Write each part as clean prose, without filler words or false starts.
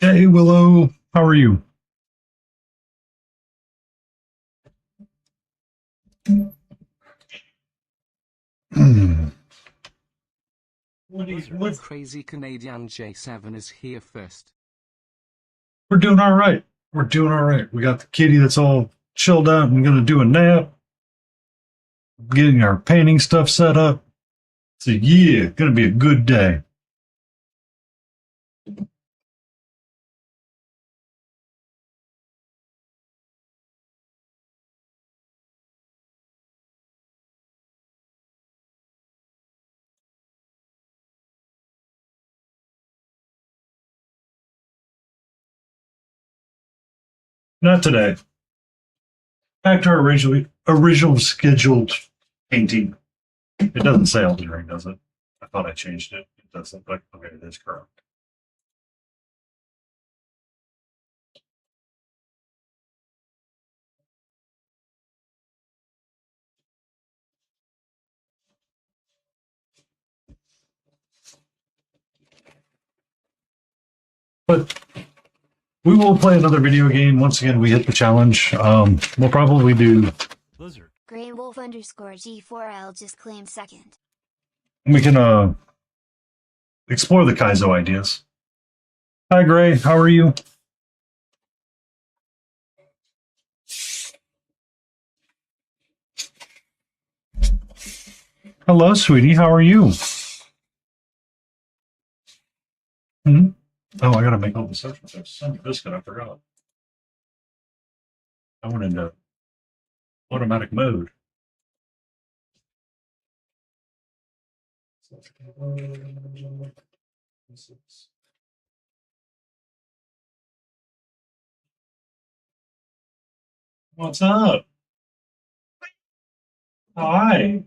Hey Willow, how are you? Hmm. What? Crazy Canadian J7 is here first. We're doing all right. We're doing all right. We got the kitty that's all chilled out and gonna do a nap, getting our painting stuff set up. So yeah, gonna be a good day. Not today. Back to our original scheduled painting. It doesn't say Elden Ring, does it? I thought I changed it. It doesn't, but okay, it is correct. But we will play another video game once again. We hit the challenge. We'll probably do. Blizzard. Grey Wolf underscore G4L just claimed second. We can explore the Kaizo ideas. Hi, Gray. How are you? Hello, sweetie. How are you? Hmm. Oh, I gotta make all the social steps. Son of a biscuit, I forgot. I went into automatic mode. What's up? Hi.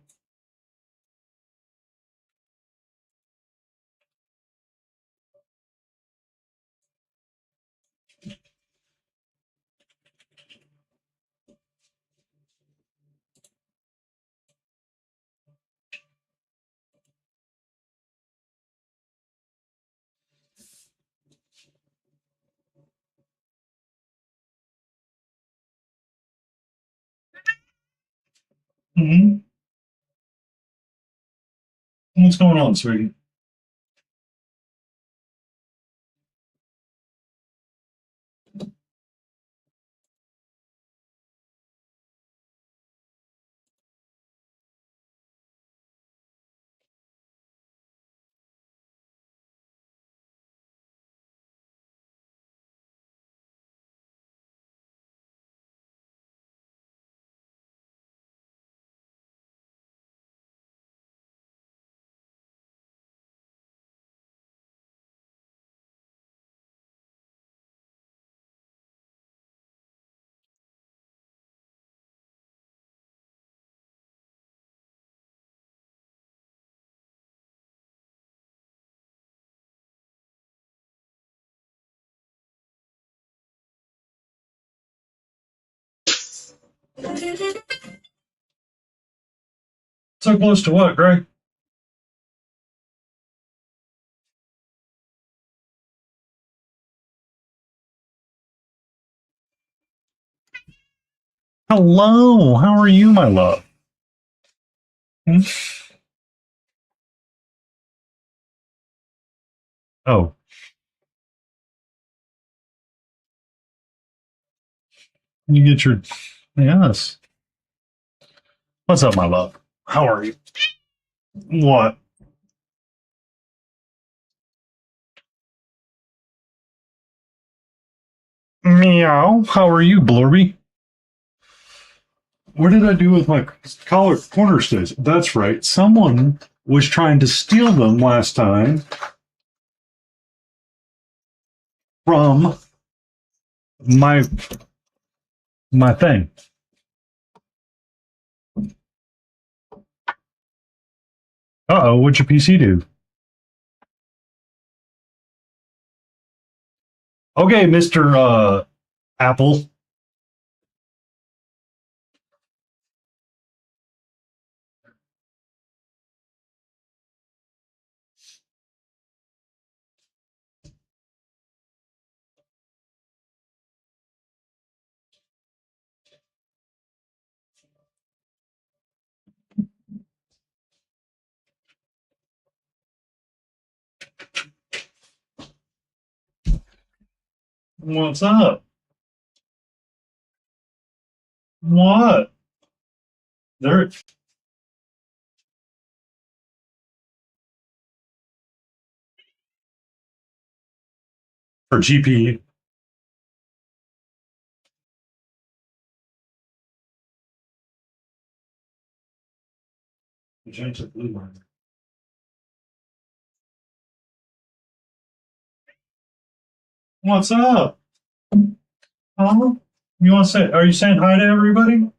Hmm. What's going on, sweetie? So close to what, Greg? Hello. How are you, my love? Hmm? Oh, you get your. Yes. What's up, my love? How are you? What? Meow. How are you, Blorby? What did I do with my collar corner sticks? That's right. Someone was trying to steal them last time from my thing. Uh-oh, what'd your PC do? Okay, Mr. Apple. What's up? What? There. For GP. Change the blue one. What's up? Huh? You want to say? Are you saying hi to everybody?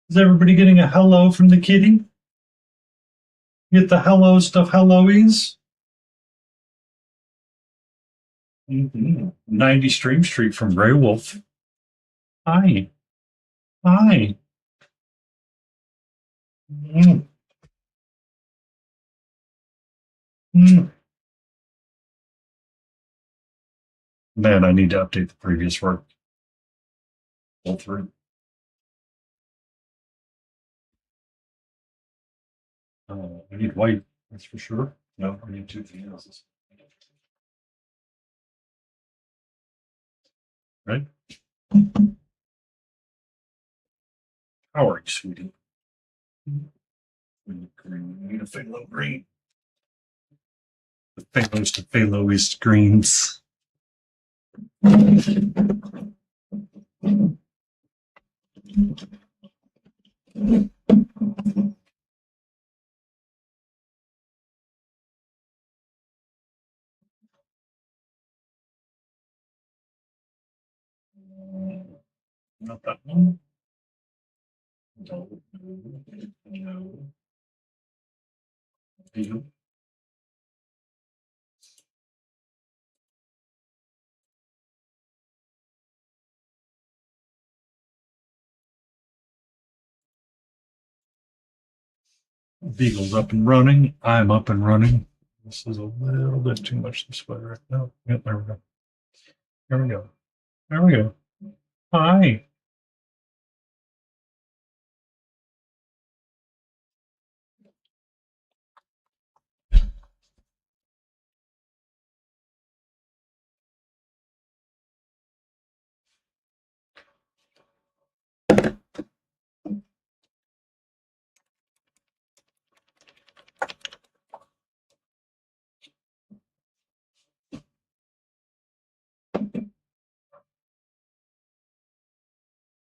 Is everybody getting a hello from the kitty? Get the hello stuff, helloies. 90 Stream Street from Grey Wolf. Hi. Hi. Mm. Mm. Man, I need to update the previous work. All through. I need white, that's for sure. No, I need two things. Right? How are you, sweetie? Green. We need a phthalo green. The phalos to phaloist greens. Not that one. No. No. Beagle's up and running. I'm up and running. This is a little bit too much this way right now. Yep, there we go. There we go. There we go. Hi.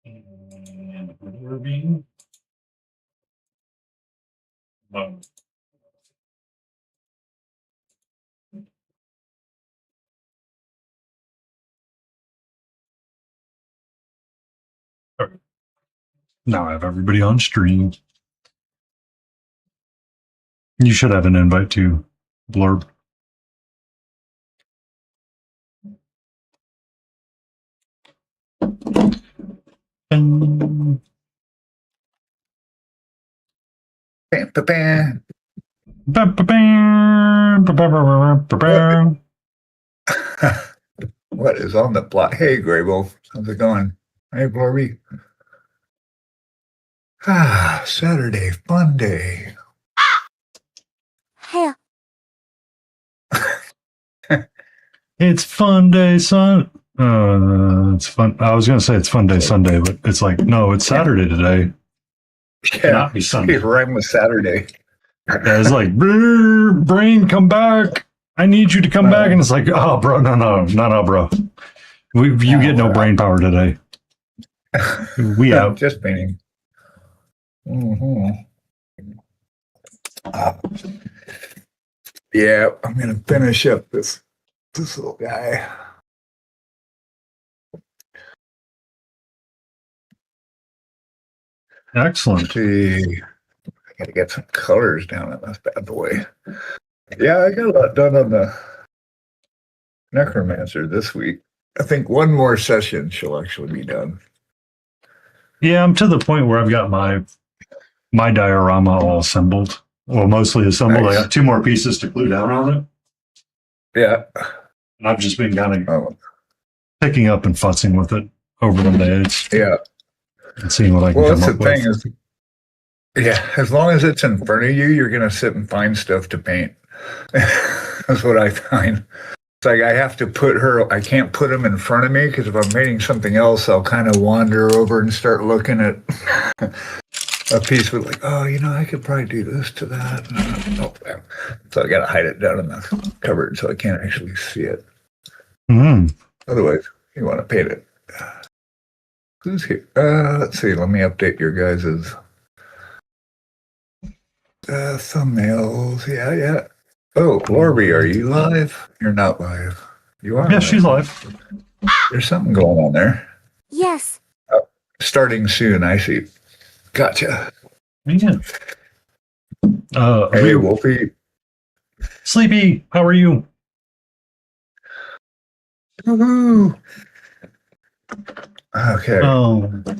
And we're being. Well, okay. Now I have everybody on stream. You should have an invite to Blurb. Bam, Bam, ba, bam. bam, ba, bam, ba, ba, ba, ba, ba, bam. What is on the block? Hey, Grey Wolf. How's it going? Hey, Barbie. Saturday, fun day. Hey, It's fun day, son. It's fun. I was going to say it's fun day Sunday, but it's like, no, it's Saturday today. Cannot be Sunday. Rhyme with Saturday. Yeah, it's like, brain, come back. I need you to come back. And it's like, oh, bro, no, bro. You get no brain power today. We out. Just painting. Mm-hmm. Yeah, I'm going to finish up this little guy. Excellent. See, I got to get some colors down on this bad boy. Yeah, I got a lot done on the Necromancer this week. I think one more session she'll actually be done. Yeah, I'm to the point where I've got my diorama all assembled. Well, mostly assembled. Nice. I got two more pieces to glue down on it. Yeah. And I've just been kind of picking up and futzing with it over the days. Yeah. And seeing what I can Well, come that's up the thing with. is, yeah, as long as it's in front of you, you're going to sit and find stuff to paint. That's what I find. It's like I have to put her, I can't put them in front of me because if I'm painting something else, I'll kind of wander over and start looking at a piece with like, oh, I could probably do this to that. So I got to hide it down in the cupboard so I can't actually see it. Mm. Otherwise, you want to paint it. Who's here? Let's see. Let me update your guys's thumbnails. Yeah. Oh, Lorby, are you live? You're not live. You are. Yeah, live. she's live. There's something going on there. Yes. Oh, starting soon. I see. Gotcha. Yeah. Hey, Wolfie. Sleepy, how are you? Woohoo. Okay. Gotta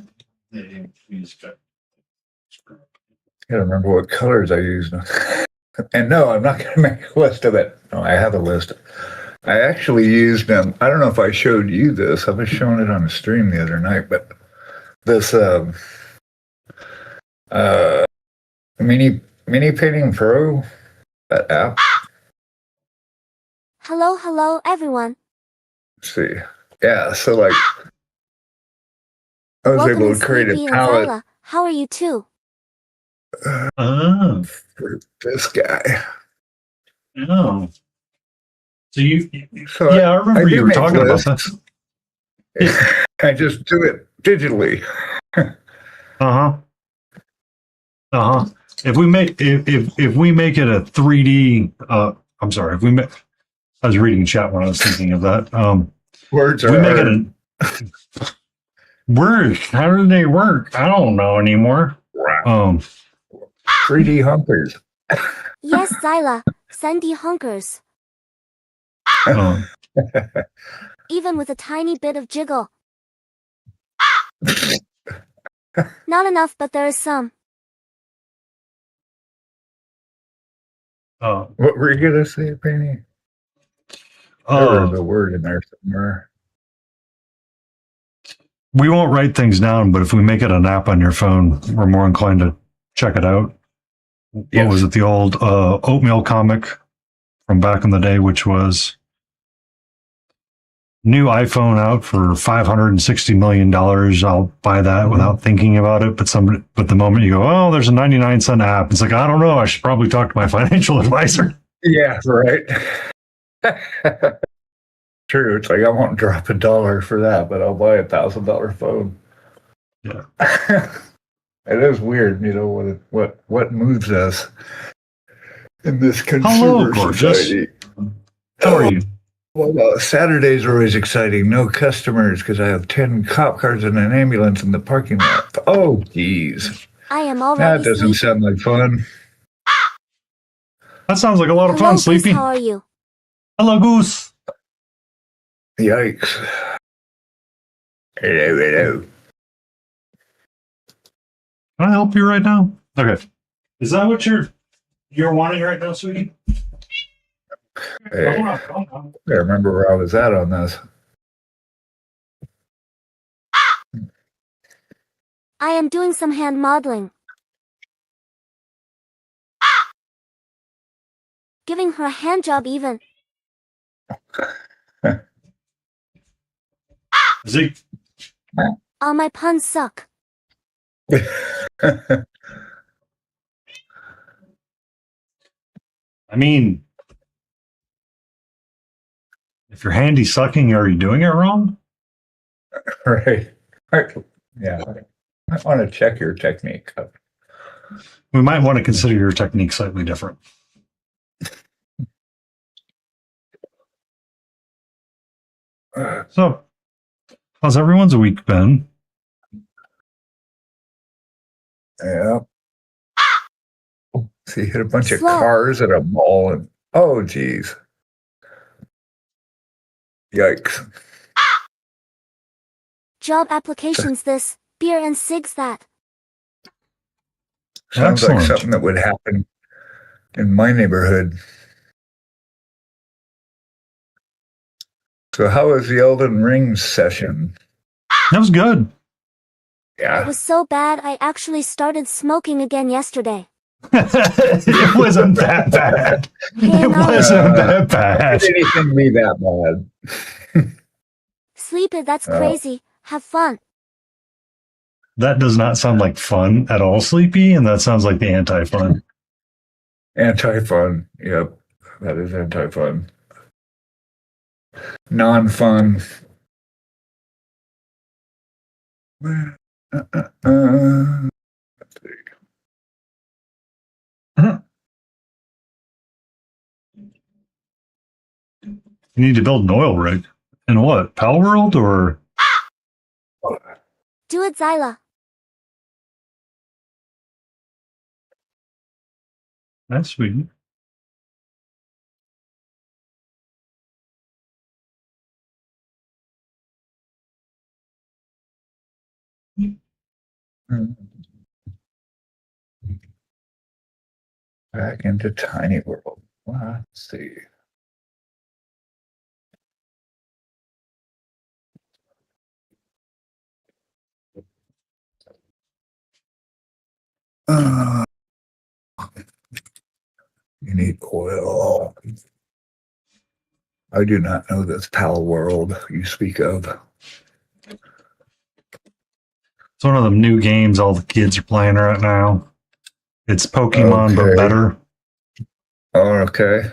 remember what colors I used. And no, I'm not going to make a list of it. No, I have a list. I actually used them. I don't know if I showed you this. I was showing it on the stream the other night, but this Mini Painting Pro, that app. Hello, everyone. Let's see. Yeah, so like I was Welcome able in, to create Sleepy a and palette Zyla. How are you too? for this guy. Oh. So you, So yeah, I remember you were talking about lists. that. I just do it digitally. Uh-huh. If we make if we make it a 3D, I'm sorry, if we make, I was reading chat when I was thinking of that. Words If are we make it hard. a work, how do they work? I don't know anymore. 3D hunkers. Yes, Zyla. Sandy hunkers. Even with a tiny bit of jiggle. Not enough, but there is some. What were you gonna say, Penny? There was a word in there somewhere. We won't write things down, but if we make it an app on your phone, we're more inclined to check it out. Yes. What was it? The old oatmeal comic from back in the day, which was new iPhone out for $560 million. I'll buy that without thinking about it. But the moment you go, oh, there's a 99-cent app, it's like, I don't know. I should probably talk to my financial advisor. Yeah, right. True. It's like I won't drop $1 for that, but I'll buy $1,000 phone. Yeah. It is weird, what moves us in this consumer Hello, gorgeous. society. How are you? Well, Saturdays are always exciting. No customers because I have 10 cop cars and an ambulance in the parking lot. Oh, geez. I am already That doesn't sleepy. sound like fun. That sounds like a lot of Hello, fun, Goose, Sleepy. how are you? Hello, Goose. Yikes. Hello. Can I help you right now? Okay. Is that what you're wanting right now, sweetie? Hey, Hold I on. remember where I was at on this. I am doing some hand modeling. Giving her a hand job even. Zeke. All my puns suck. I mean, if you're handy sucking, are you doing it wrong? Right. Yeah. I want to check your technique. We might want to consider your technique slightly different. So, how's everyone's week been? Yeah. So you hit a bunch of Slow. cars at a mall and oh geez. Yikes. Job applications this. Beer and cigs that. Sounds Excellent. like something that would happen in my neighborhood. So how was the Elden Ring session? That was good. It Yeah. was so bad I actually started smoking again yesterday. It wasn't that bad. Hey, It Nala. wasn't that bad. Did anything be that bad? Sleepy, that's Oh. crazy. Have fun. That does not sound like fun at all, Sleepy, and that sounds like the anti-fun. Anti-fun. Yep. That is anti-fun. Non-fun. Let's see. You need to build an oil rig. In what? Pal World or? Do it, Zyla. That's sweet. Back into Tiny World. Let's see. You need oil. I do not know this Pal World you speak of. It's one of them new games all the kids are playing right now. It's Pokemon, but Okay. better. Oh, okay.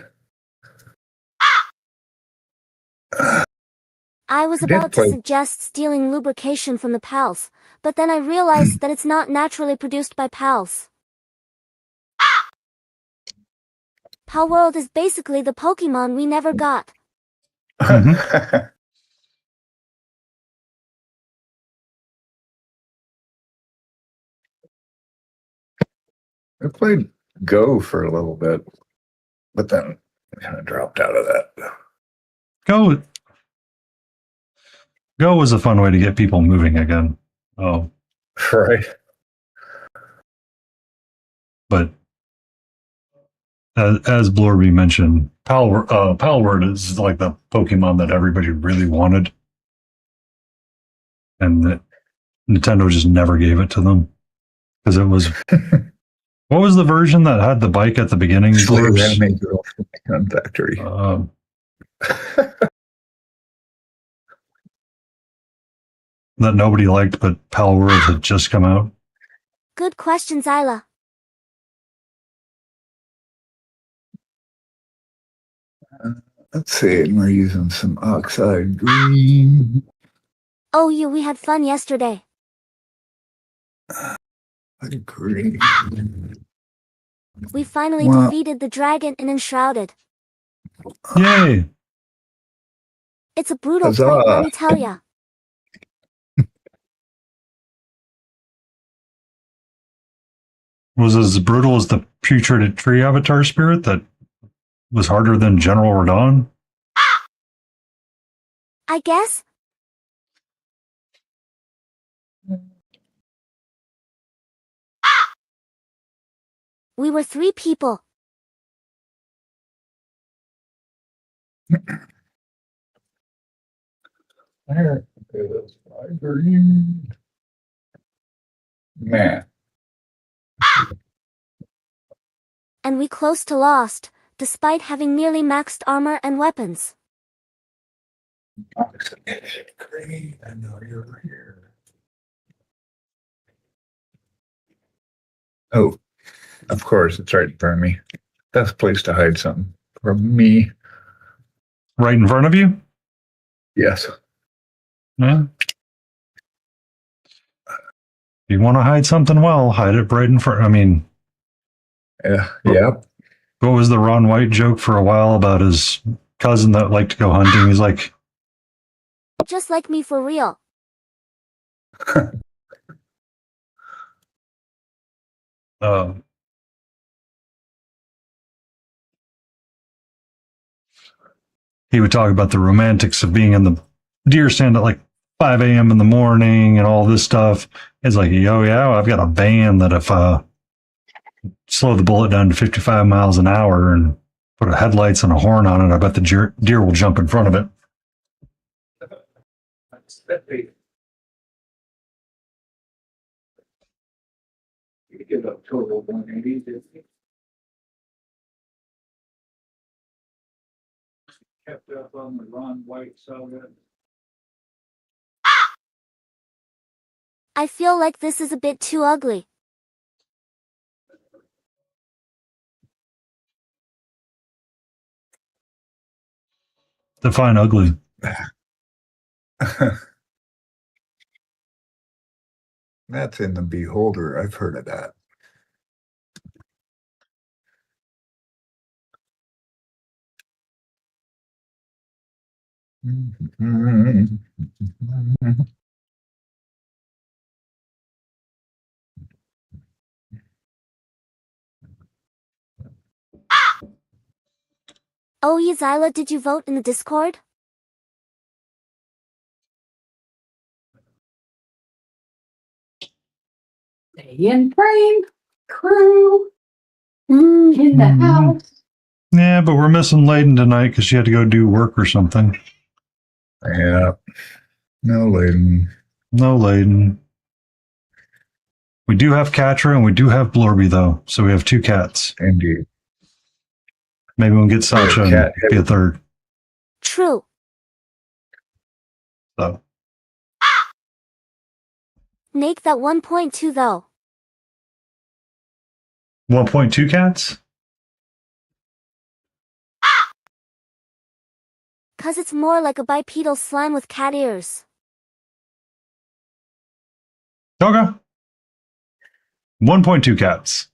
I was I did about to play- suggest stealing lubrication from the pals, but then I realized that it's not naturally produced by pals. Pal World is basically the Pokemon we never got. I played Go for a little bit, but then kind of dropped out of that. Go was a fun way to get people moving again. Oh, Right. but as Blorby mentioned, Palward is like the Pokemon that everybody really wanted, and that Nintendo just never gave it to them because it was. What was the version that had the bike at the beginning? Blurbs? Anime Girl from the Gun Factory. That nobody liked, but Palworld had just come out. Good question, Zyla. Let's see, and we're using some oxide green. Oh, we had fun yesterday. Green. We finally Wow. defeated the dragon and enshrouded. Yay! It's a brutal Huzzah. fight, let me tell ya. Was as brutal as the putrid tree avatar spirit that was harder than General Radon? I guess. We were 3 people. There is my green. Man. And we close to lost, despite having nearly maxed armor and weapons. Oxidation green. I know you're here. Oh, of course, it's right in front of me. Best place to hide something from me. Right in front of you? Yes. Yeah. If you want to hide something well, hide it right in front. I mean, Yeah. Yep. what was the Ron White joke for a while about his cousin that liked to go hunting? He's like, Just like me for real. he would talk about the romantics of being in the deer stand at like 5 a.m. in the morning and all this stuff. It's like, oh yeah, I've got a van that if slow the bullet down to 55 miles an hour and put a headlights and a horn on it, I bet the deer will jump in front of it. get a total of 180, didn't he? Kept up on the Ron White saga. I feel like this is a bit too ugly. Define ugly. That's in the Beholder. I've heard of that. Oh, Yazila, did you vote in the Discord? Stay in frame, crew in the house. Yeah, but we're missing Layden tonight because she had to go do work or something. Yeah. No, Layden. No Layden. We do have Catra and we do have Blorby, though. So we have 2 cats. Indeed. Maybe we'll get Sasha Cat and be a third. True. So Make that 1.2 though. 1.2 cats? Cause it's more like a bipedal slime with cat ears. Okay. 1.2 cats.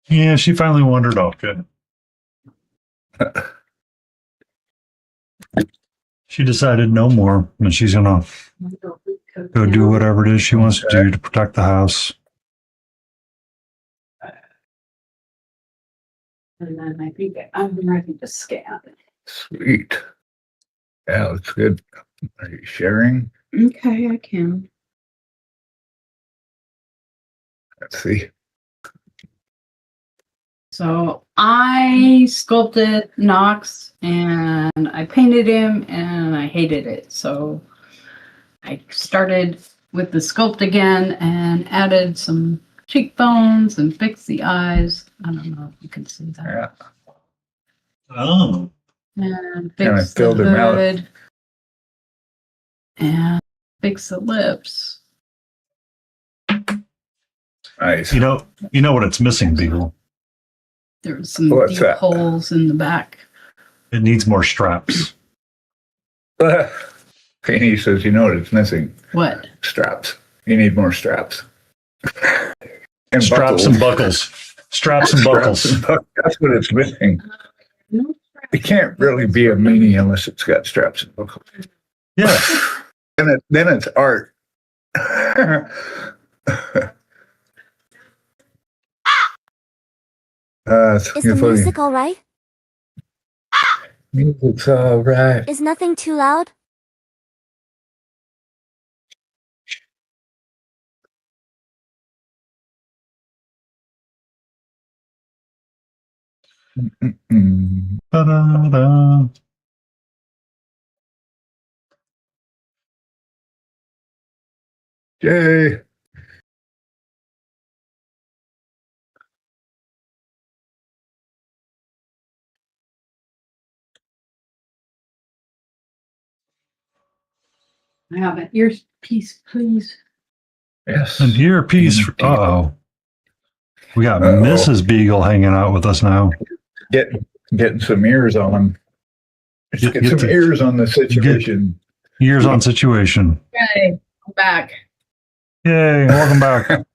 Yeah, she finally wandered off. Good. She decided no more, and she's gonna go do whatever it is she wants to do to protect the house. And then I think I'm ready to scan. Sweet. Yeah, that's good. Are you sharing? Okay, I can. Let's see. So I sculpted Nox and I painted him and I hated it. So I started with the sculpt again and added some cheekbones and fixed the eyes. I don't know if you can see that. Yeah. Oh. And And I fixed the filled him out. hood. And fix the lips. Nice. You know what it's missing, Beagle? There's some What's deep that? holes in the back. It needs more straps. Penny says, you know what it's missing? What? Straps. You need more straps. And Straps and buckles. Straps and buckles. Straps and buckles. That's what it's missing. No. It can't really be a meanie unless it's got straps and buckles. Yeah. Then it's art. Is It's the funny. music alright? Music's all right. Is nothing too loud? Mm. Ta-da-da. Yay. I have an earpiece, please. Yes. An earpiece. Uh-oh. We got Uh-oh. Mrs. Beagle hanging out with us now. Getting some ears on. Get Get some the- ears on the situation. Ears on situation. Okay, I'm back. Yay, welcome back.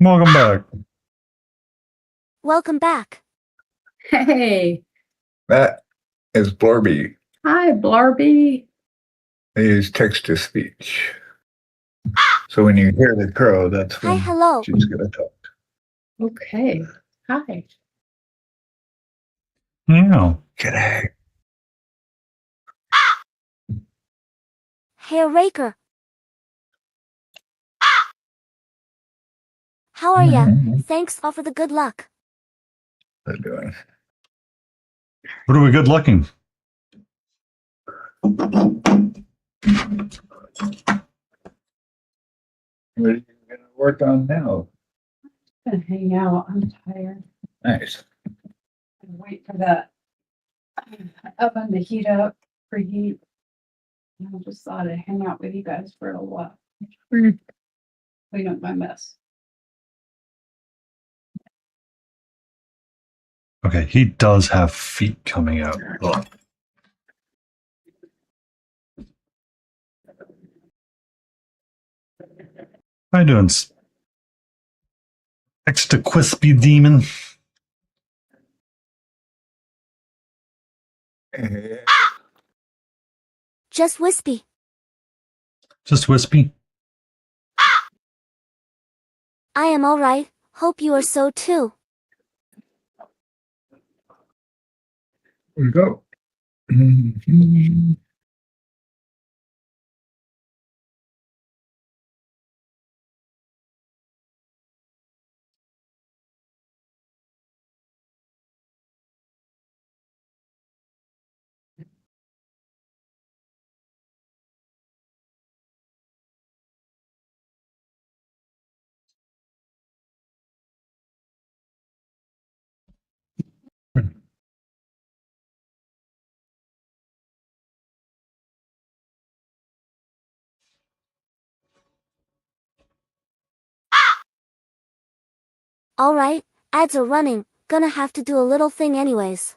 Welcome back. Welcome back. Hey. That is Blorby. Hi, Blarby. They use text to speech. So when you hear the crow, that's Hi, when hello. she's going to talk. Okay. Hi. Yeah. G'day. Hey, Raker. How are ya? Thanks for the good luck. They're doing. What are we good looking? What are you going to work on now? Gonna hang out. I'm tired. Nice. Gonna wait for that oven to heat up, preheat. And I just thought I'd hang out with you guys for a while. Clean up my mess. Okay, he does have feet coming out. Ugh. How you doing? Extra crispy demon. Just wispy. Just wispy. I am alright. Hope you are so too. Here we go. Mhm. Alright, ads are running. Gonna have to do a little thing anyways.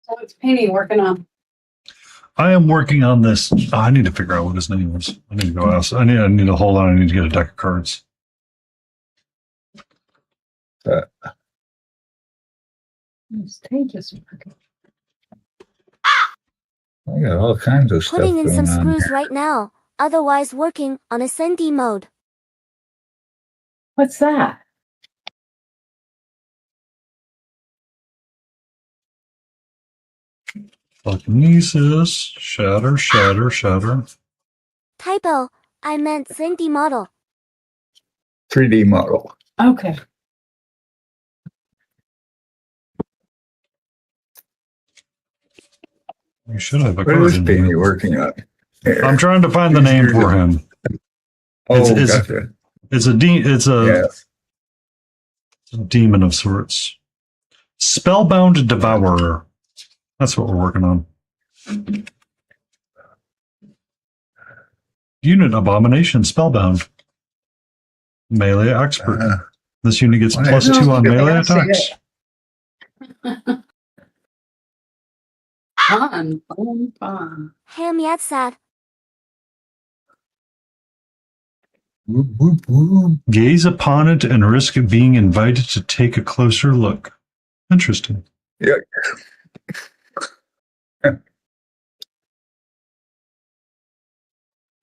So it's Penny working on. I am working on this. Oh, I need to figure out what his name is. I need to go ask. I need to hold on. I need to get a deck of cards. This page is working. I got all kinds of stuff Putting in some going on screws here. right now. Otherwise working on SND mode. What's that? Telekinesis. Shatter, shatter, shatter. Typo. I meant SND model. 3D model. Okay. You should have a What card is in Penny here. working on? Here. I'm trying to find the name for him. Oh, it's- gotcha. It's a Yeah. demon of sorts. Spellbound Devourer. That's what we're working on. Unit Abomination Spellbound. Melee Expert. This unit gets Why plus is 2 on it melee fancy? attacks. Fun. Ham Yatsad. Whoop, whoop, whoop. Gaze upon it and risk being invited to take a closer look. Interesting. Yeah.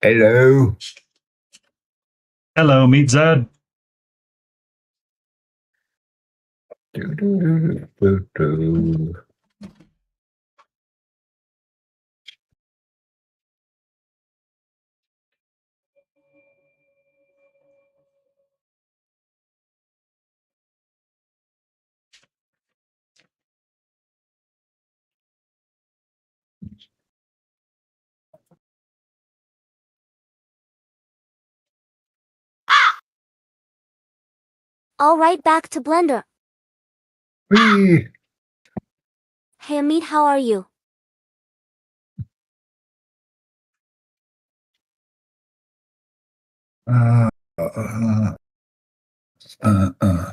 Hello. Hello, meet Zad. Do-do-do-do-do-do. All right, back to Blender. Whee! Hey Amit, how are you? Uh, uh, uh, uh.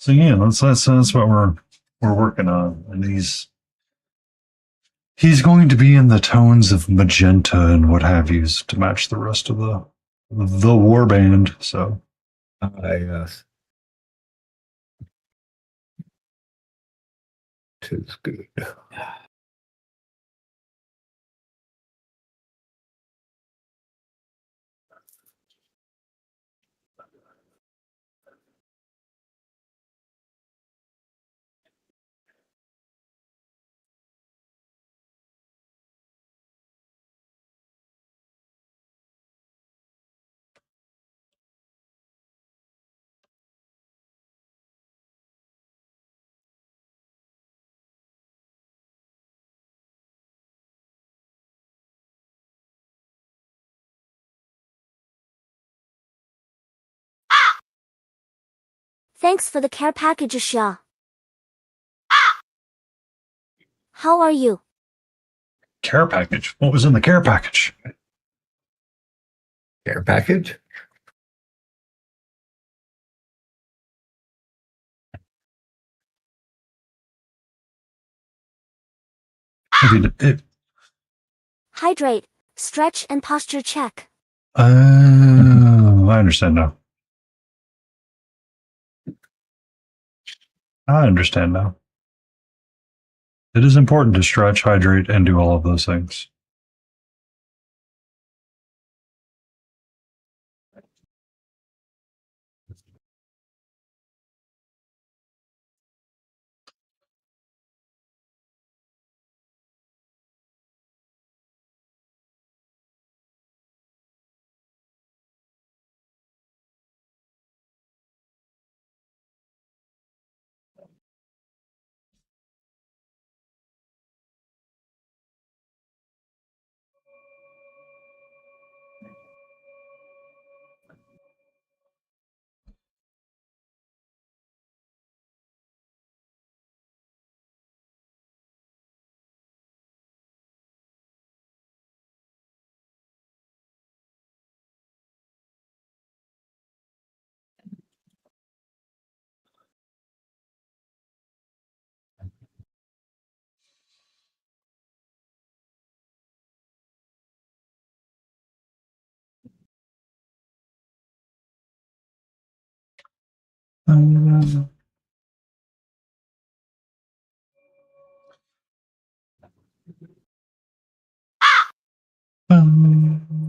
So yeah, that's what we're working on, and he's going to be in the tones of magenta and what have yous to match the rest of the warband. So Yes. Tis good. Thanks for the care package, Asha. How are you? care package. What was in the care package? Care package? Hydrate, stretch, and posture check. Oh, I understand now. I understand now. It is important to stretch, hydrate, and do all of those things.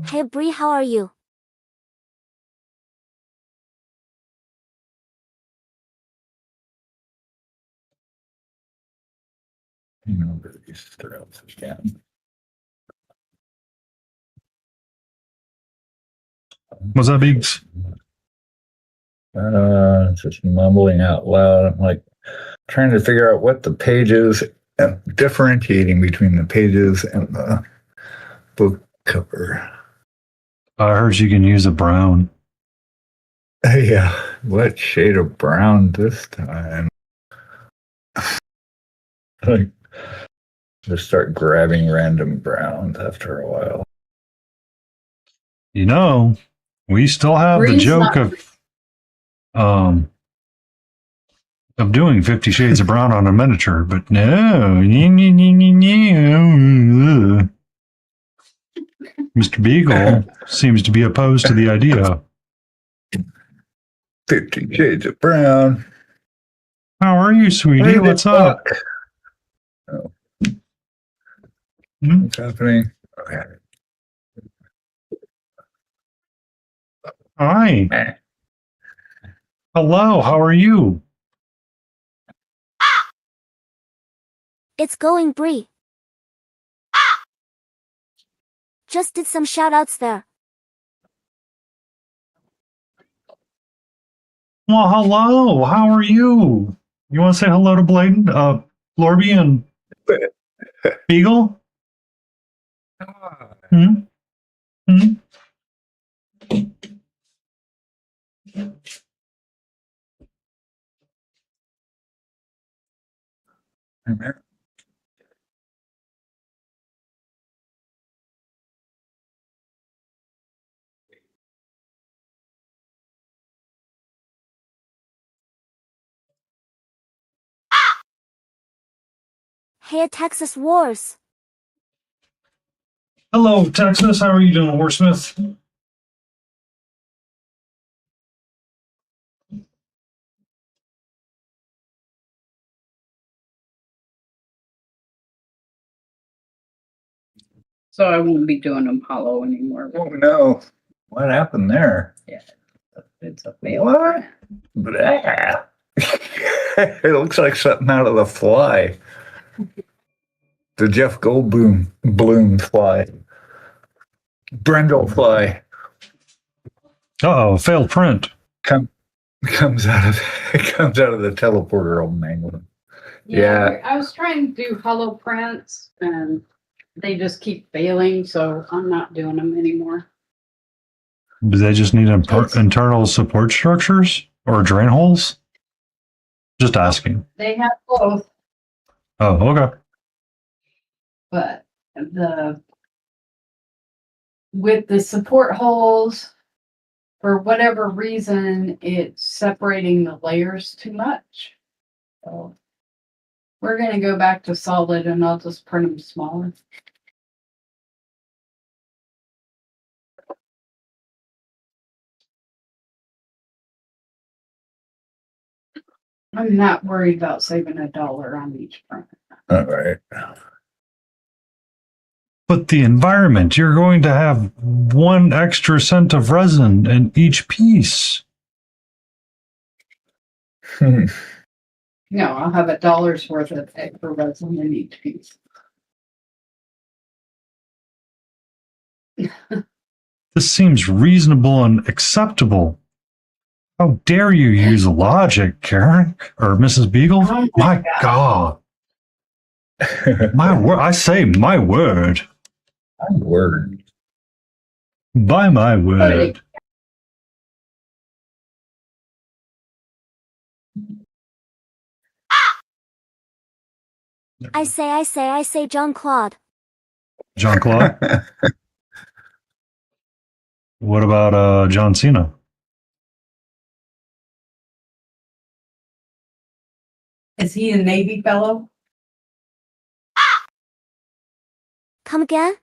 Hey Bree, how are you? Remember these threads again. Was that Biggs? Just mumbling out loud. I'm like trying to figure out what the pages, differentiating between the pages and the book cover. I heard you can use a brown. Yeah, what shade of brown this time? Like, just start grabbing random browns after a while. You know, we still have the Green's joke not- of doing 50 Shades of Brown on a miniature, but no. Mr. Beagle seems to be opposed to the idea. 50 Shades of Brown. How are you, sweetie? Hey, What's Buck. up? Oh, Hmm? what's happening? Okay. Hi. Meh. Hello. How are you? It's going, Bree. Just did some shoutouts there. Well, hello. How are you? You want to say hello to Bladen, Lorby, and Beagle? Hmm? Hmm? Hey, man. Hey, Texas Wars. Hello, Texas. How are you doing, Warsmith? So I won't be doing them hollow anymore. Oh, no. What happened there? Yeah, it's a fail. What? Blah. It looks like something out of The Fly. The Jeff Goldblum Bloom fly. Brendel fly. Uh-oh, failed print. Comes out of the teleporter all mangled. Yeah. I was trying to do hollow prints and they just keep failing, so I'm not doing them anymore. Do they just need internal support structures or drain holes? Just asking. They have both, Oh, okay. but with the support holes, for whatever reason, it's separating the layers too much. So we're gonna go back to solid and I'll just print them smaller. I'm not worried about saving $1 on each print. All right. But the environment, you're going to have 1 extra cent of resin in each piece. Hmm. No, I'll have $1 worth of extra resin in each piece. This seems reasonable and acceptable. How dare you use logic, Karen? Or Mrs. Beagle? Oh my God. My word. I say my word. Word. By my word. I say, John Claude. Jean-Claude? What about John Cena? Is he a Navy fellow? Come again?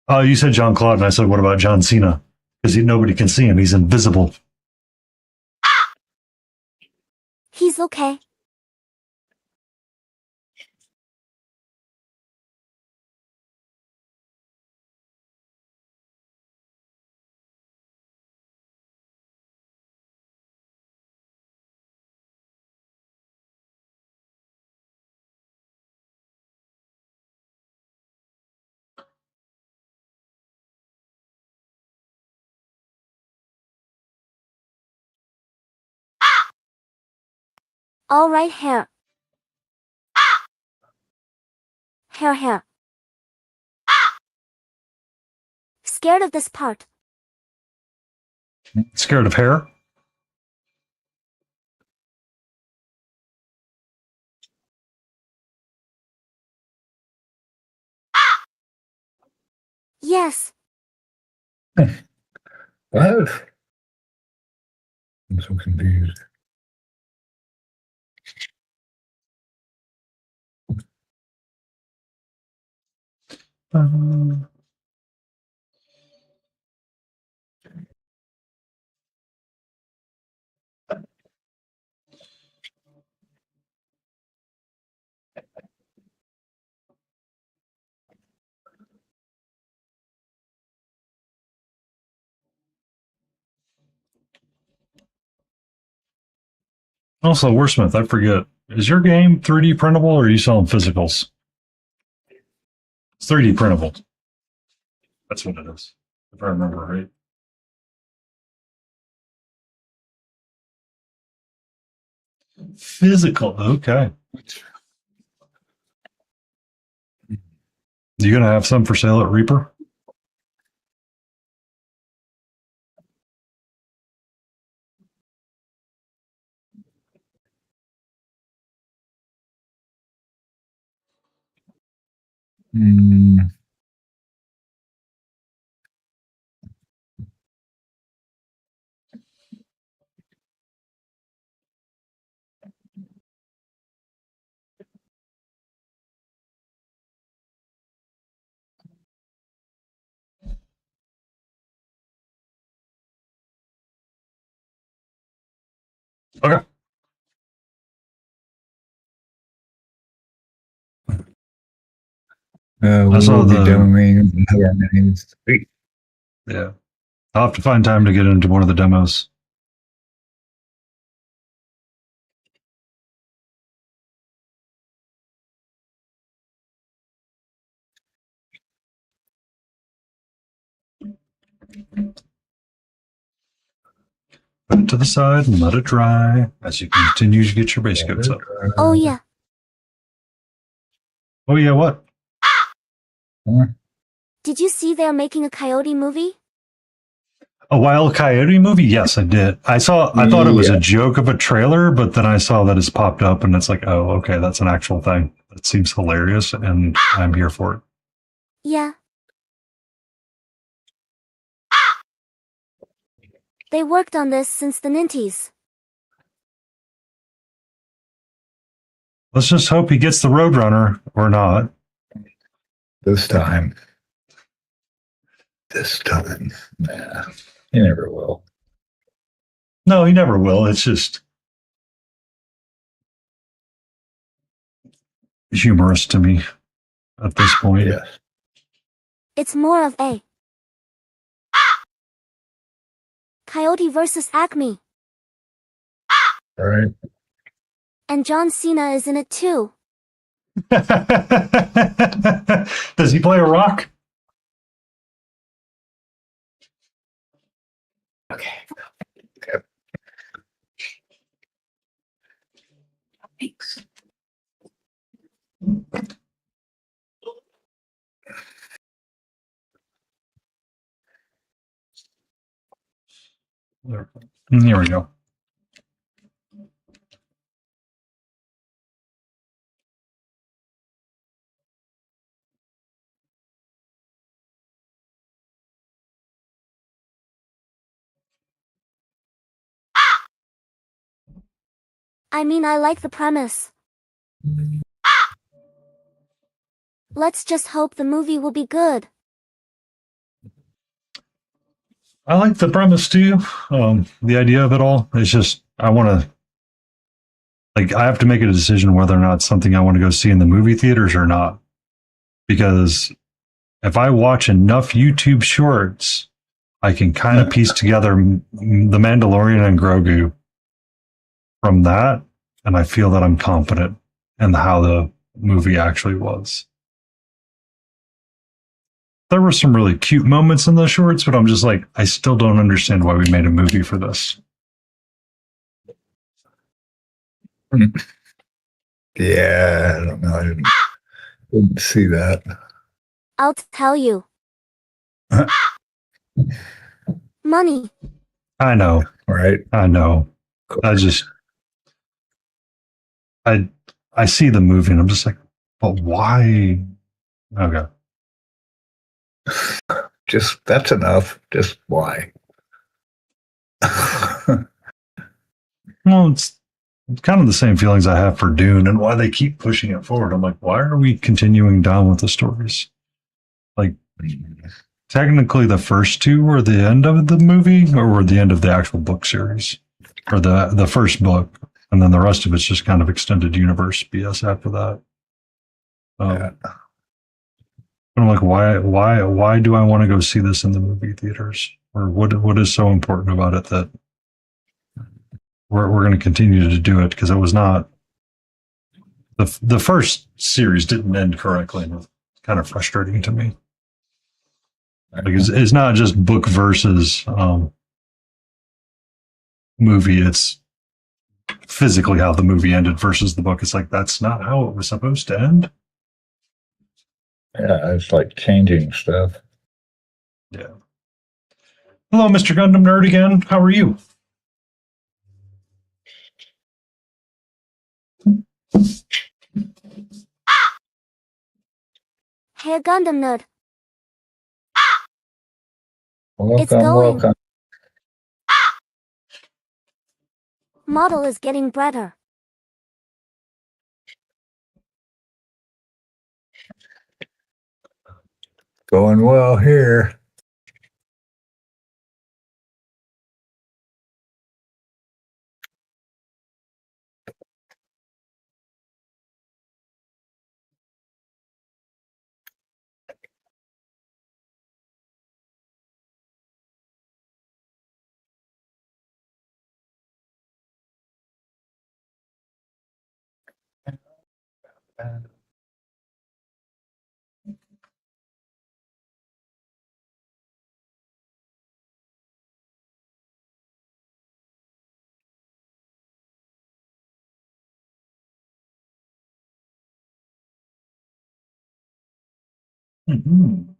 You said Jean-Claude, and I said, what about John Cena? Because nobody can see him. He's invisible. He's okay. All right, hair. Hair. Scared of this part. Scared of hair? Yes. What? I'm so confused. Uh, Also, Wordsmith, I forget. Is your game 3D printable or are you selling physicals? It's 3D printable. That's what it is, if I remember right. Physical, okay. You gonna have some for sale at Reaper? Mm, Okay. we saw will be the- demoing our names. Yeah. I'll have to find time to get into one of the demos. Put it to the side and let it dry as you continue to get your base coats up. Oh yeah. Oh yeah, what? Did you see they're making a coyote movie? A Wild Coyote movie? Yes, I did. I thought it was a joke of a trailer, but then I saw that it's popped up and it's like, oh, okay, that's an actual thing. That seems hilarious and I'm here for it. Yeah. They worked on this since the 90s. Let's just hope he gets the Roadrunner or not. This time. Nah, you never will. No, he never will. It's just humorous to me at this point. Yes. It's more of a Coyote versus Acme. All right. And John Cena is in it too. Does he play a rock? Okay. Thanks. Here we go. I mean, I like the premise. Let's just hope the movie will be good. I like the premise too. The idea of it all. It's just I want to, like, I have to make a decision whether or not it's something I want to go see in the movie theaters or not. Because if I watch enough YouTube shorts, I can kind of piece together The Mandalorian and Grogu from that, and I feel that I'm confident in how the movie actually was. There were some really cute moments in those shorts, but I'm just like, I still don't understand why we made a movie for this. Yeah, I don't know. I didn't see that. I'll tell you. Money. I know. Right. I know. I see the movie and I'm just like, but why? Okay. Just that's enough. Just why? Well, it's kind of the same feelings I have for Dune and why they keep pushing it forward. I'm like, why are we continuing down with the stories? Like, technically, the first two were the end of the movie, or were the end of the actual book series, or the first book, and then the rest of it's just kind of extended universe BS after that. Yeah. I'm like, why do I want to go see this in the movie theaters? Or what is so important about it that we're going to continue to do it because it was not the first series didn't end correctly. And it's kind of frustrating to me. Because it's not just book versus movie. It's physically how the movie ended versus the book. It's like, that's not how it was supposed to end. Yeah, it's like changing stuff. Yeah. Hello, Mr. Gundam Nerd again. How are you? Hey, Gundam Nerd. It's Welcome, going. welcome. Model is getting better. Going well here. Mm-hmm.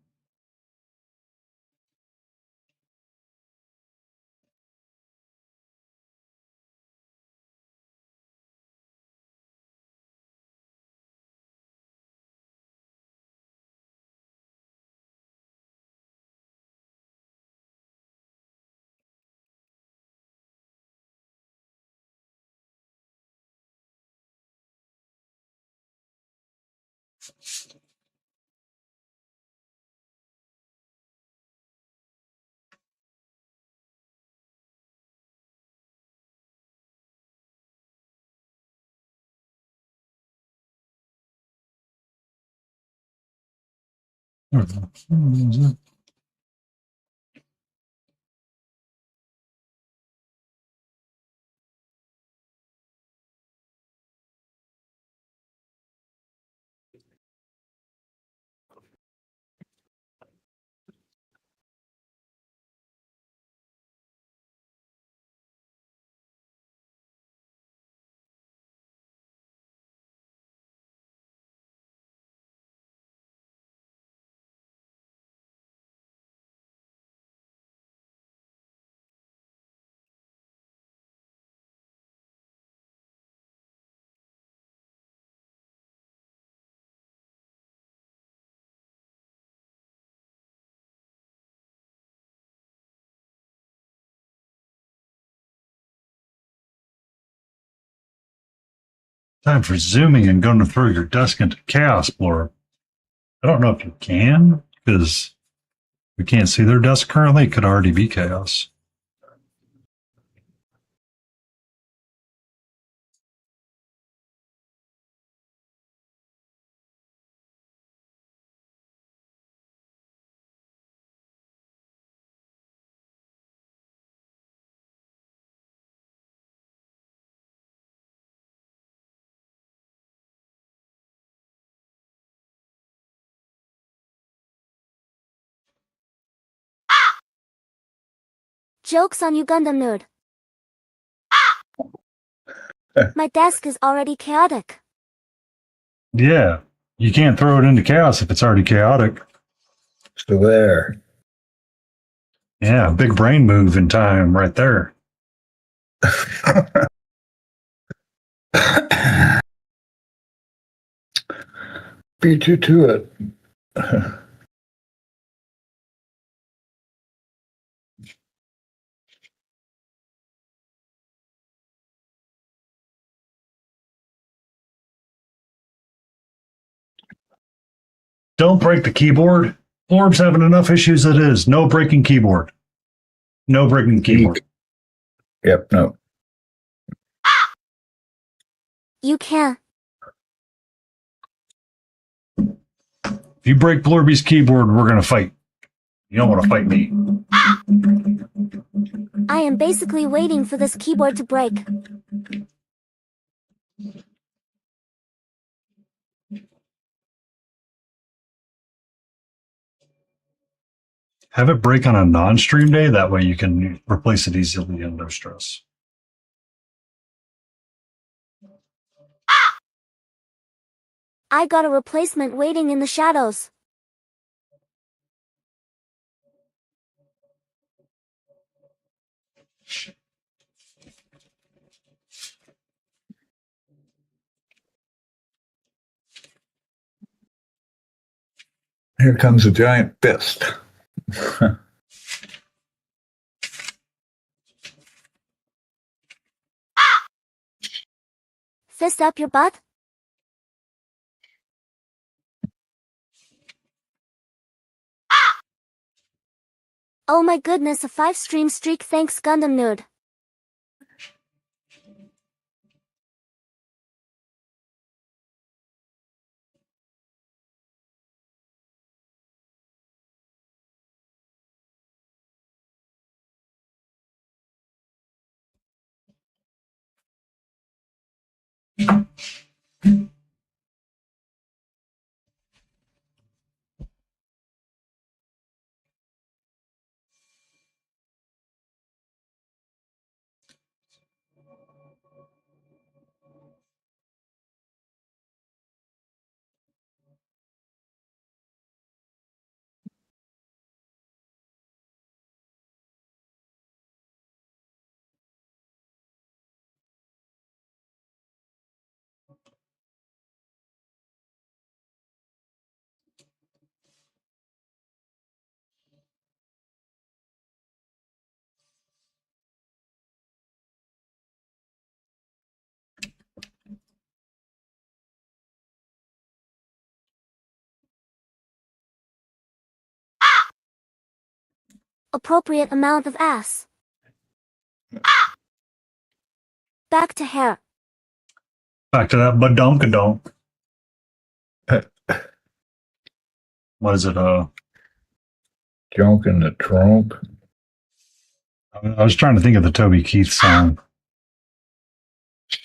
Time for zooming and going to throw your desk into chaos, Blorb. I don't know if you can, because we can't see their desk currently. It could already be chaos. Joke's on you, Gundam Nerd. My desk is already chaotic. Yeah, you can't throw it into chaos if it's already chaotic. So there. Yeah, big brain move in time right there. Beat you to it. Don't break the keyboard. Blorb's having enough issues as it is. No breaking keyboard. No breaking keyboard. Yep, no. You can't. If you break Blorby's keyboard, we're going to fight. You don't want to fight me. I am basically waiting for this keyboard to break. Have it break on a non-stream day. That way you can replace it easily and no stress. I got a replacement waiting in the shadows. Here comes a giant fist. Fist up your butt? Oh my goodness, a 5-stream streak, thanks Gundam Nude. Appropriate amount of ass. Back to hair. Back to that badonkadonk. What is it? Junk in the trunk. I was trying to think of the Toby Keith song.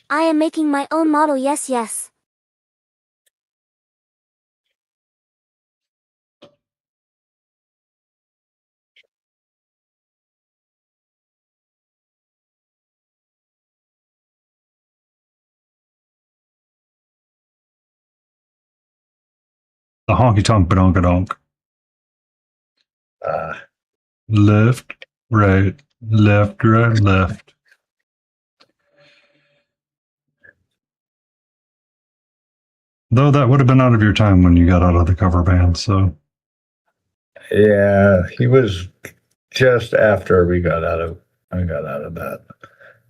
I am making my own model, yes yes. The honky tonk badonkadonk. Left, right, left, right, left. Though that would have been out of your time when you got out of the cover band, so. Yeah, he was just after I got out of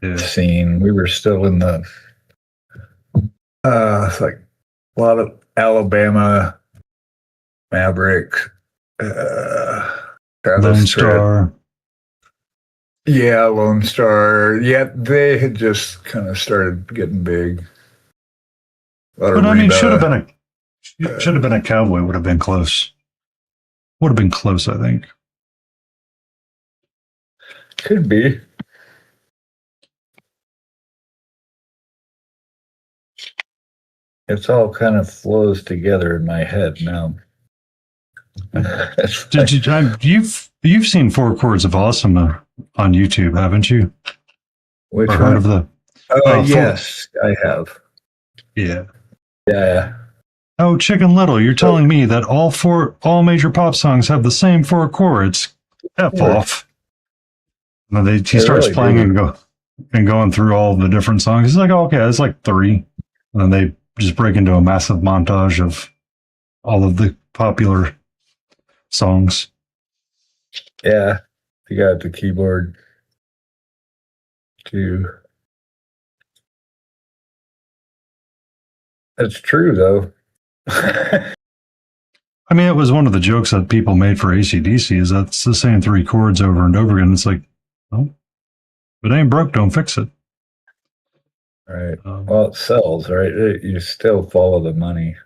that scene. We were still in the it's like a lot of Alabama Maverick, Lone Star. Yeah, Lone Star. Yeah, they had just kind of started getting big. But I mean, should have been a cowboy. Would have been close. Would have been close, I think. Could be. It's all kind of flows together in my head now. You've seen Four Chords of Awesome on YouTube, haven't you? Which or one? heard of the? Yes, I have. Yeah. Yeah. Oh, Chicken Little, you're telling me that all major pop songs have the same 4 chords? F off. And then he starts really playing do. and going through all the different songs. He's like, oh, okay, it's like 3. And then they just break into a massive montage of all of the popular songs. Yeah. You got the keyboard too. That's true, though. I mean, it was one of the jokes that people made for AC/DC is that it's the same 3 chords over and over again. It's like, well, if it ain't broke, don't fix it. Right. Well, it sells, right? You still follow the money.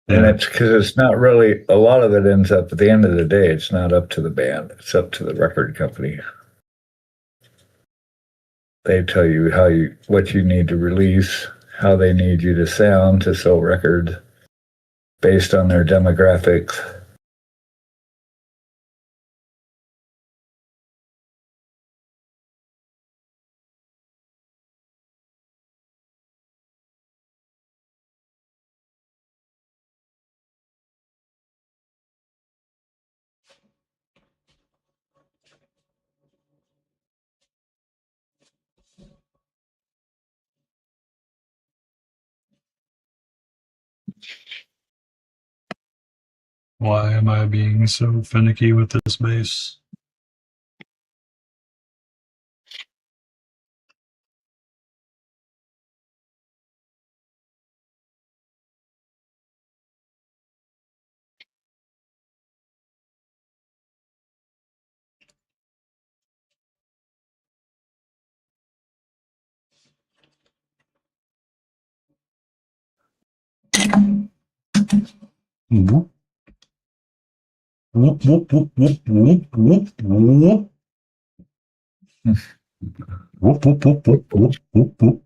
Yeah. And it's because it's not really, a lot of it ends up at the end of the day, it's not up to the band, it's up to the record company. They tell you what you need to release, how they need you to sound to sell records based on their demographics. Why am I being so finicky with this bass? Whoop. Whoop, whoop, whoop, whoop, whoop, whoop, whoop. Whoop, whoop, whoop, whoop, whoop, whoop, whoop.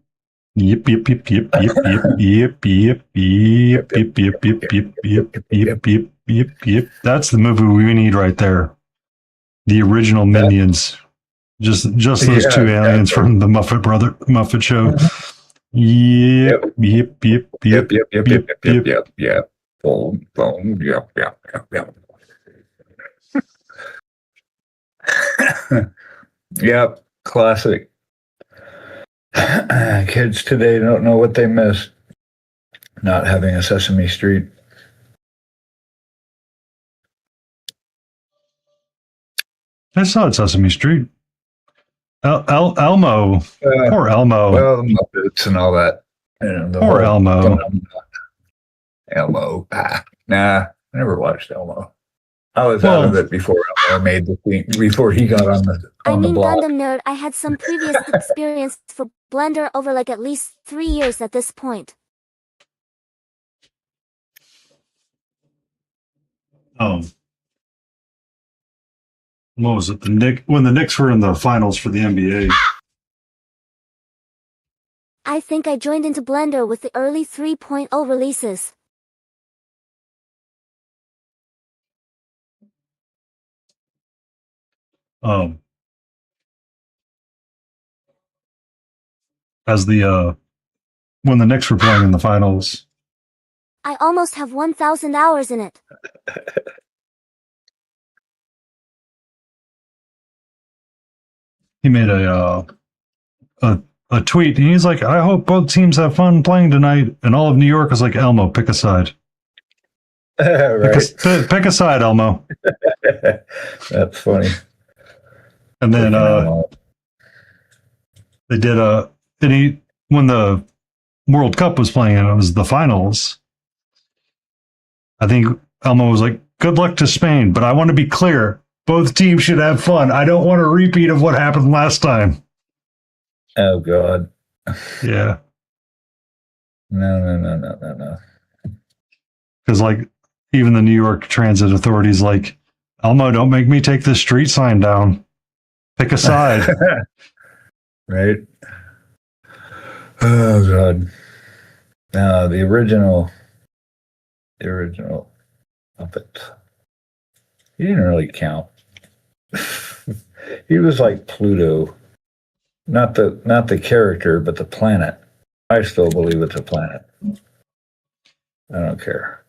Yep, yep, yep, yep, yep, yep, yep, yep, yep, yep, yep, yep, yep, yep, yep, yep, yep. That's the movie we need right there. The original Minions. Just those two aliens from the Muppet Show. Yep, yep, yep, yep, Yep. Boom, boom, yep. Yep, classic. Kids today don't know what they missed not having a Sesame Street. I saw it, Sesame Street. Elmo. Poor Elmo. Well, the Muppets and all that. Poor Elmo. Elmo. Nah, I never watched Elmo. I was out of it before Elmo made the thing, before he got on the block. Gundam Nerd, I had some previous experience for Blender over like at least 3 years at this point. What was it? When the Knicks were in the finals for the NBA. I think I joined into Blender with the early 3.0 releases. As when the Knicks were playing in the finals. I almost have 1,000 hours in it. He made a tweet, and he's like, "I hope both teams have fun playing tonight." And all of New York was like, "Elmo, pick a side." Right. Pick a side, Elmo. That's funny. And then they did when the World Cup was playing and it was the finals. I think Elmo was like, "Good luck to Spain, but I want to be clear. Both teams should have fun. I don't want a repeat of what happened last time." Oh, God. Yeah. No. Because, like, even the New York Transit Authority's like, "Elmo, don't make me take this street sign down. Pick a side." Right? Oh, God. No, the original Muppet. He didn't really count. He was like Pluto. Not the character, but the planet. I still believe it's a planet. I don't care.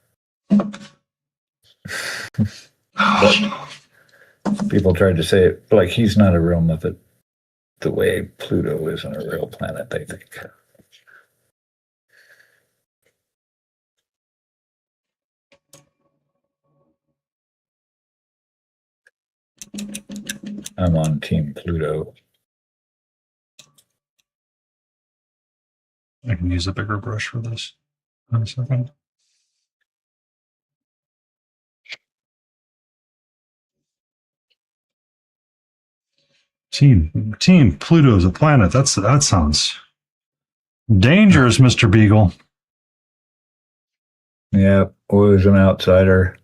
People tried to say it like he's not a real Muppet the way Pluto isn't a real planet, they think. I'm on Team Pluto. I can use a bigger brush for this in a second. Team Pluto is a planet. That sounds dangerous, Mr. Beagle. Yeah, always an outsider.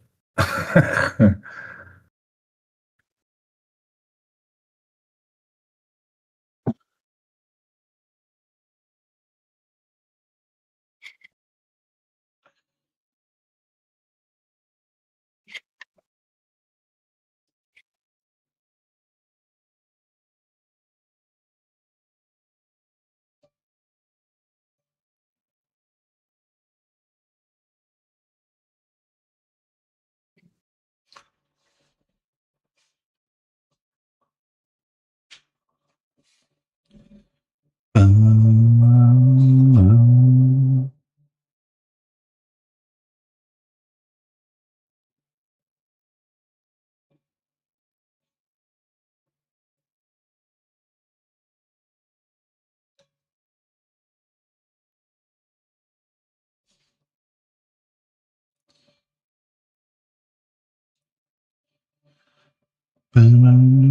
Hmm.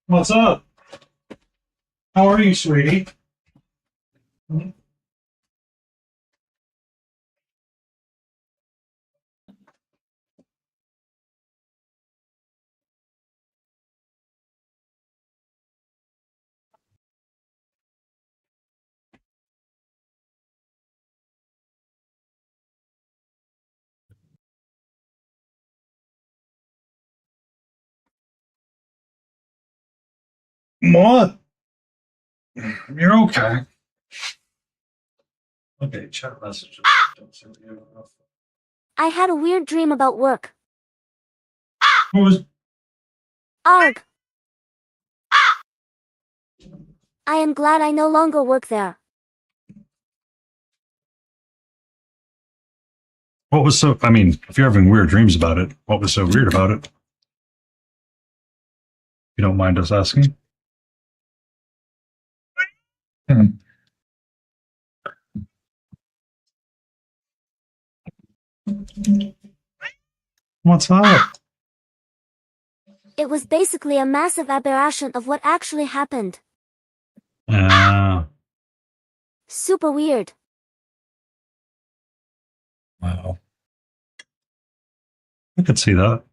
What's up? How are you, sweetie? What? You're okay. Okay, chat messages. Don't send me enough. I had a weird dream about work. What was? Arg! I am glad I no longer work there. What was so? I mean, if you're having weird dreams about it, what was so weird about it? You don't mind us asking? Hmm. What's up? It was basically a massive aberration of what actually happened. Super weird. Wow. I could see that.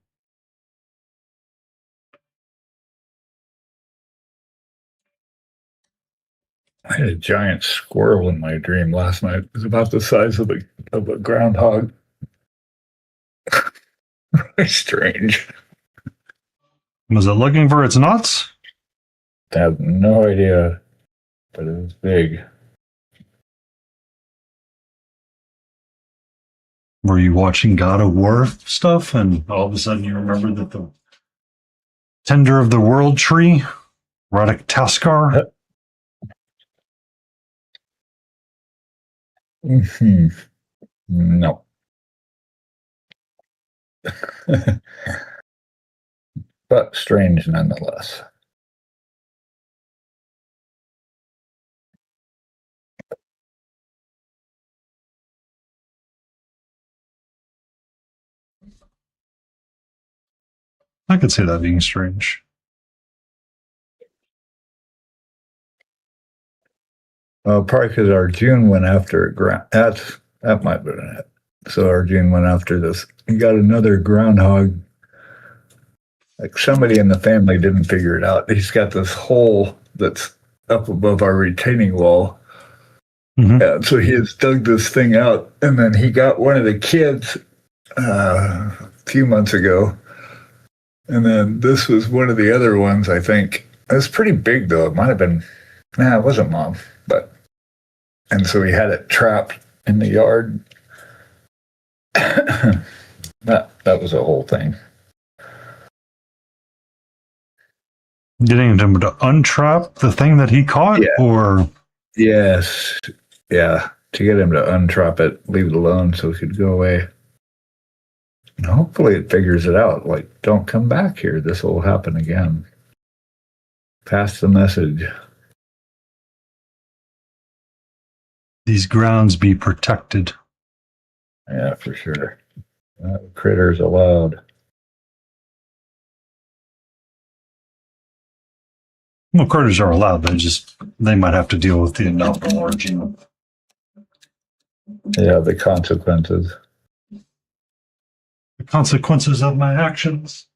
I had a giant squirrel in my dream last night. It was about the size of a groundhog. Very strange. Was it looking for its nuts? I have no idea, but it was big. Were you watching God of War stuff and all of a sudden you remember that the tender of the world tree, Radagtaskar? Mm-hmm. No. But strange nonetheless. I could see that being strange. Probably because Arjun went after that might have been it. So Arjun went after this. He got another groundhog. Like somebody in the family didn't figure it out. He's got this hole that's up above our retaining wall. Mm-hmm. And so he has dug this thing out, and then he got one of the kids a few months ago. And then this was one of the other ones, I think. It was pretty big, though. It might have been, it wasn't Mom, but. And so he had it trapped in the yard. that was a whole thing. Getting him to untrap the thing that he caught, Yeah. or Yes, yeah, to get him to untrap it, leave it alone so it could go away. And hopefully it figures it out. Like, don't come back here. This will happen again. Pass the message. These grounds be protected. Yeah, for sure. Critters allowed. Well, critters are allowed, but they might have to deal with the inevitable origin. Yeah, the consequences. The consequences of my actions.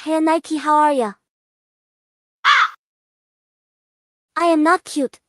Hey Nike, how are ya? I am not cute.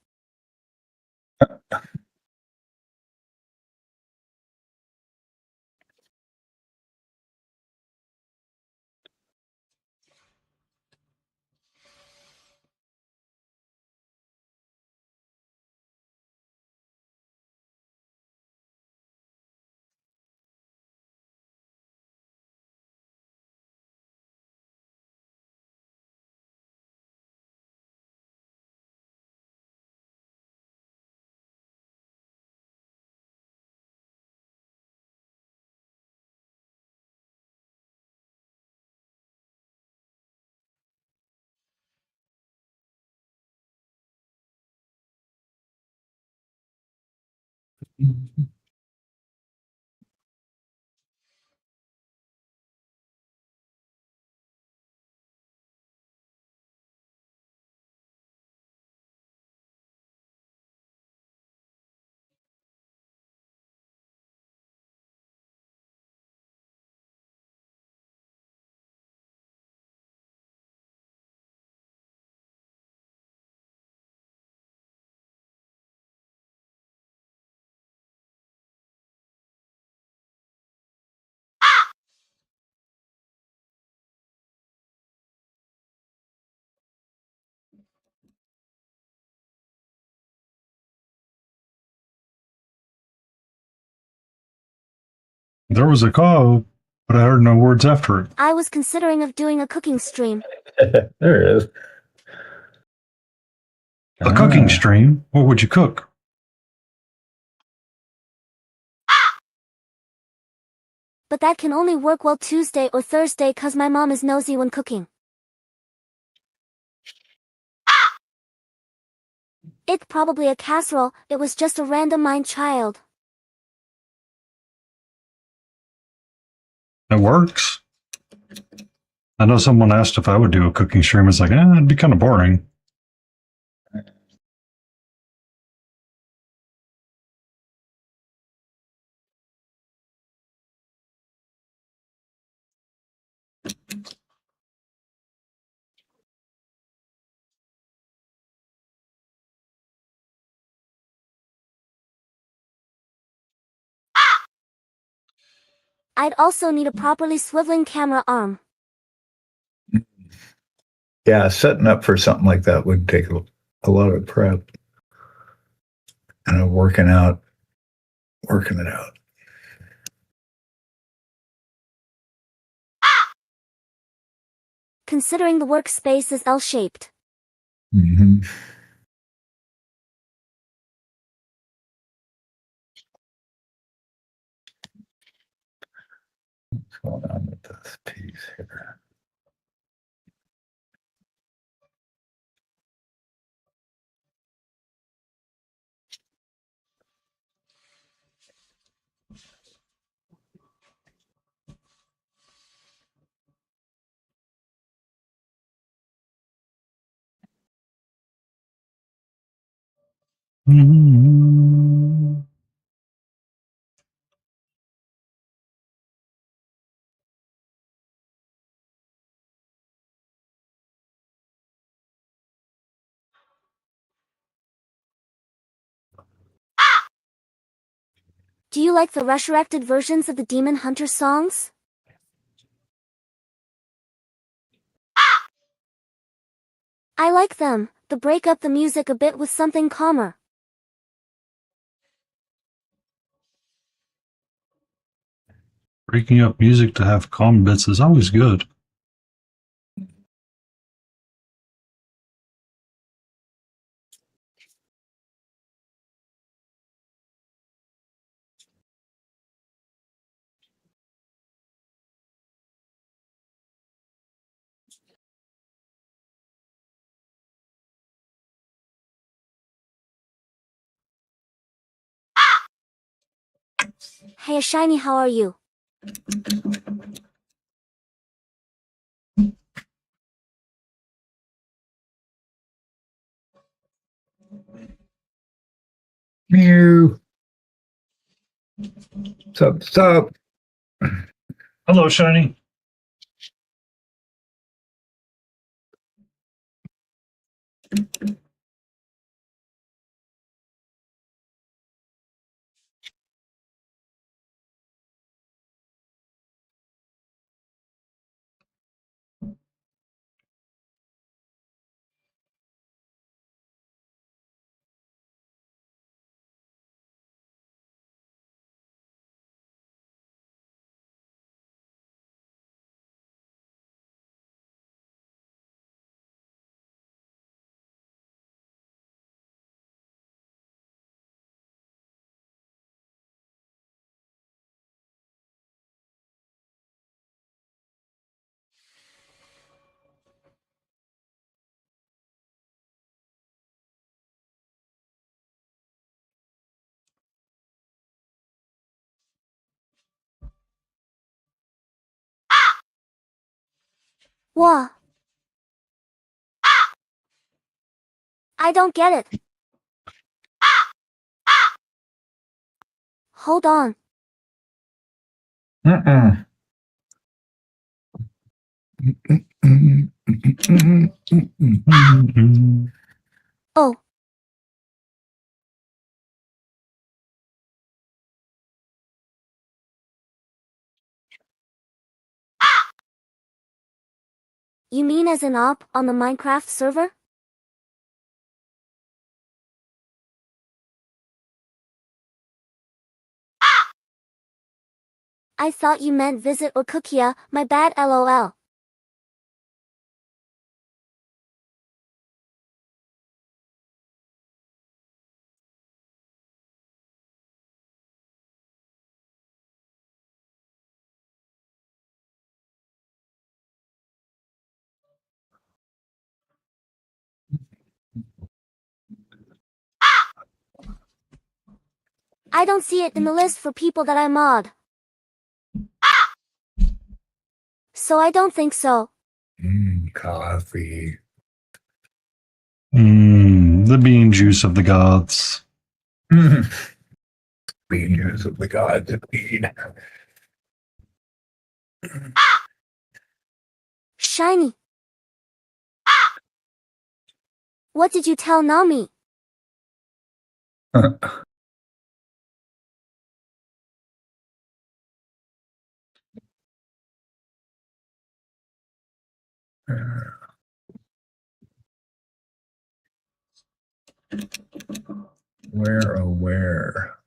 There was a call, but I heard no words after it. I was considering of doing a cooking stream. There it is. A cooking stream? What would you cook? But that can only work well Tuesday or Thursday cause my mom is nosy when cooking. It's probably a casserole, it was just a random mind child. It works. I know someone asked if I would do a cooking stream. It's like, it'd be kind of boring. I'd also need a properly swiveling camera arm. Yeah, setting up for something like that would take a lot of prep. And working it out. Considering the workspace is L-shaped. Mm-hmm. What's going on with this piece here? Mm-hmm. Do you like the resurrected versions of the Demon Hunter songs? I like them, they break up the music a bit with something calmer. Breaking up music to have calm bits is always good. Hey, Shiny, how are you? Mew. Sup. Hello, Shiny. What? I don't get it. Hold on. Mm-mm. Oh, you mean as an op on the Minecraft server? I thought you meant visit Okukia, my bad lol. I don't see it in the list for people that I mod. So I don't think so. Coffee. The bean juice of the gods. Bean juice of the gods indeed. Shiny. What did you tell Nami? Where?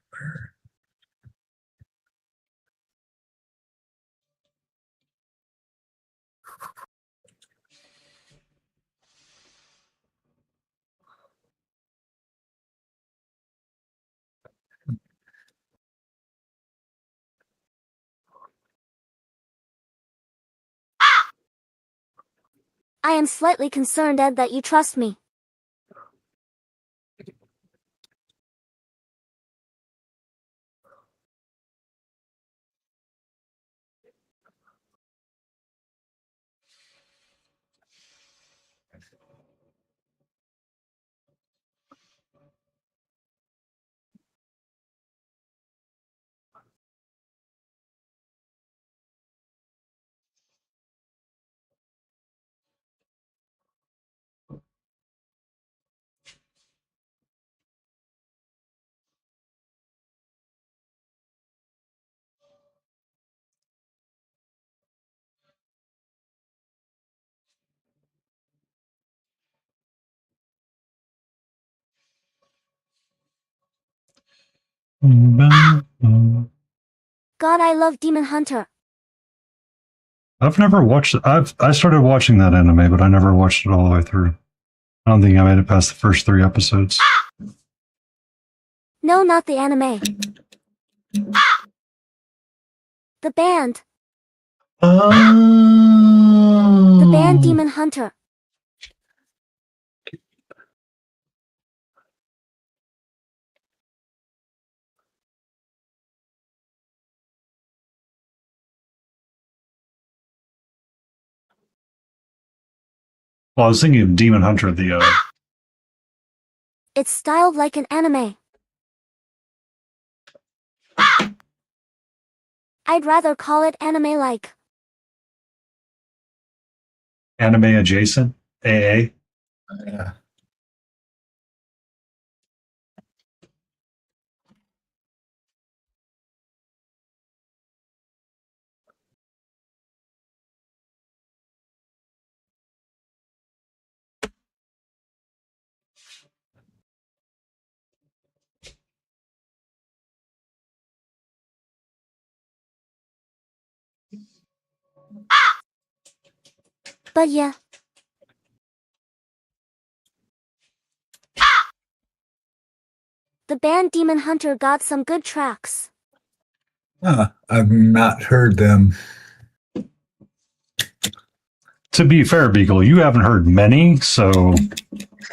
I am slightly concerned, Ed, that you trust me. God, I love Demon Hunter. I've never watched it. I started watching that anime, but I never watched it all the way through. I don't think I made it past the first 3 episodes. No, not the anime. The band. Oh. The band Demon Hunter. Well, I was thinking of Demon Hunter, the It's styled like an anime. I'd rather call it anime-like. anime adjacent AA. Yeah. But yeah. The band Demon Hunter got some good tracks. I've not heard them. To be fair, Beagle, you haven't heard many, so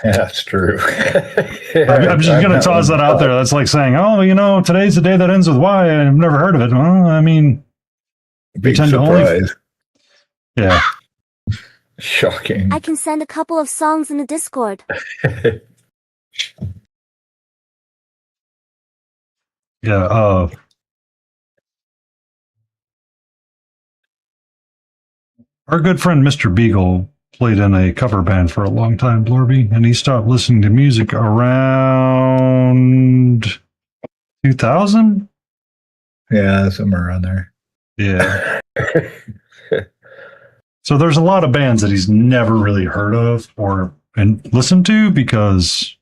That's true. I'm just going to toss that out there. That's like saying, oh, you know, today's the day that ends with Y. I've never heard of it. Well, I mean, Big tend to only- surprise. yeah. Shocking. I can send a couple of songs in the Discord. Yeah, our good friend Mr. Beagle played in a cover band for a long time, Blorby, and he stopped listening to music around 2000? Yeah, somewhere around there. Yeah. So there's a lot of bands that he's never really heard of or listened to because,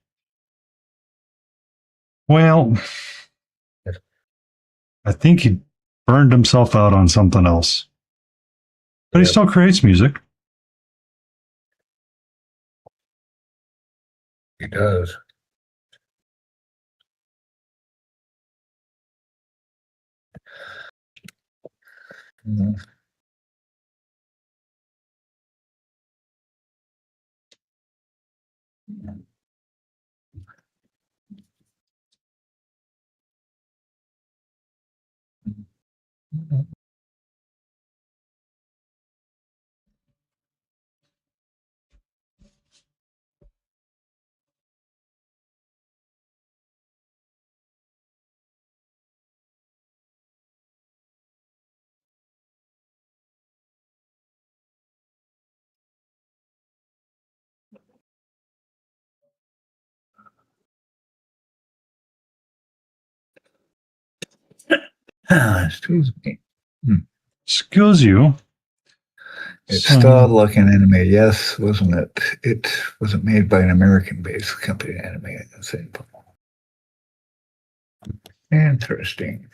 well, I think he burned himself out on something else. But he still creates music. He does. Mhm. Excuse me. Excuse you. It's So- styled like an anime, yes, wasn't it? It wasn't made by an American-based company, anime. I think. Interesting.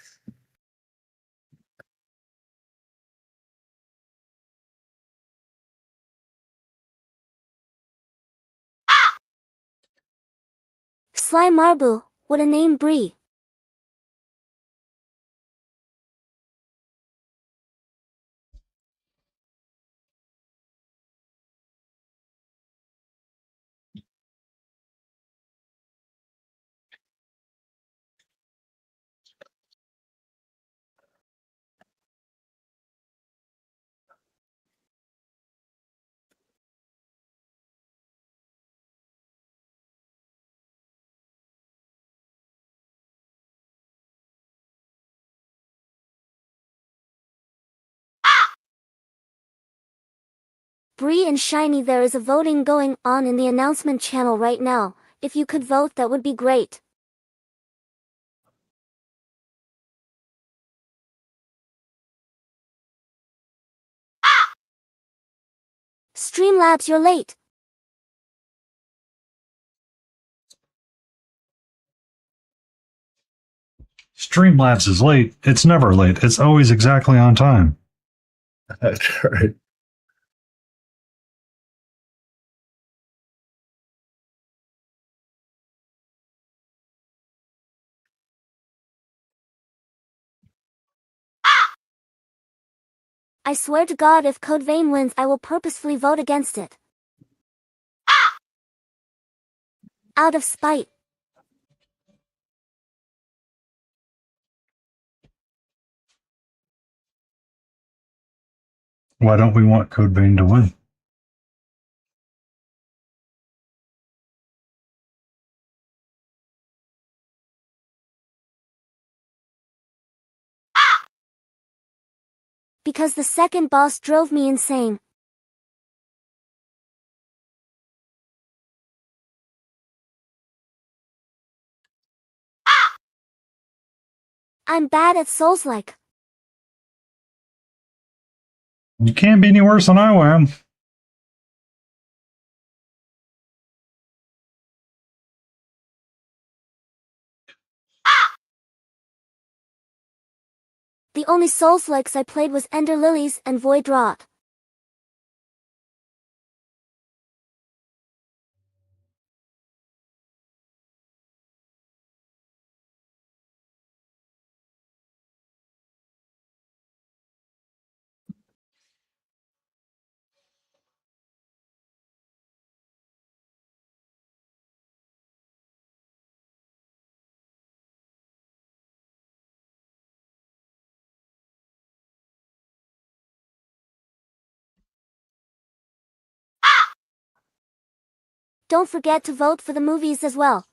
Sly Marble, what a name, Bree. Bree and Shiny, there is a voting going on in the announcement channel right now. If you could vote, that would be great. Streamlabs, you're late. Streamlabs is late. It's never late. It's always exactly on time. That's right. I swear to God, if Code Vein wins, I will purposefully vote against it. Out of spite. Why don't we want Code Vein to win? Because the second boss drove me insane. I'm bad at Souls-like. You can't be any worse than I am. The only Souls-likes I played was Ender Lilies and Void Rot. Don't forget to vote for the movies as well.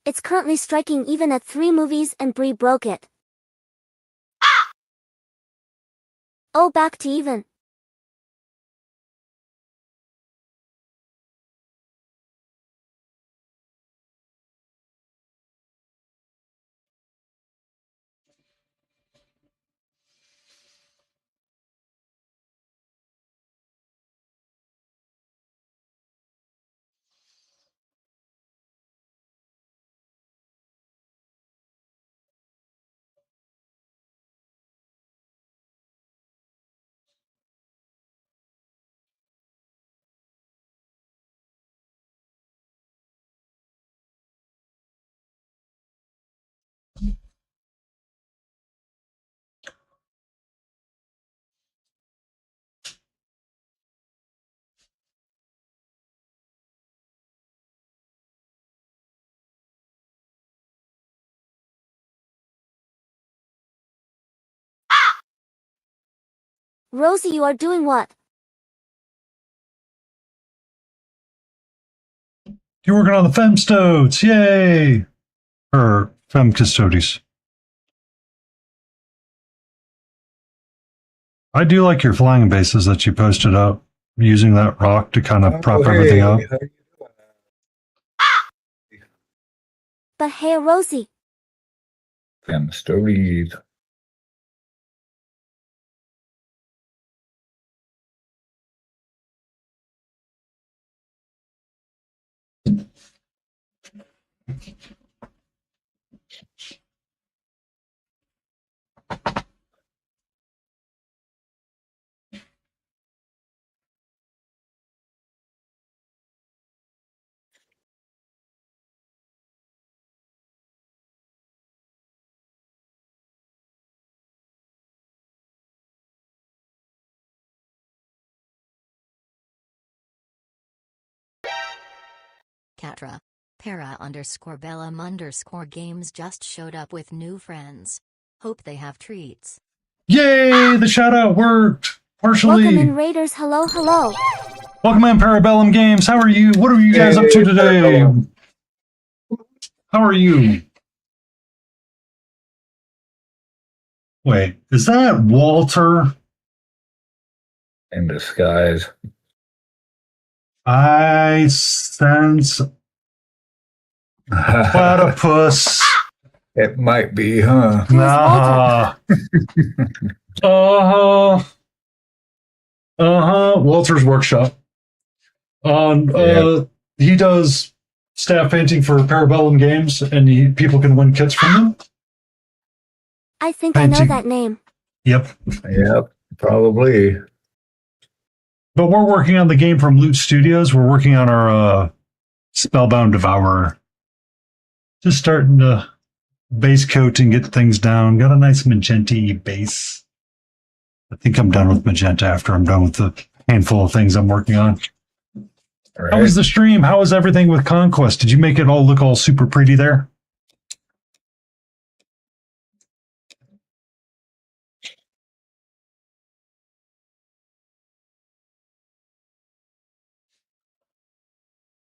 It's currently striking even at 3 movies and Bree broke it. Oh, back to even. Rosie, you are doing what? You're working on the Fem Stoats, yay! Or Fem Custodes. I do like your flying bases that you posted up, using that rock to kind of prop everything up. How you doing? But hey, Rosie. Them stories. Catra. Para_Bellum_Games just showed up with new friends. Hope they have treats. Yay! The shout out worked partially. Welcome in, Raiders. Hello, hello. Welcome in, Parabellum Games. How are you? What are you guys up to today? How are you? Wait, is that Walter? In disguise. I sense platypus. It might be, huh? Nah. Walter's workshop. He does staff painting for Parabellum Games, and people can win kits from him. I think I know that name. Yep. Yep, probably. But we're working on the game from Loot Studios. We're working on our Spellbound Devourer. Just starting to base coat and get things down. Got a nice magenta base. I think I'm done with magenta after I'm done with the handful of things I'm working on. Right. How was the stream? How was everything with Conquest? Did you make it all look all super pretty there?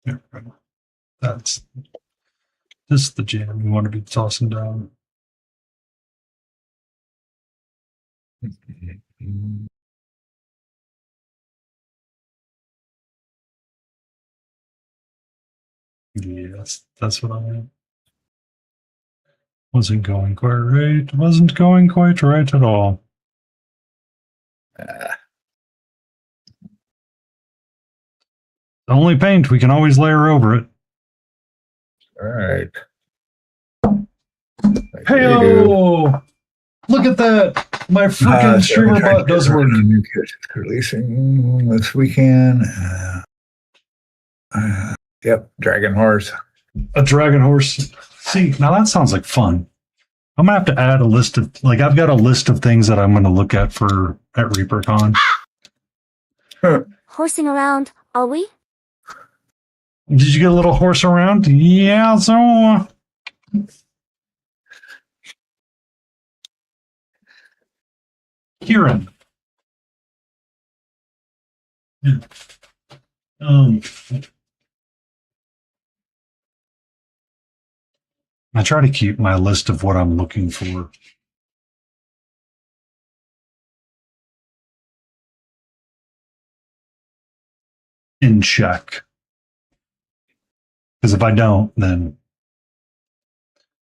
Yeah, right. That's just the jam you want to be tossing down. Yes, that's what I meant. Wasn't going quite right. Wasn't going quite right at all. Only paint. We can always layer over it. All right. Hey-o! Look at that! My freaking streamer bot does work. Releasing this weekend. Yep, Dragon Horse. A Dragon Horse. See, now that sounds like fun. I'm gonna have to add a list of, I've got a list of things that I'm gonna look at at ReaperCon. Horsing around, are we? Did you get a little horse around? Yeah, so. Kieran. Yeah. I try to keep my list of what I'm looking for. In check. Because if I don't, then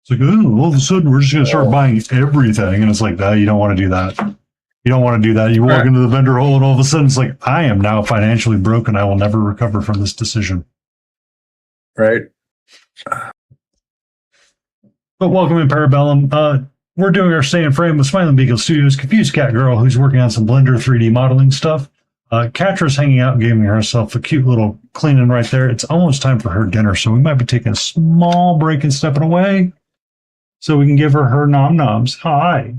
it's like, oh, all of a sudden we're just going to start buying everything. And it's like, you don't want to do that. You don't want to do that. You walk into the vendor hole and all of a sudden it's like, I am now financially broken. I will never recover from this decision. Right. But welcome in, Parabellum. We're doing our Stay in Frame with Smiling Beagle Studios, Confused Cat Girl, who's working on some Blender 3D modeling stuff. Katra's hanging out, giving herself a cute little cleaning right there. It's almost time for her dinner, so we might be taking a small break and stepping away so we can give her nom-noms. Hi.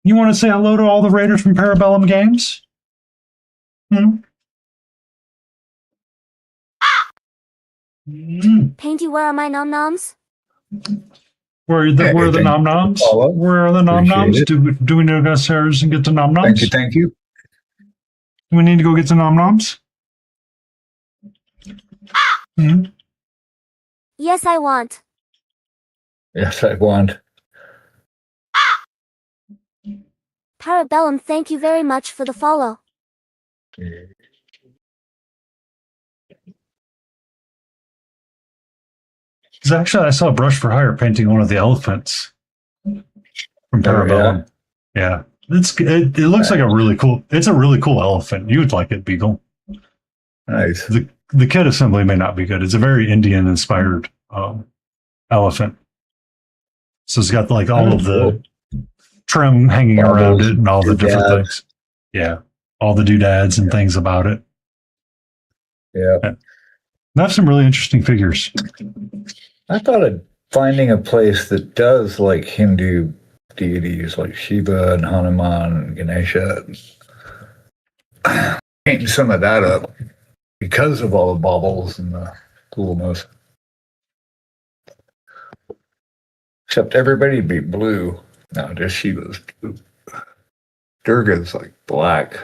You want to say hello to all the Raiders from Parabellum Games? Painty, where are my nom-noms? Where are the nom-noms? Where are the nom-noms? Do we need to go upstairs and get the nom-noms? Thank you. Do we need to go get the nom-noms? Yes, I want. Yes, I want. Parabellum, thank you very much for the follow. Because actually, I saw Brush for Hire painting one of the elephants from Parabellum. Yeah. It looks like a really cool elephant. You would like it, Beagle. Nice. The kit assembly may not be good. It's a very Indian inspired elephant. So it's got all of the trim hanging around it and all the different things. Yeah. All the doodads and things about it. Yeah. I have some really interesting figures. I thought of finding a place that does Hindu deities like Shiva and Hanuman and Ganesha. Painting some of that up because of all the baubles and the coolness. Except everybody be blue. No, just Sheila's blue. Durga's like black.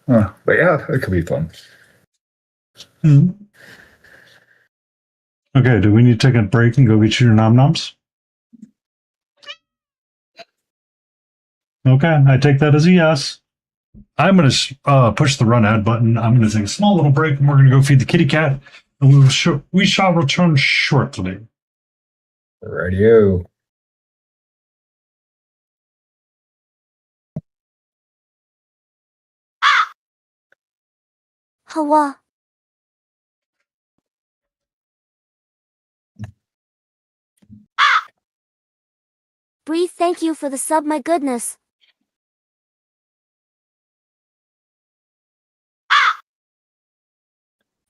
Huh. But yeah, it could be fun. Hmm. Okay, do we need to take a break and go get you your nom noms? Okay, I take that as a yes. I'm going to push the run ad button. I'm going to take a small little break, and we're going to go feed the kitty cat, and we shall return shortly. Radio. Hawa. Breathe, thank you for the sub, my goodness.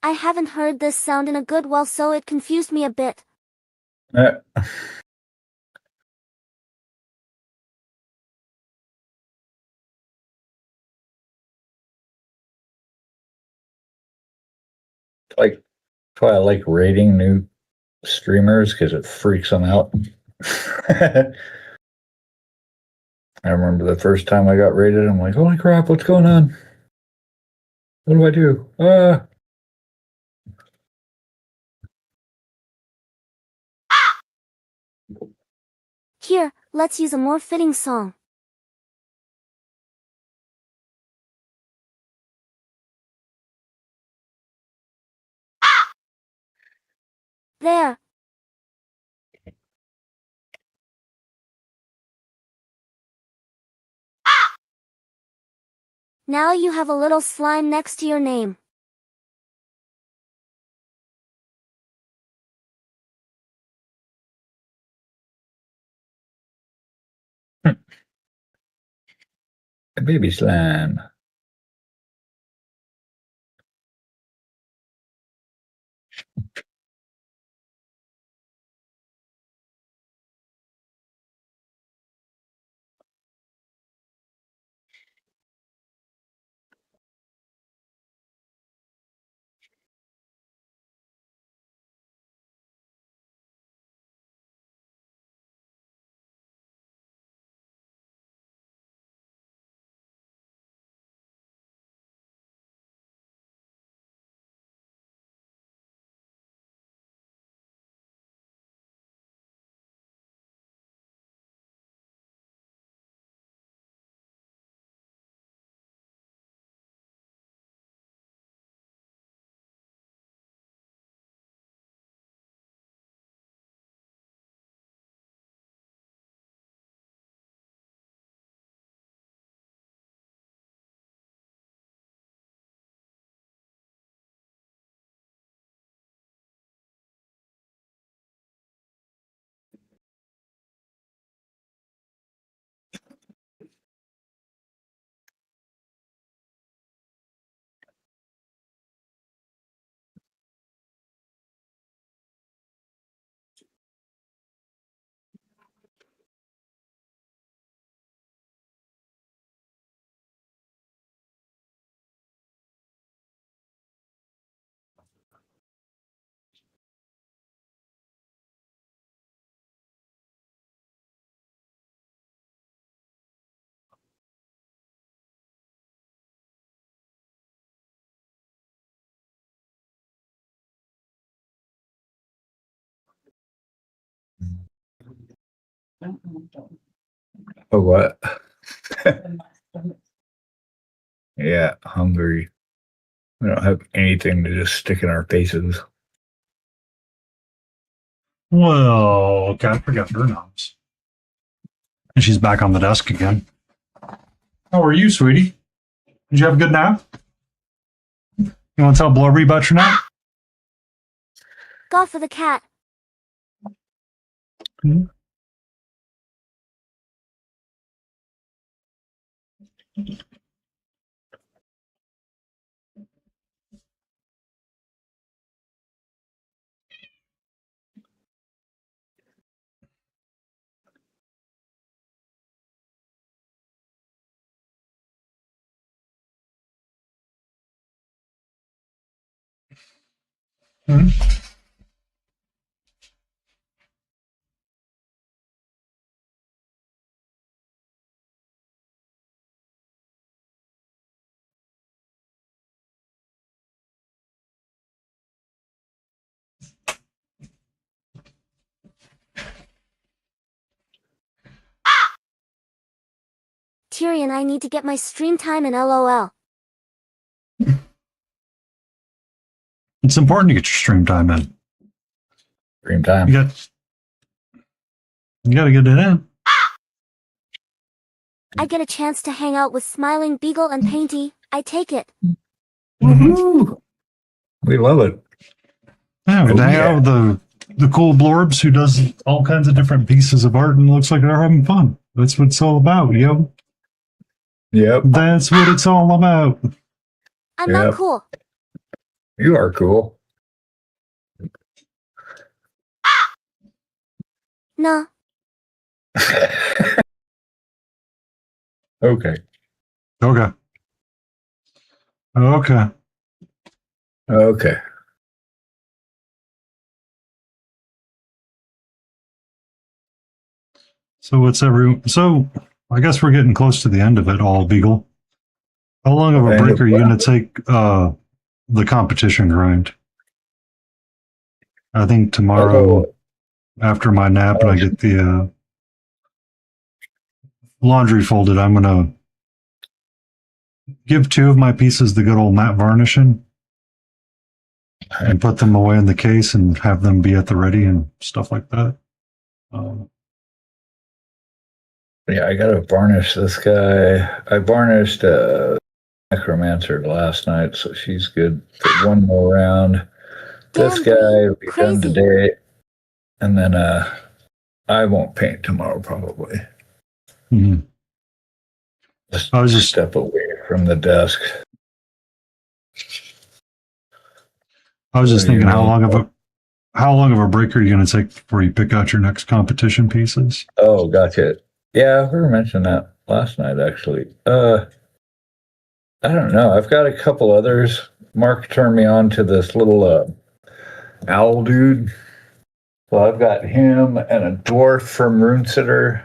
I haven't heard this sound in a good while, so it confused me a bit. Like, that's why I like rating new streamers because it freaks them out. I remember the first time I got rated, I'm like, holy crap, what's going on? What do I do? Here, let's use a more fitting song. There. Now you have a little slime next to your name. A baby slime. Oh, what? Yeah, hungry. We don't have anything to just stick in our faces. Well, Cat forgot her noms. And she's back on the desk again. How are you, sweetie? Did you have a good nap? You want to tell Blubbery about your nap? God for the cat. Hmm? Hmm? criterion I need to get my stream time in LOL. It's important to get your stream time in. Dream time. You got to get it in. I get a chance to hang out with Smiling Beagle and Painty. I take it. Woohoo! We love it. Yeah, we Oh, hang yeah. out with the cool Blorbs who does all kinds of different pieces of art and looks like they're having fun. That's what it's all about, yo. Yep. That's what it's all about. I'm Yep. not cool. You are cool. Nah. Okay. Okay. Okay. Okay. So I guess we're getting close to the end of it all, Beagle. How long of a End break of are you what? going to take the competition grind? I think tomorrow after my nap and I get the laundry folded, I'm going to give 2 of my pieces the good old matte varnishing and put them away in the case and have them be at the ready and stuff like that. Yeah, I gotta varnish this guy. I varnished Necromancer last night, so she's good for one more round. This Damn, guy will be done crazy. today, and then I won't paint tomorrow probably. Mhm. I was just Step away from the desk. I was just What do you thinking, how mean? long of a break are you going to take before you pick out your next competition pieces? Oh, gotcha. Yeah, we were mentioning that last night actually. I don't know. I've got a couple others. Mark turned me on to this little owl dude. So I've got him and a dwarf from Runesitter.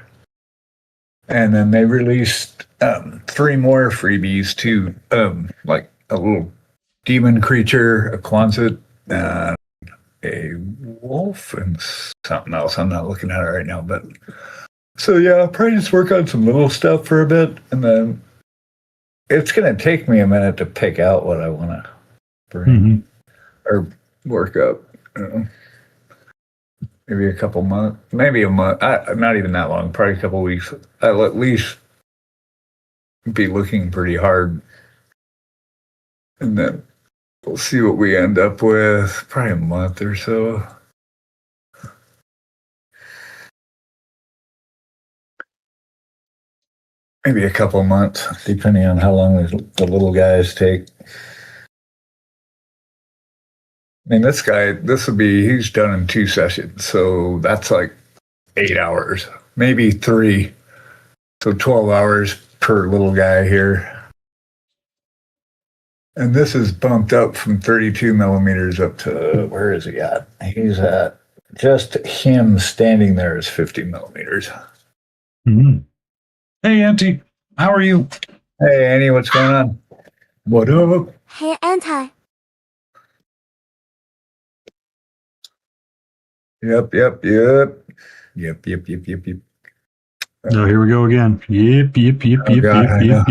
And then they released 3 more freebies too. Like a little demon creature, a Quonset, a wolf, and something else. I'm not looking at it right now, but so yeah, I'll probably just work on some little stuff for a bit, and then it's gonna take me a minute to pick out what I want to bring or work up. You know? Maybe a couple months, maybe a month. Not even that long. Probably a couple weeks. I'll at least be looking pretty hard, and then we'll see what we end up with. Probably a month or so. Maybe a couple months, depending on how long the little guys take. I mean, this guy, he's done in 2 sessions. So that's like 8 hours, maybe 3. So 12 hours per little guy here. And this is bumped up from 32 millimeters up to, where is he at? He's at, just him standing there is 50 millimeters. Mm-hmm. Hey, Auntie, how are you? Hey, Annie, what's going on? What up? Hey, Anti. Yep. Oh, here we go again. Oh, God, I know.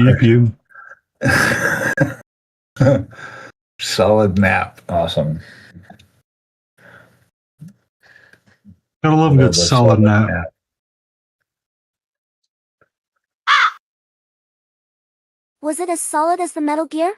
Yep. Solid nap. Awesome. Gotta love a good solid nap. Was it as solid as the Metal Gear?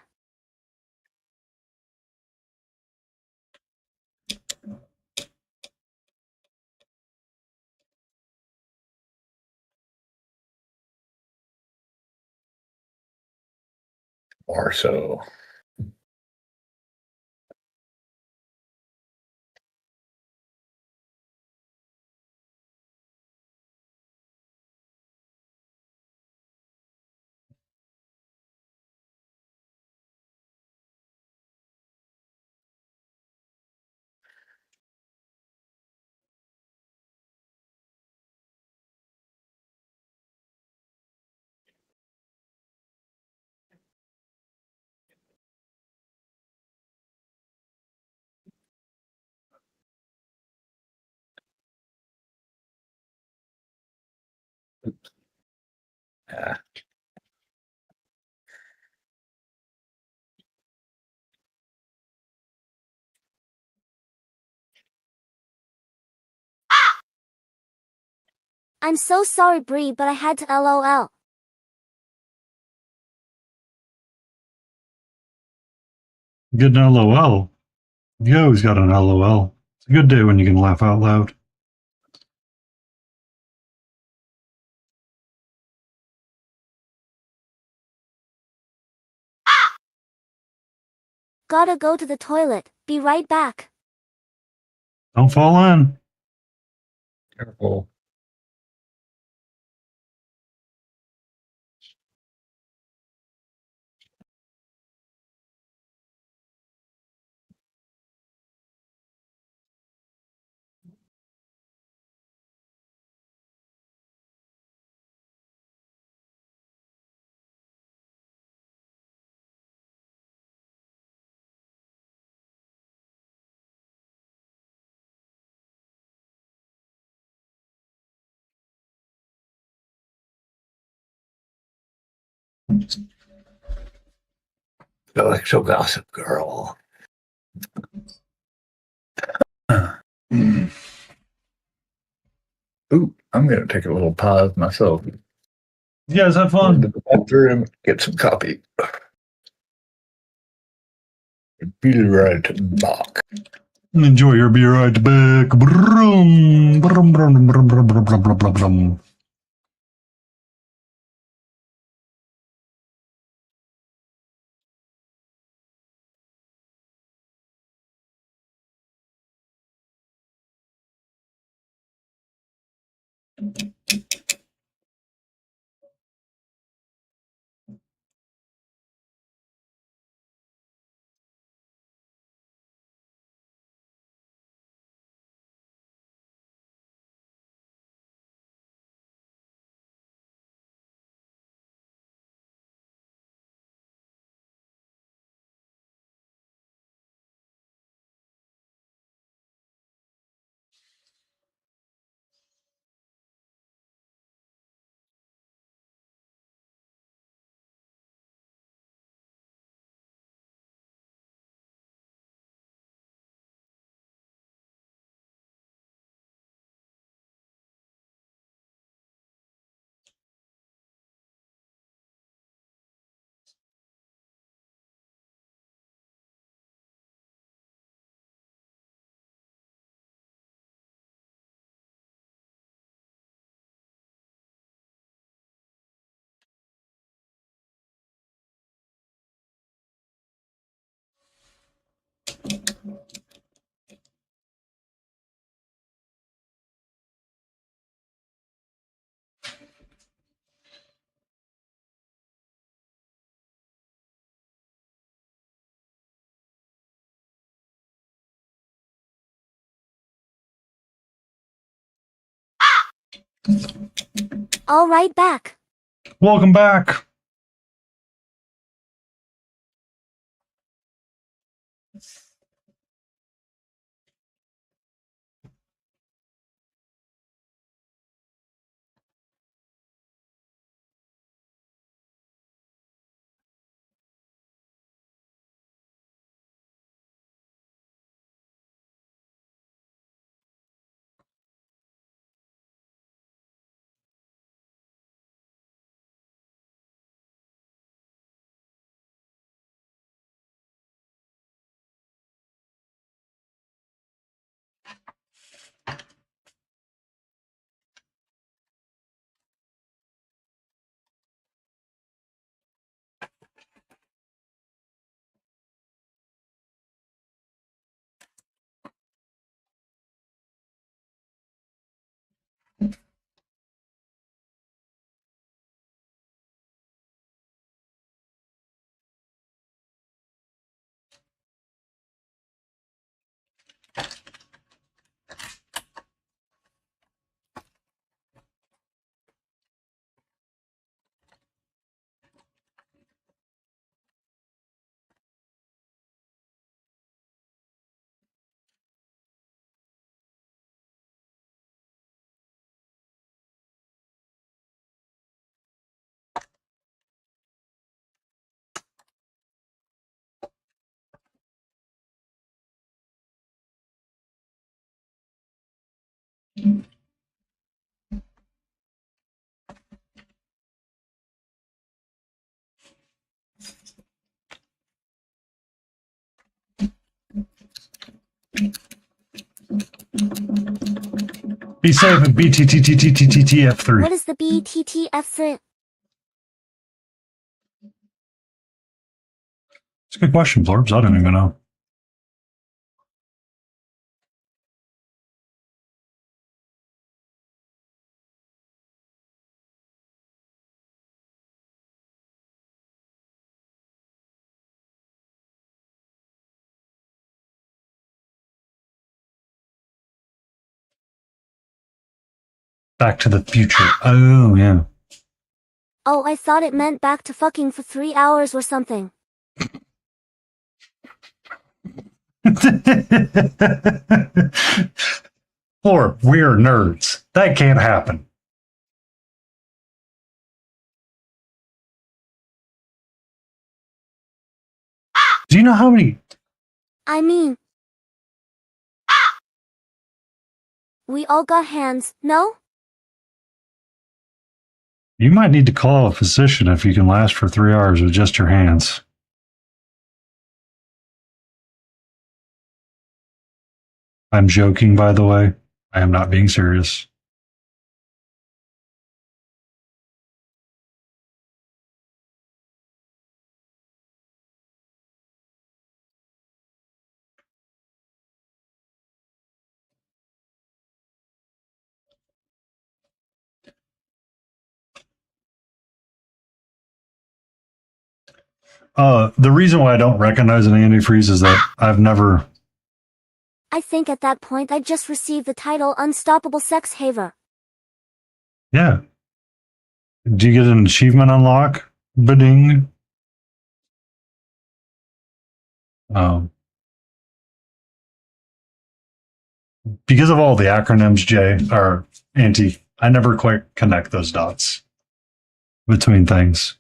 Or so. I'm so sorry, Bree, but I had to LOL. Get an LOL. You always got an LOL. It's a good day when you can laugh out loud. Gotta go to the toilet. Be right back. Don't fall in. Careful. So gossip girl. Mm. Ooh, I'm gonna take a little pause myself. You guys have Go fun. into the bathroom, get some coffee. Be right back. Enjoy your beer ride back. Brum, brum, brum, brum, brum, brum, brum, brum, brum, brum. All right, back. Welcome back. Be safe and BTTTTTTF3. What is the BTTF3? It's a good question, Blorbs. I don't even know. Back to the Future. Oh, yeah. Oh, I thought it meant back to fucking for 3 hours or something. Or we're nerds. That can't happen. Do you know how many? I mean, we all got hands, no? You might need to call a physician if you can last for 3 hours with just your hands. I'm joking, by the way. I am not being serious. The reason why I don't recognize an antifreeze is that I've never... I think at that point I just received the title Unstoppable Sex Haver. Yeah. Do you get an achievement unlock? Ba-ding. Because of all the acronyms, Jay, or Auntie, I never quite connect those dots between things.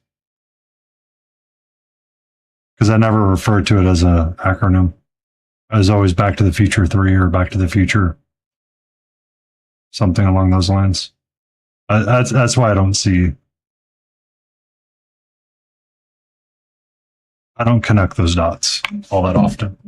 Because I never referred to it as an acronym. I was always Back to the Future 3 or Back to the Future. Something along those lines. That's why I don't see... I don't connect those dots all that often.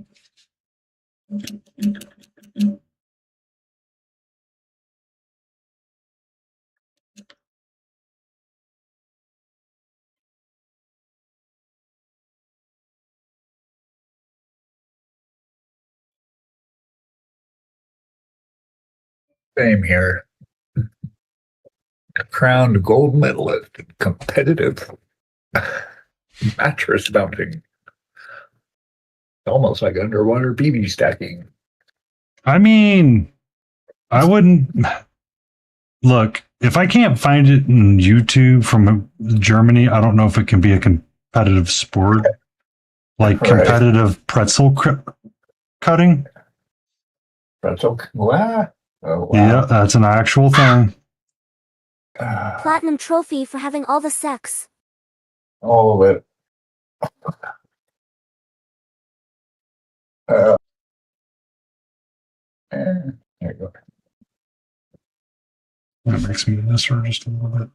Same here. Crowned gold medalist in competitive mattress mounting. Almost like underwater BB stacking. I mean, I wouldn't... Look, if I can't find it in YouTube from Germany, I don't know if it can be a competitive sport. Like competitive pretzel cutting. Pretzel? Wow. Oh, wow. Yeah, that's an actual thing. Platinum trophy for having all the sex. All of it. There you go. That makes me miss her just a little bit.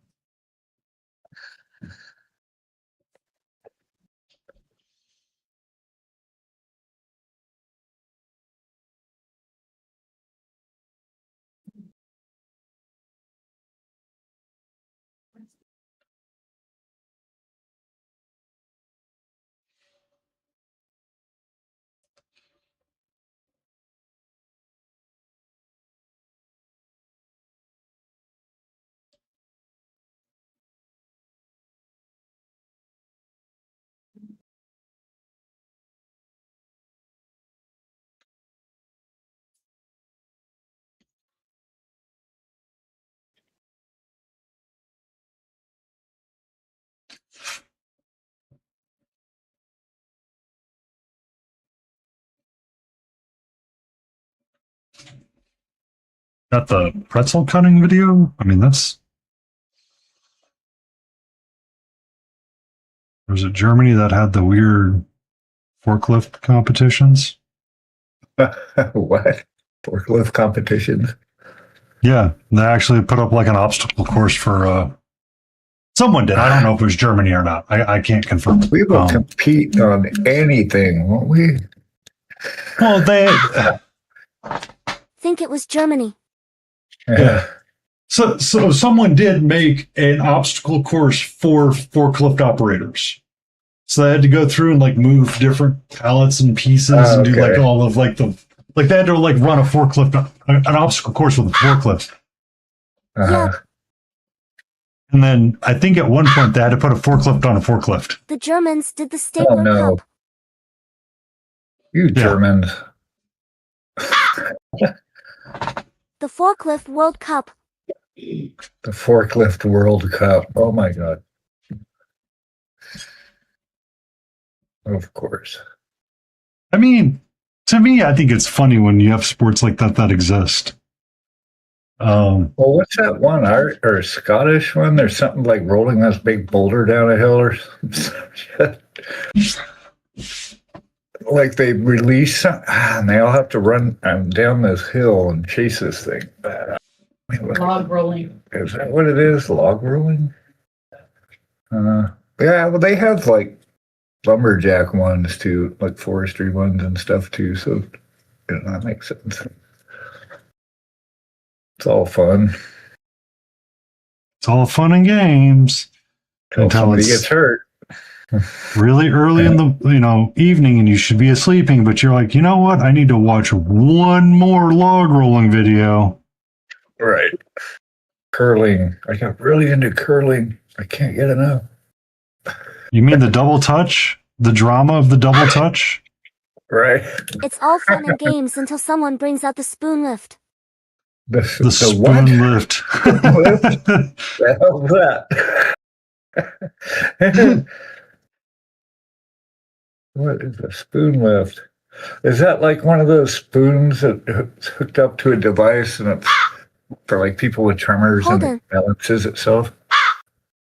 Got the pretzel cutting video? I mean, that's... Was it Germany that had the weird forklift competitions? What? Forklift competitions? Yeah, they actually put up like an obstacle course for... Someone did. I don't know if it was Germany or not. I can't confirm. We will compete on anything, won't we? Well, they... Think it was Germany. Yeah. So someone did make an obstacle course for forklift operators. So they had to go through and like move different pallets and pieces and do like Okay. all of like they had to like run a forklift, an obstacle course with a forklift. Uh-huh. And then I think at one point they had to put a forklift on a forklift. The Germans did the Oh Stapler no, Cup. you Germans! The Forklift World Cup. The forklift World Cup. Oh my God! Of course. I mean, to me, I think it's funny when you have sports like that exist. Well, what's that one? Or Scottish one? There's something like rolling this big boulder down a hill or something. Like they release some, and they all have to run down this hill and chase this thing. Log rolling. Is that what it is? Log rolling? Yeah, well, they have like lumberjack ones too, like forestry ones and stuff too. So that makes sense. It's all fun It's all fun and games until somebody gets hurt. really early in the evening, and you should be sleeping, but you're like, you know what? I need to watch one more log rolling video. Right. Curling. I got really into curling. I can't get enough. You mean the double touch? The drama of the double touch? Right. It's all fun and games until someone brings out the spoon lift. The spoon what? lift. The hell's that? What is a spoon lift? Is that like one of those spoons that's hooked up to a device and it's for like people with tremors Hold and on. it balances itself?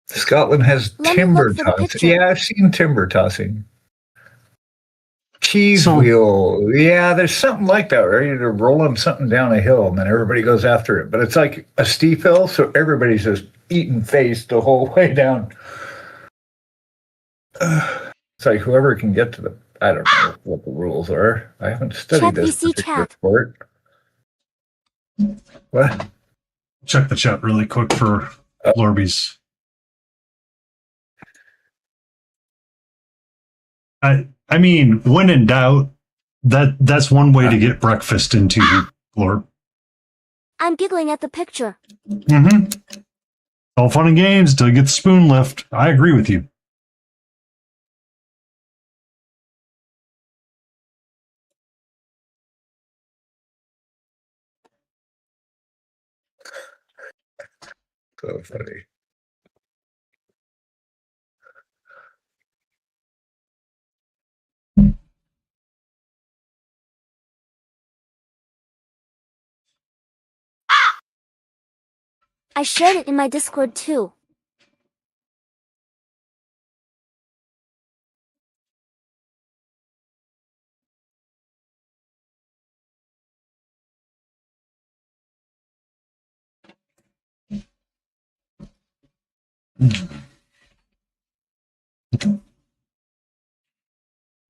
Scotland has Let me timber look for the tossing. picture. Yeah, I've seen timber tossing. Cheese So- wheel. Yeah, there's something like that, right? You're rolling something down a hill and then everybody goes after it. But it's like a steep hill, so everybody's just eating face the whole way down. It's like whoever can get to the, I don't know what the rules are. I haven't studied Check this VC particular chat. sport. What? Check the chat really quick for Lorbies. I mean, when in doubt, that's one way to get breakfast into Lorb. I'm giggling at the picture. Mm-hmm. All fun and games till you get the spoon lift. I agree with you. So funny. I shared it in my Discord too.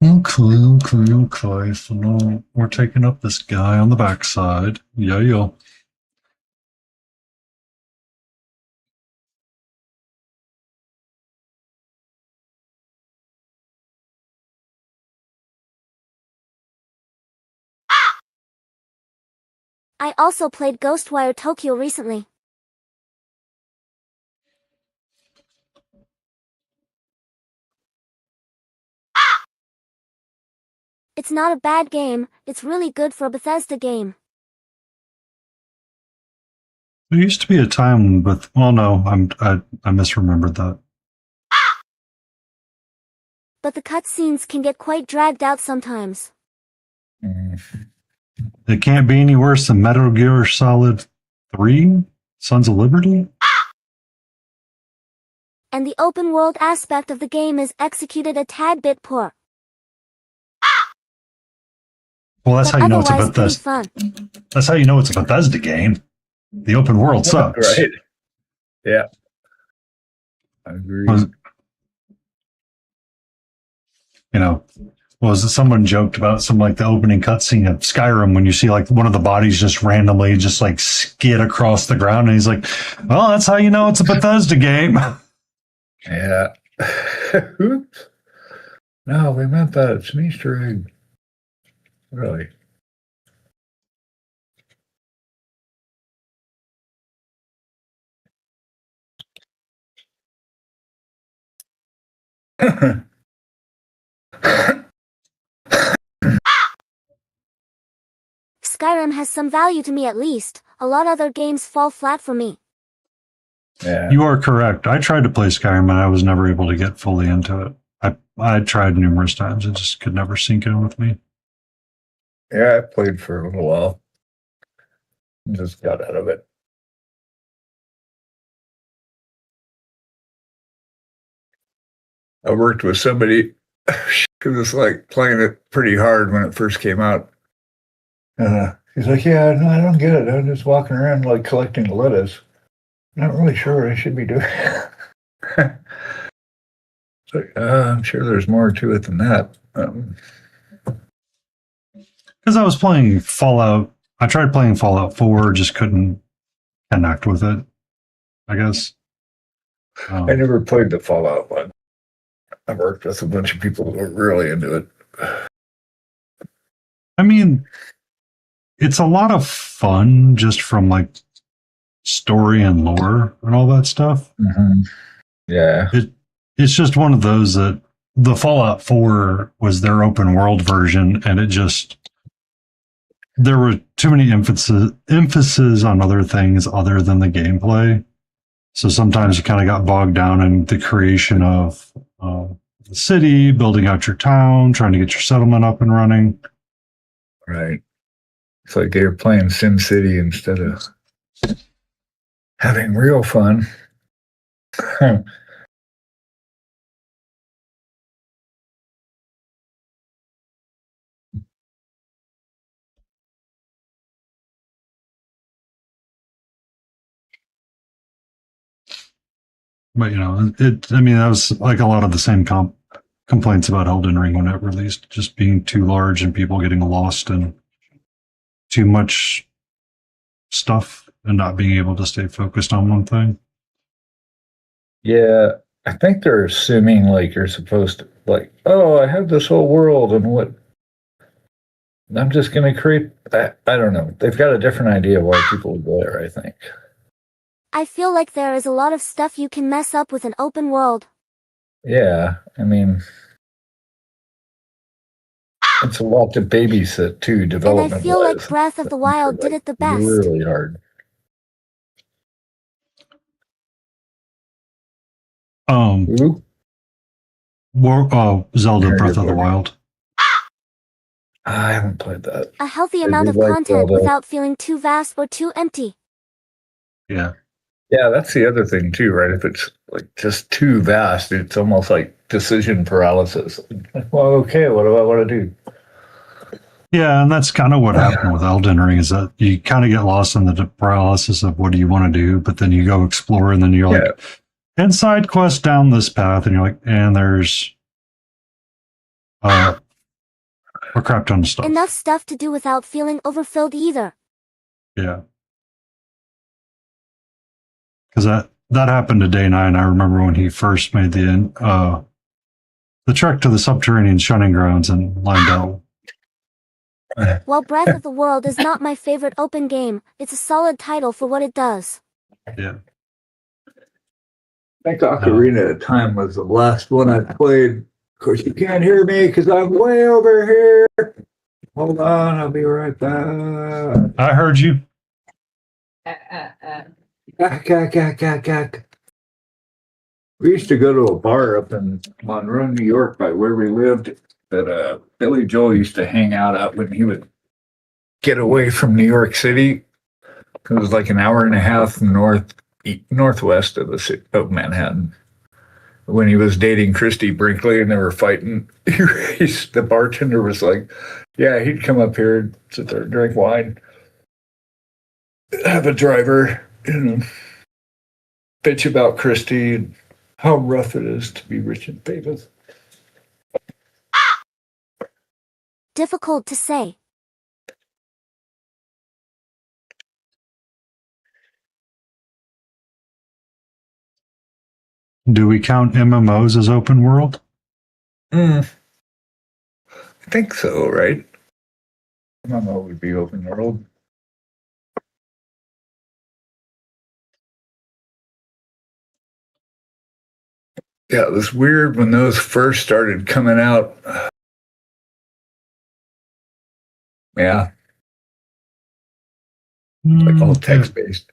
Okay. So now we're taking up this guy on the backside. Yeah. I also played Ghostwire Tokyo recently. It's not a bad game, it's really good for a Bethesda game. There used to be a time with, well, no, I misremembered that. But the cutscenes can get quite dragged out sometimes. It can't be any worse than Metal Gear Solid 3, Sons of Liberty. And the open world aspect of the game is executed a tad bit poor. Well, that's But how you know it's a otherwise pretty Bethesda. fun. That's how you know it's a Bethesda game. The open world sucks. Right. Yeah. I agree. You know, was it someone joked about some like the opening cutscene of Skyrim when you see like one of the bodies just randomly just like skid across the ground, and he's like, "Well, that's how you know it's a Bethesda game." Yeah. Oops. No, we meant that. It's an Easter egg. Really? Skyrim has some value to me at least. A lot of other games fall flat for me. Yeah. You are correct. I tried to play Skyrim and I was never able to get fully into it. I tried numerous times. It just could never sink in with me. Yeah, I played for a little while. Just got out of it. I worked with somebody who was like playing it pretty hard when it first came out. He's like, "Yeah, no, I don't get it. I'm just walking around like collecting lettuce. Not really sure what I should be doing." It's like, I'm sure there's more to it than that. Because I was playing Fallout. I tried playing Fallout 4, just couldn't connect with it, I guess. I never played the Fallout one. I worked with a bunch of people who were really into it. I mean, it's a lot of fun just from like story and lore and all that stuff. Mm-hmm. Yeah. It's just one of those that the Fallout 4 was their open world version, and it just, there were too many emphasis on other things other than the gameplay. So sometimes you kind of got bogged down in the creation of the city, building out your town, trying to get your settlement up and running. Right. It's like they were playing Sim City instead of having real fun. But you know, I mean, that was like a lot of the same complaints about Elden Ring when it released, just being too large and people getting lost and too much stuff and not being able to stay focused on one thing. Yeah, I think they're assuming like you're supposed to, like, oh, I have this whole world and what I'm just going to create. I don't know. They've got a different idea why people would go there, I think. I feel like there is a lot of stuff you can mess up with an open world. Yeah, I mean, it's a lot to babysit too, development. And I feel like Breath of the Wild did it the best. Really hard. Zelda Breath of the Wild. I haven't played that. A healthy amount of content without feeling too vast or too empty. Yeah. Yeah, that's the other thing too, right? If it's like just too vast, it's almost like decision paralysis. Well, okay, what do I want to do? Yeah, and that's kind of what happened with Elden Ring, is that you kind of get lost in the paralysis of what do you want to do, but then you go explore and then you're like, and side quest down this path, and you're like, and there's a crap ton of stuff. Enough stuff to do without feeling overfilled either. Yeah. Because that happened to Day 9. I remember when he first made the trek to the subterranean shunning grounds in Lindell. While Breath of the Wild is not my favorite open game, it's a solid title for what it does. Yeah. I think Ocarina of Time was the last one I played. Of course, you can't hear me because I'm way over here. Hold on, I'll be right back. I heard you. We used to go to a bar up in Monroe, New York, by where we lived, that Billy Joel used to hang out at when he would get away from New York City. It was like an hour and a half northwest of the city of Manhattan. When he was dating Christy Brinkley and they were fighting, the bartender was like, yeah, he'd come up here and sit there and drink wine, have a driver, bitch about Christy and how rough it is to be rich and famous. Difficult to say. Do we count MMOs as open world? I think so, right? MMO would be open world. Yeah, it was weird when those first started coming out. Yeah, like all text based.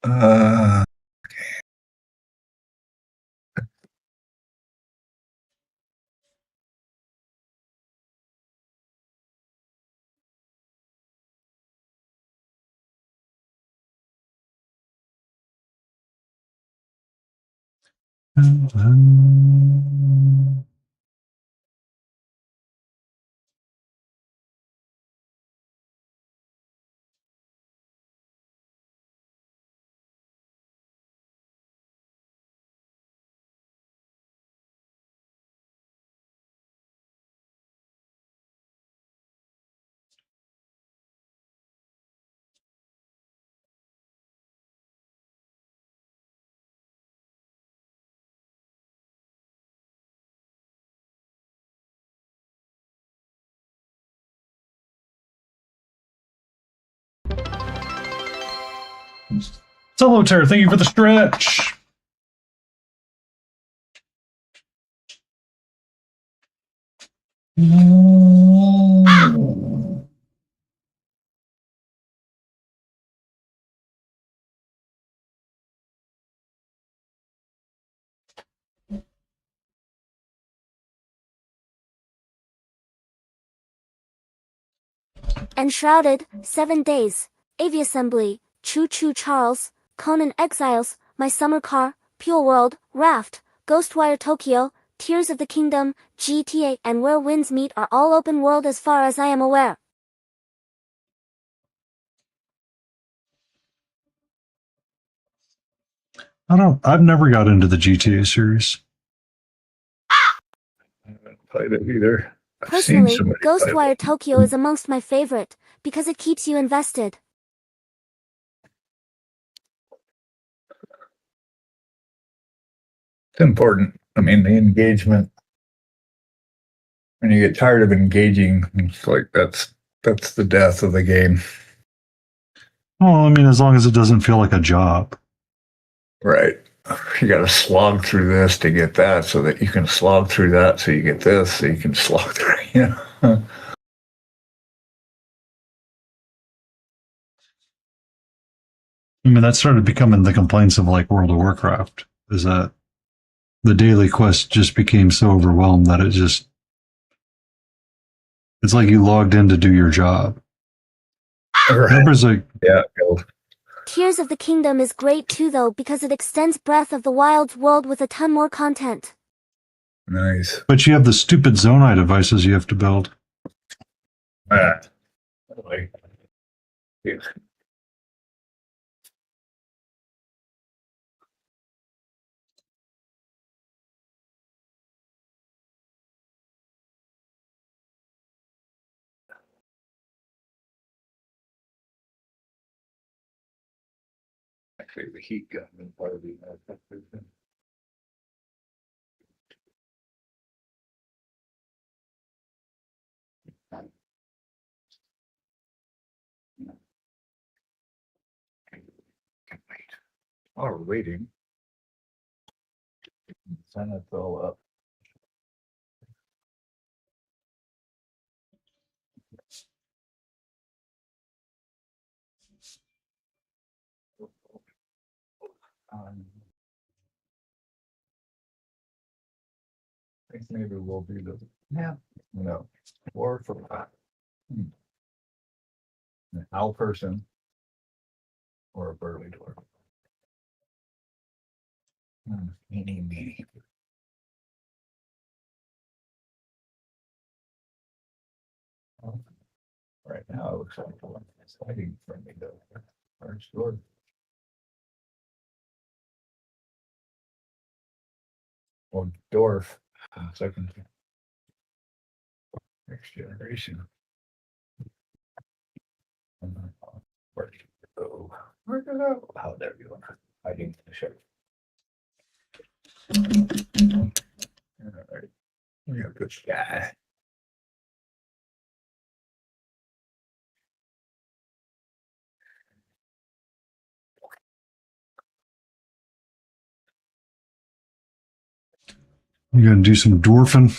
Uh, Solitaire, thank you for the stretch. Enshrouded, 7 days. AV Assembly, Choo Choo Charles, Conan Exiles, My Summer Car, Pure World, Raft, Ghostwire Tokyo, Tears of the Kingdom, GTA, and Where Winds Meet are all open world as far as I am aware. I've never got into the GTA series. I haven't played it either. I've seen Personally, somebody play Ghostwire it. Tokyo is amongst my favorite, because it keeps you invested. It's important. I mean, the engagement. When you get tired of engaging, it's like that's the death of the game. Well, I mean, as long as it doesn't feel like a job. Right. You got to slog through this to get that, so that you can slog through that, so you get this, so you can slog through. You know. I mean, that started becoming the complaints of like World of Warcraft, is that the daily quest just became so overwhelmed that it's like you logged in to do your job. Right. Like, Yeah. Tears of the Kingdom is great too though because it extends Breath of the Wild's world with a ton more content. Nice. But you have the stupid Zonai devices you have to build. Anyway. Yeah. Actually, the heat gun is part of the while we're waiting, sign it all up. I think maybe we'll do the no, or for an owl person or a burly dwarf. Meanie. Right now, it looks like the one that's hiding from me, though. First door. Or dwarf. Second. Next generation. Where'd it go? Where'd it go? Oh, there you are. Hiding in the ship. All right. You're a good guy. You gonna do some dwarfing?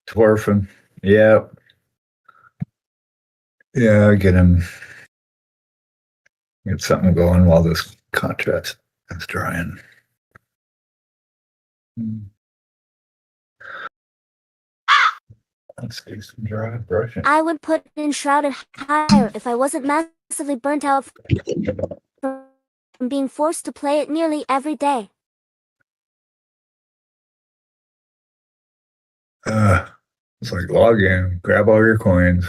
Dwarfing. Yeah. Yeah, get him. Get something going while this contract is drying. Let's do some dry brushing. I would put in Shrouded higher if I wasn't massively burnt out from being forced to play it nearly every day. It's like log in, grab all your coins.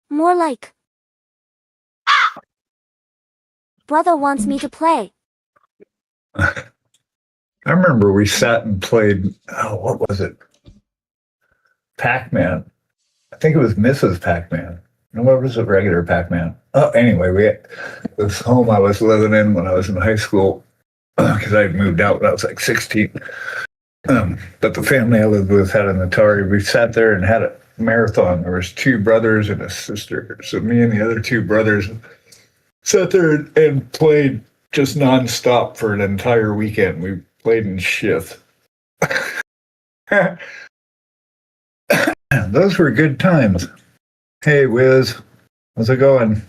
More like, brother wants me to play. I remember we sat and played, oh, what was it? Pac-Man. I think it was Mrs. Pac-Man. No, what was a regular Pac-Man? Oh, anyway, this home I was living in when I was in high school, because I had moved out when I was like 16. But the family I lived with had an Atari. We sat there and had a marathon. There was two brothers and a sister. So me and the other two brothers sat there and played just nonstop for an entire weekend. We played in shift. Those were good times. Hey, Wiz. How's it going?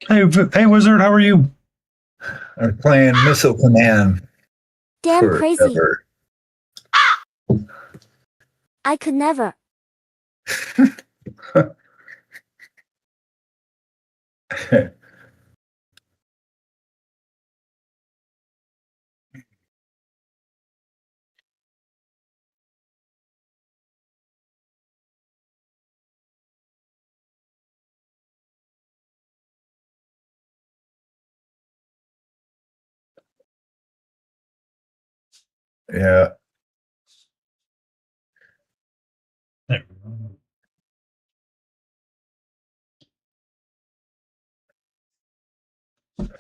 Hey, Wizard, how are you? I'm playing Missile Command. Damn crazy. Forever. I could never. Yeah.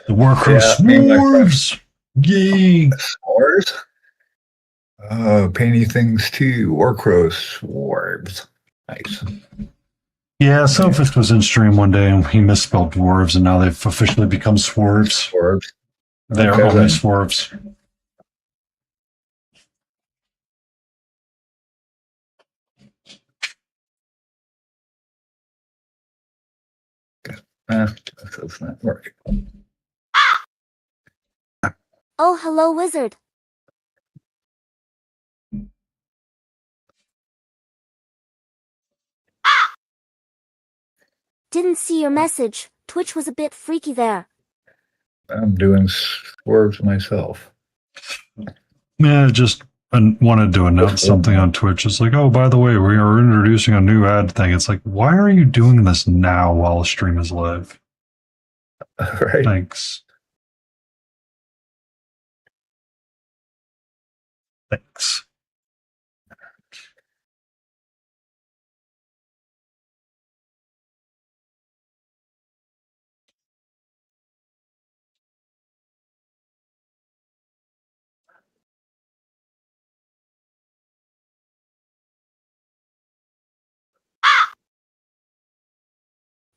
The Warcrow S'mores! Yay! S'mores? Painty things too. Warcrow Swarms. Nice. Yeah, Sophist was in stream one day and he misspelled dwarves, and now they've officially become swerves. Swarms. They are Okay, only then. swerves. That's not working. Oh, hello, Wizard. Didn't see your message. Twitch was a bit freaky there. I'm doing swerves myself. Yeah, just wanted to announce something on Twitch. It's like, oh, by the way, we are introducing a new ad thing. It's like, why are you doing this now while the stream is live? Right. Thanks. Thanks.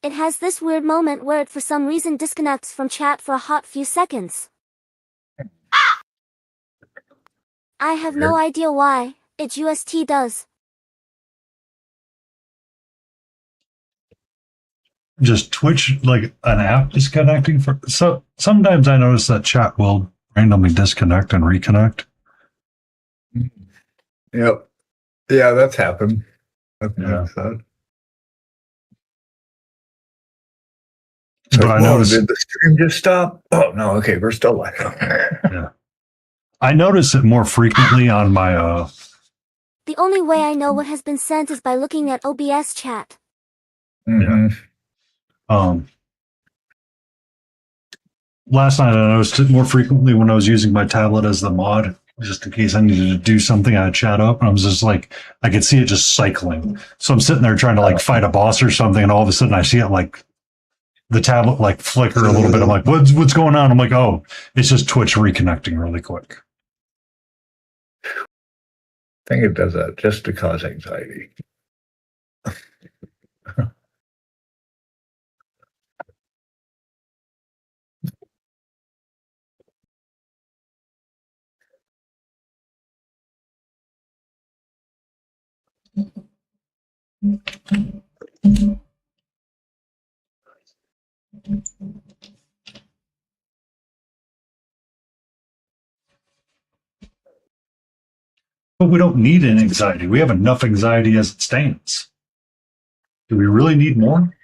It has this weird moment where it for some reason disconnects from chat for a hot few seconds. I have no idea why. It just does. Just Twitch, like an app disconnecting for. So sometimes I notice that chat will randomly disconnect and reconnect. Yep. Yeah, that's happened. I've Yeah. noticed that. It's But like, I whoa, noticed- did the stream just stop? Oh no, okay, we're still live. Yeah. I notice it more frequently on my The only way I know what has been sent is by looking at OBS chat. Mhm. Last night I noticed it more frequently when I was using my tablet as the mod, just in case I needed to do something. I had chat up, and I was just like, I could see it just cycling. So I'm sitting there trying to like fight a boss or something, and all of a sudden I see it like the tablet like flicker a little bit. I'm like, what's going on? I'm like, oh, it's just Twitch reconnecting really quick. I think it does that just to cause anxiety. But we don't need an anxiety. We have enough anxiety as it stands. Do we really need more?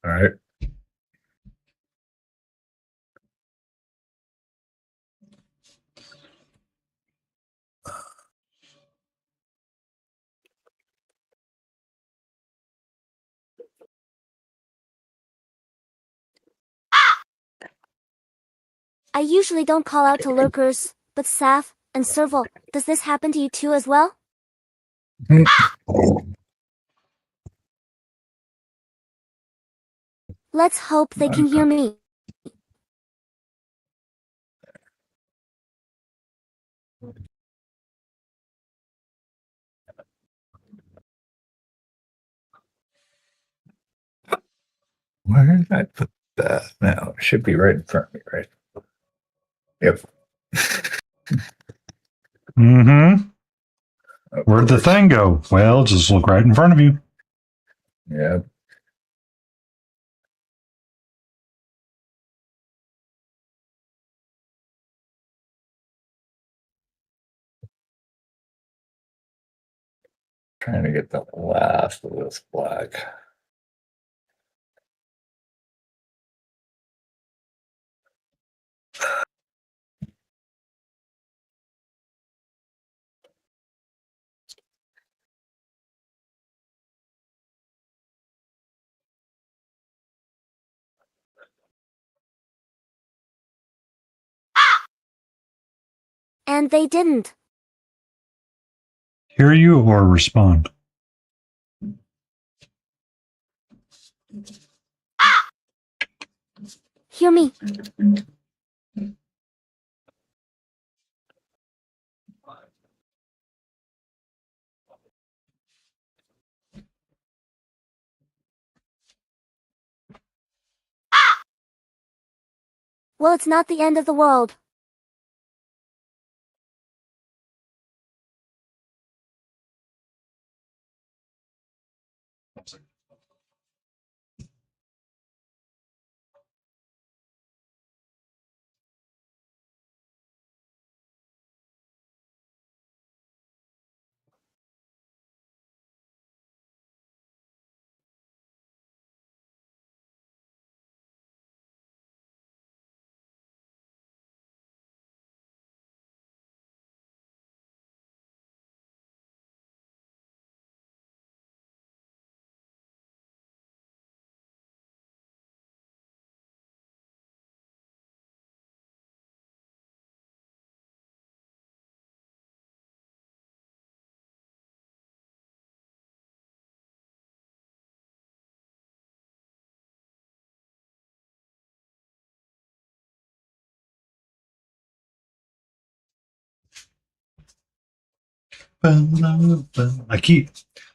All right. I usually don't call out to lurkers, but Saf and Serval, does this happen to you too as well? Let's hope they can hear me. Where did I put that? Now it should be right in front of me, right? Yep. Mm-hmm. Of Where'd the course. thing go? Well, just look right in front of you. Yep. Trying to get the last of this black. And they didn't. Hear you or respond? Hear me. Well, it's not the end of the world.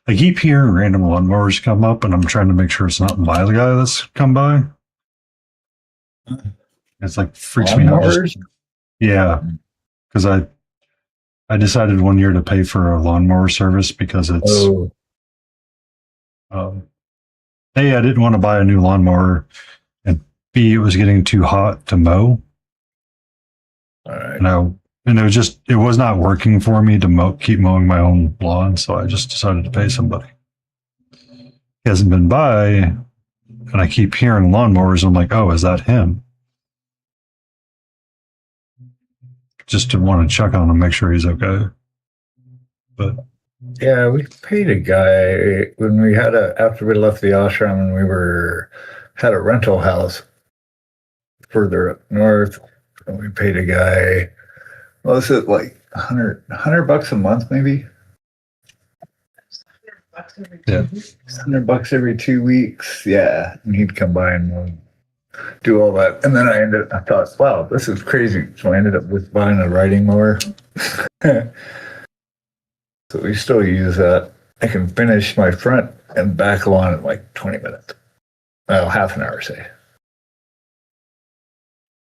I keep hearing random lawnmowers come up, and I'm trying to make sure it's not my guy that's come by. It's like freaks me out. Lawnmowers? Yeah, because I decided one year to pay for a lawnmower service because it's Oh, A, I didn't want to buy a new lawnmower, and B, it was getting too hot to mow. all right. And it was not working for me to keep mowing my own lawn, so I just decided to pay somebody. He hasn't been by and I keep hearing lawnmowers. I'm like, oh, is that him? Just to want to check on him, make sure he's okay. But Yeah, we paid a guy when we had after we left the ashram and had a rental house further up north. And we paid a guy, what was it, like 100 bucks a month, maybe? yeah, $100 every 2 weeks. Yeah. And he'd come by and do all that. And then I thought, wow, this is crazy. So I ended up with buying a riding mower. So we still use that. I can finish my front and back lawn in like 20 minutes. Well, half an hour, say.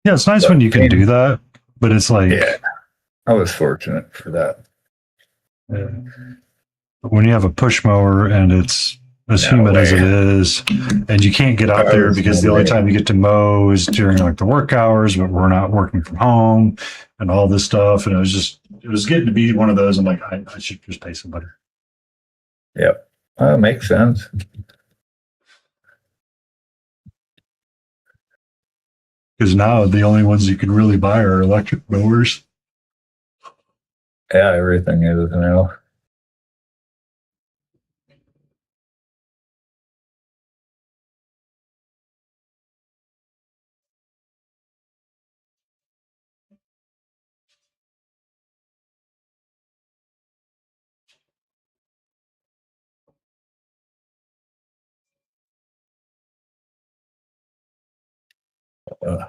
yeah, it's nice when you can do that, but it's like, Yeah, I was fortunate for that. when you have a push mower and it's as humid as it is, and you can't get out there because the only time you get to mow is during like the work hours, but we're not working from home and all this stuff. And it was getting to be one of those. I'm like, I should just pay somebody. Yep. That makes sense. Because now the only ones you can really buy are electric mowers. Yeah, everything is now. Uh,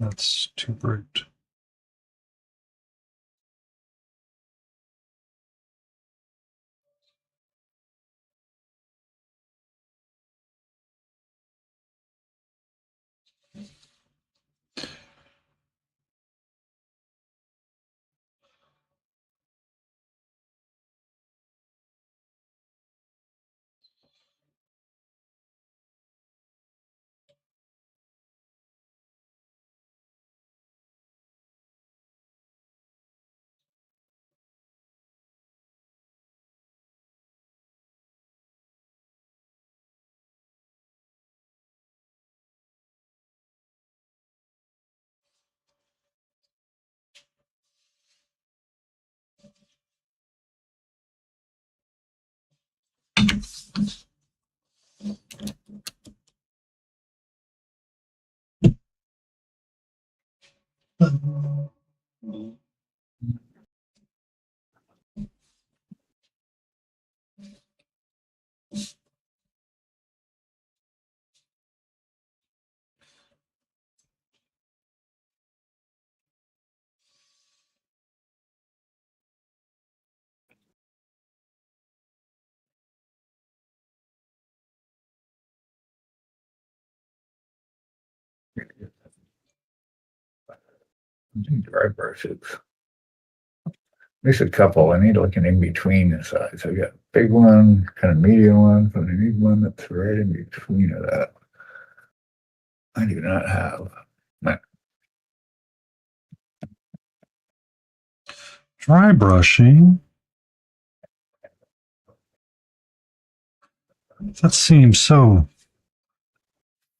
That's too bright. Dry brushes. There's a couple. I need like an in between size. I got a big one, kind of medium one, but I need one that's right in between of that. I do not have. Dry brushing. That seems so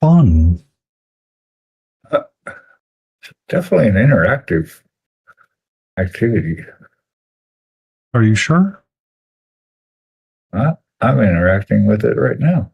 fun. Definitely an interactive activity. Are you sure? I'm interacting with it right now.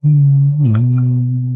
Mm.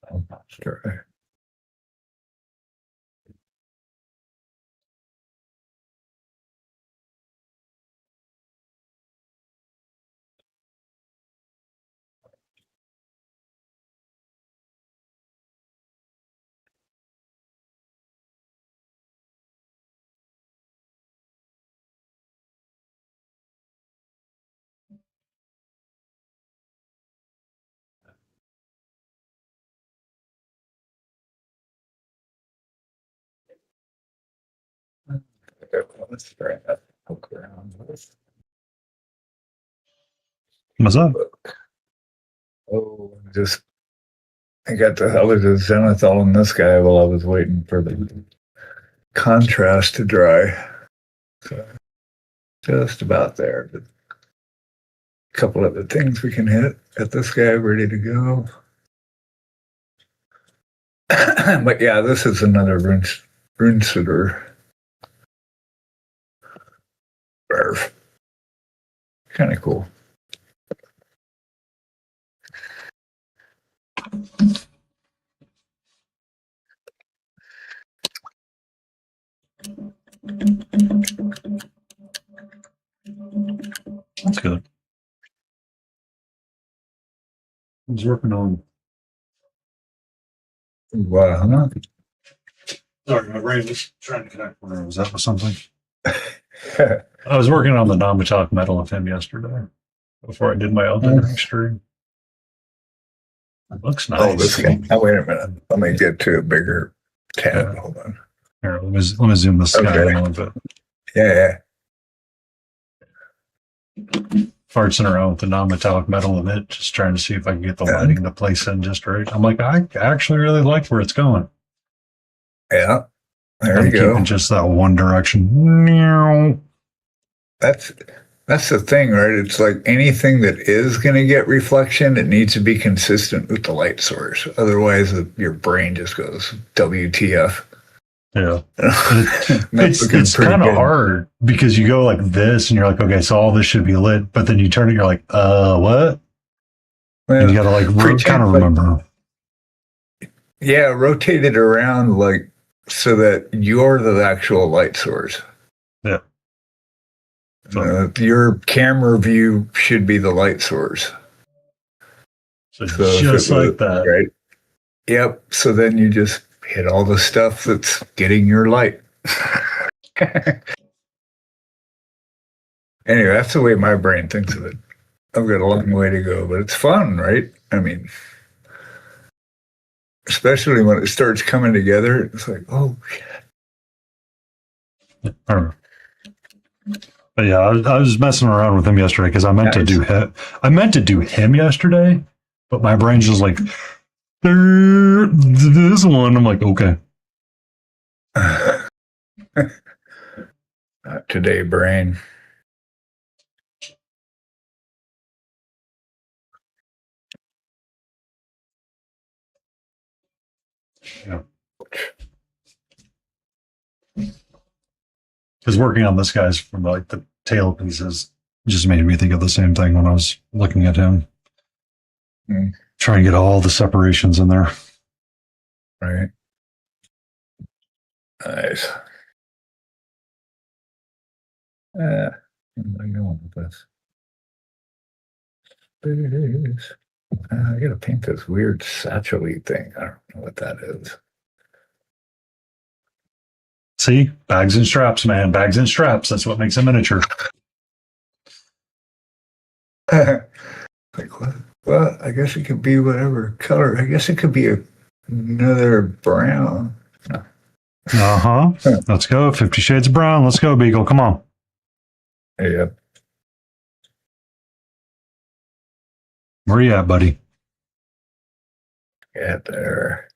I'm not sure. Let's try that. Poke around with What's up? book. Oh, just I got the hell of the zenithal in this guy while I was waiting for the contrast to dry. So just about there. But a couple of the things we can hit. Got this guy ready to go. But yeah, this is another rune sitter. Kind of cool. That's good. I was working on Wow. Sorry, my brain was trying to connect where I was at with something. I was working on the non-metallic metal of him yesterday before I did my Elden Ring stream. It looks nice. Oh, this guy. Oh, wait a minute. Let me get to a bigger tab. Yeah. Hold on. Here, let me zoom this guy in a little bit. Yeah. Fartsing around with the non-metallic metal of it, just trying to see if I can get the lighting to place in just right. I'm like, I actually really like where it's going. Yeah. There I'm you go. keeping just that one direction. That's the thing, right? It's like anything that is going to get reflection, it needs to be consistent with the light source. Otherwise, your brain just goes WTF. Yeah. That's It's kind of hard because you go like this and you're like, okay, so all this should be lit. But then you turn it, you're like, what? Well, and you got to like kind of remember. Yeah, rotate it around like so that you're the actual light source. Yeah. Your camera view should be the light source. So just like that. Right. Yep. So then you just hit all the stuff that's getting your light. Anyway, that's the way my brain thinks of it. I've got a long way to go, but it's fun, right? I mean, especially when it starts coming together, it's like, oh, shit. I don't know. But yeah, I was messing around with him yesterday because I meant to do him. I meant to do him yesterday, but my brain's just like, this one. I'm like, okay. Not today, brain. Yeah. Because working on this guy's from like the tail pieces just made me think of the same thing when I was looking at him. Trying to get all the separations in there. Right. Nice. Where am I going with this? Space. I gotta paint this weird satchel-y thing. I don't know what that is. See? Bags and straps, man. Bags and straps. That's what makes a miniature. Like what? Well, I guess it could be whatever color. I guess it could be another brown. Uh-huh. Let's go. 50 Shades of Brown. Let's go, Beagle. Come on. Yeah. Where you at, buddy? Yeah, there.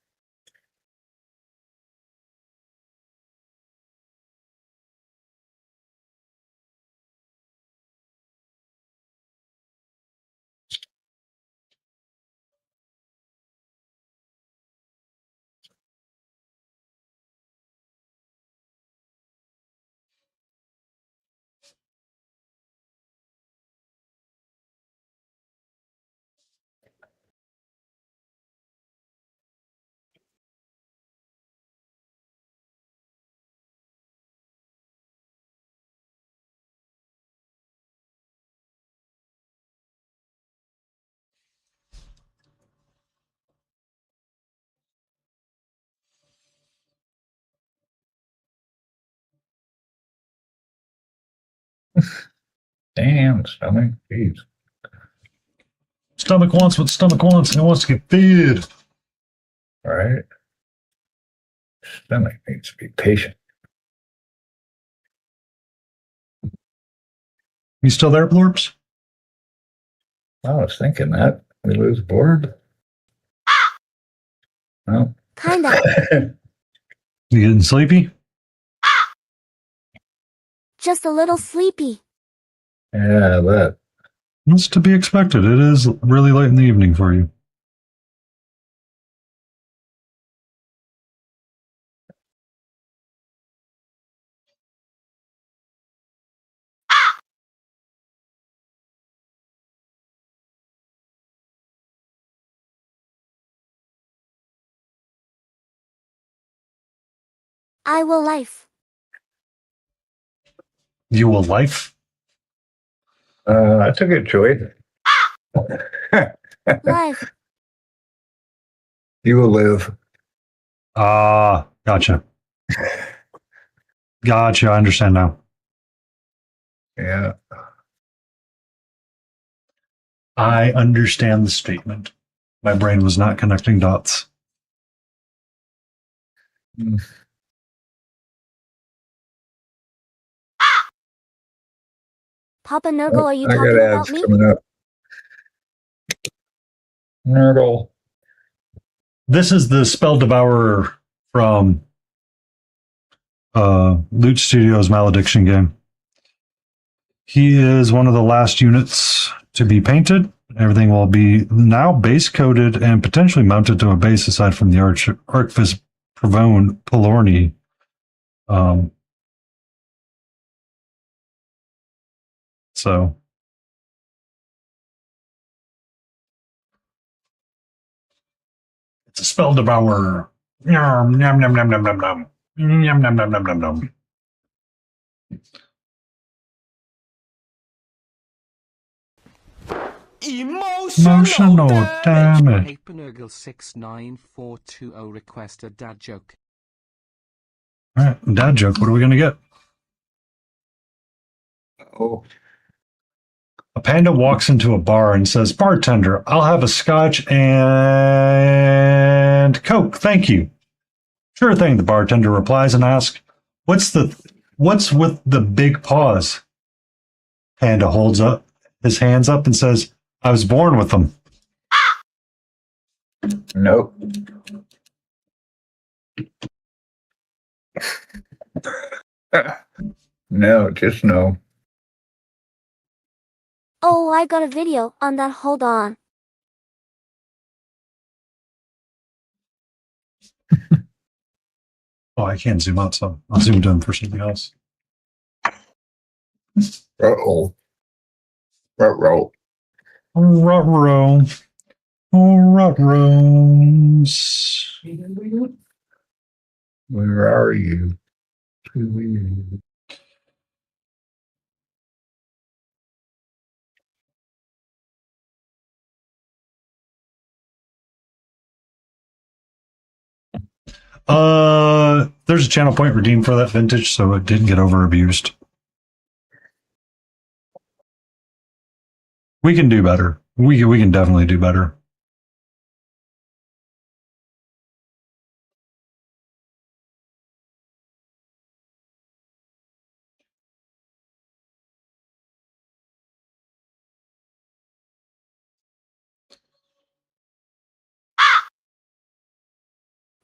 Damn, stomach. Jeez. Stomach wants what stomach wants, and it wants to get fed. All right. Stomach needs to be patient. You still there, Blorps? I was thinking that. We lose board? No. Kinda. You getting sleepy? Just a little sleepy. Yeah, that. That's to be expected. It is really late in the evening for you. I will life. You will life? That's a good choice. Life. You will live. Ah, gotcha. Gotcha. I understand now. Yeah. I understand the statement. My brain was not connecting dots. Mm. Papa Nurgle, are you I got talking about ads me? coming up. Nerdle. This is the Spell Devourer from Loot Studios Malediction game. He is one of the last units to be painted. Everything will be now base coated and potentially mounted to a base aside from the Archivist Polinore. So it's a Spell Devourer. Yum, yum, yum, yum, yum, yum, yum. Yum, yum, yum, yum, yum, yum. Emotional damage. Papernergle69420 request a dad joke. All right, dad joke. What are we going to get? Oh, A panda walks into a bar and says, "Bartender, I'll have a scotch and Coke, thank you." "Sure thing," the bartender replies and asks, What's with the big paws?" Panda holds up his hands up and says, "I was born with them." nope. No, just no. Oh, I got a video on that. Hold on. Oh, I can't zoom out, so I'll zoom in for something else. Uh-oh. Ruh-roh. Ruh-roh. Ruh-rohs. Where are you? There's a channel point redeemed for that vintage, so it didn't get over abused. We can do better. We can definitely do better.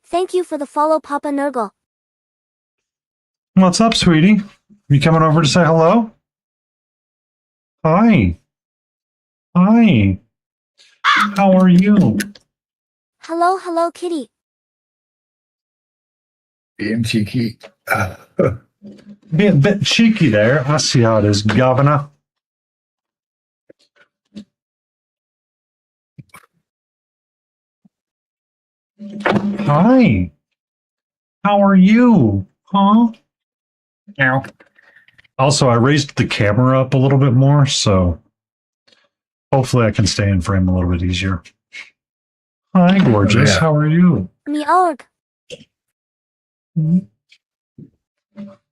Thank you for the follow, Papa Nurgle. What's up, sweetie? You coming over to say hello? Hi. Hi. How are you? Hello, hello, kitty. Being cheeky. Being a bit cheeky there. I see how it is, Governor. Hi. How are you? Huh? Ow. Also, I raised the camera up a little bit more, so hopefully I can stay in frame a little bit easier. Hi, gorgeous. Yeah. How are you? Me org.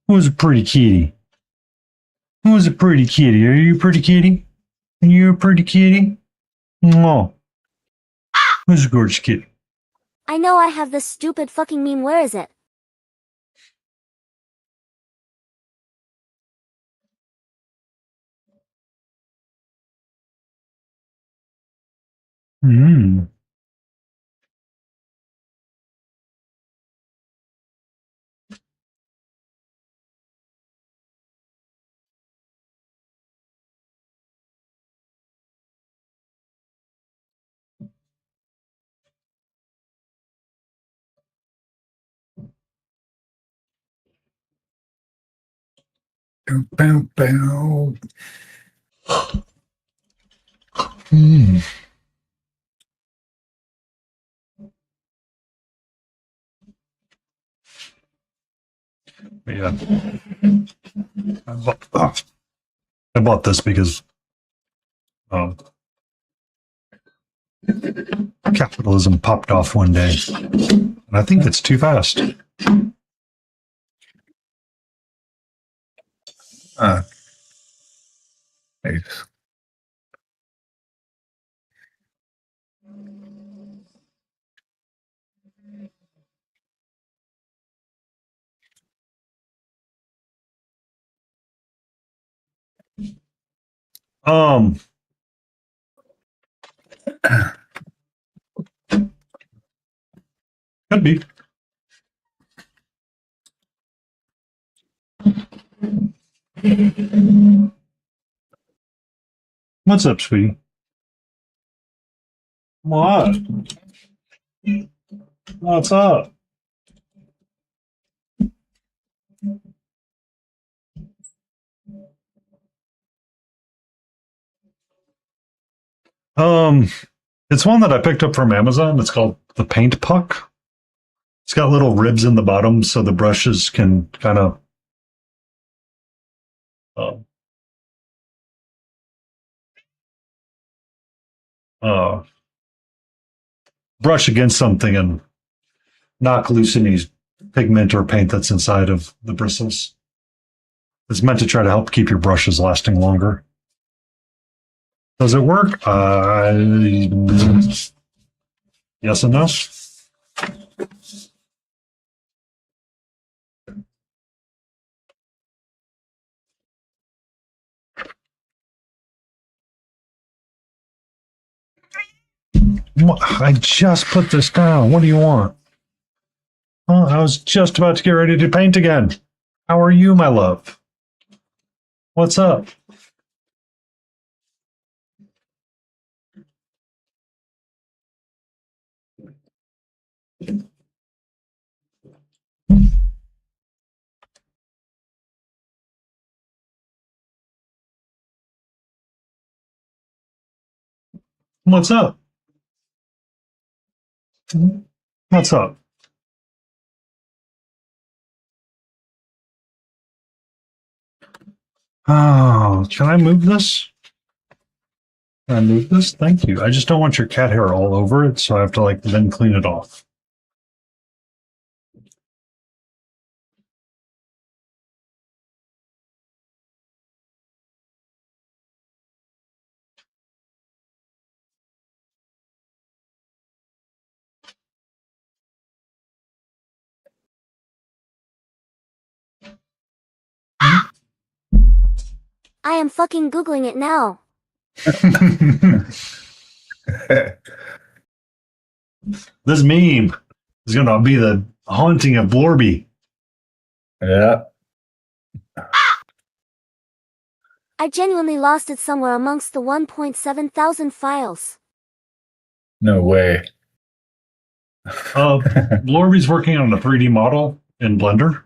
Who's a pretty kitty? Who's a pretty kitty? Are you a pretty kitty? Are you a pretty kitty? No. Who's a gorgeous kitty? I know I have this stupid fucking meme. Where is it? Hmm. Bow, bow. Hmm. Yeah. I bought this because capitalism popped off one day. I think it's too fast. Nice. Um, could be. What's up, sweetie? What? What's up? Um, it's one that I picked up from Amazon. It's called the Paint Puck. It's got little ribs in the bottom so the brushes can kind of uh, uh, brush against something and knock loose any pigment or paint that's inside of the bristles. It's meant to try to help keep your brushes lasting longer. Does it work? Yes and no. I just put this down. What do you want? Oh, I was just about to get ready to paint again. How are you, my love? What's up? What's up? What's up? Oh, can I move this? Can I move this? Thank you. I just don't want your cat hair all over it, so I have to like then clean it off. I am fucking Googling it now. This meme is going to be the haunting of Blorby. Yeah. I genuinely lost it somewhere amongst the 1.7 thousand files. No way. Blorby's working on a 3D model in Blender.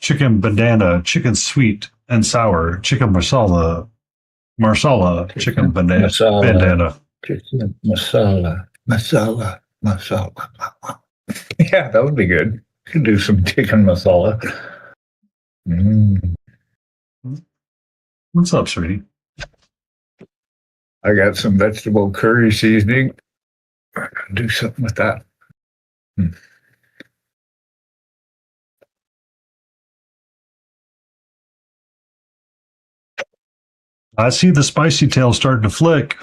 Chicken banana, chicken sweet and sour, chicken marsala, chicken banana, Masala. bandana. Chicken masala. Masala. Masala. Yeah, that would be good. Could do some chicken masala. What's up, sweetie? I got some vegetable curry seasoning. I'm gonna do something with that. I see the spicy tail starting to flick.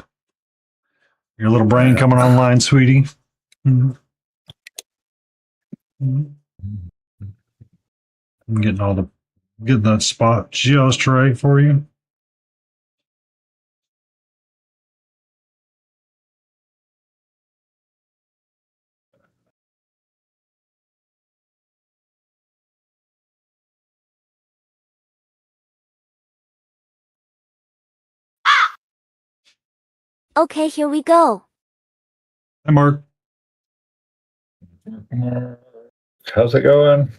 Your little brain coming online, sweetie. I'm getting that spot just right for you. Okay, here we go. Hi, Mark. How's it going?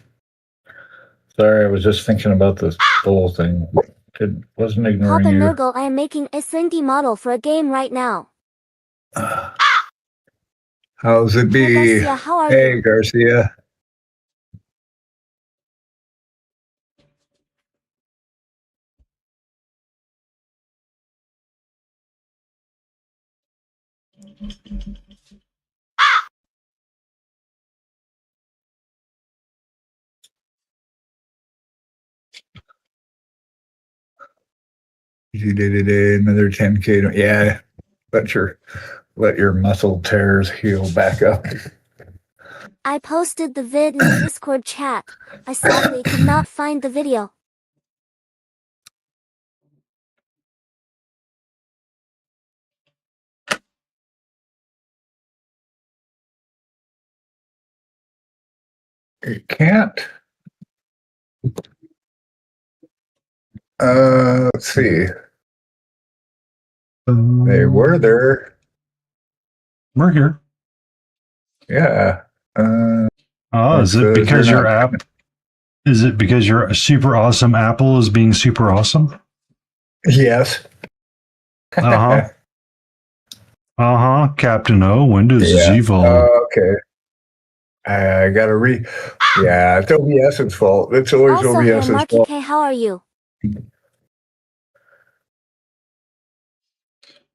Sorry, I was just thinking about this whole thing. Wasn't ignoring Papa you. Nurgle, I am making a 3D model for a game right now. How's it Hey be? Garcia, how are Hey, you? Garcia. You did it, another 10K. Yeah, let your muscle tears heal back up. I posted the vid in the Discord chat. I sadly could not find the video. It can't. Let's see. They were there. We're here. Yeah. Oh, is it says because you're your not- app? Is it because your super awesome Apple is being super awesome? Yes. Uh huh. Captain O, Windows is Yeah. evil. Okay. I gotta Yeah, it's OBS's fault. It's always Also, hey OBS's Marky fault. K, how are you?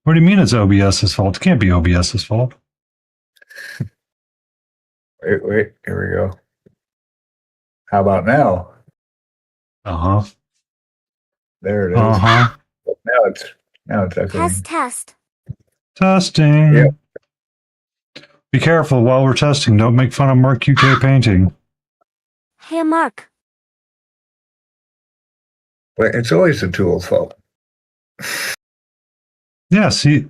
What do you mean it's OBS's fault? It can't be OBS's fault. Wait. Here we go. How about now? Uh huh. There it is. Uh huh. Now it's echoing. Test. Testing. Yep. Be careful while we're testing. Don't make fun of Mark UK painting. Hey Mark. But it's always the tool's fault. Yeah, see,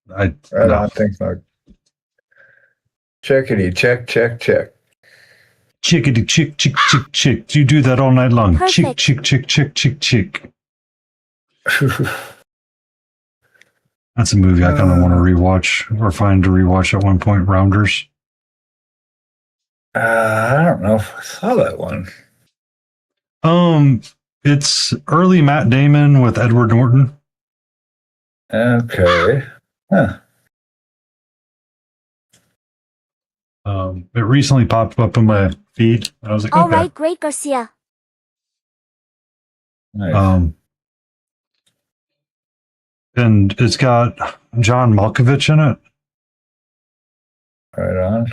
Right no. on. Thanks, Mark. Checkity, check. Chickity chick chick chick chick. You do that all night long. Perfect. Chick. That's a movie I kind of want to rewatch or find to rewatch at one point. Rounders. I don't know if I saw that one. It's early Matt Damon with Edward Norton. Okay. Huh. It recently popped up in my feed, and I was like, All okay. right, great Garcia. Nice. And it's got John Malkovich in it, Right on.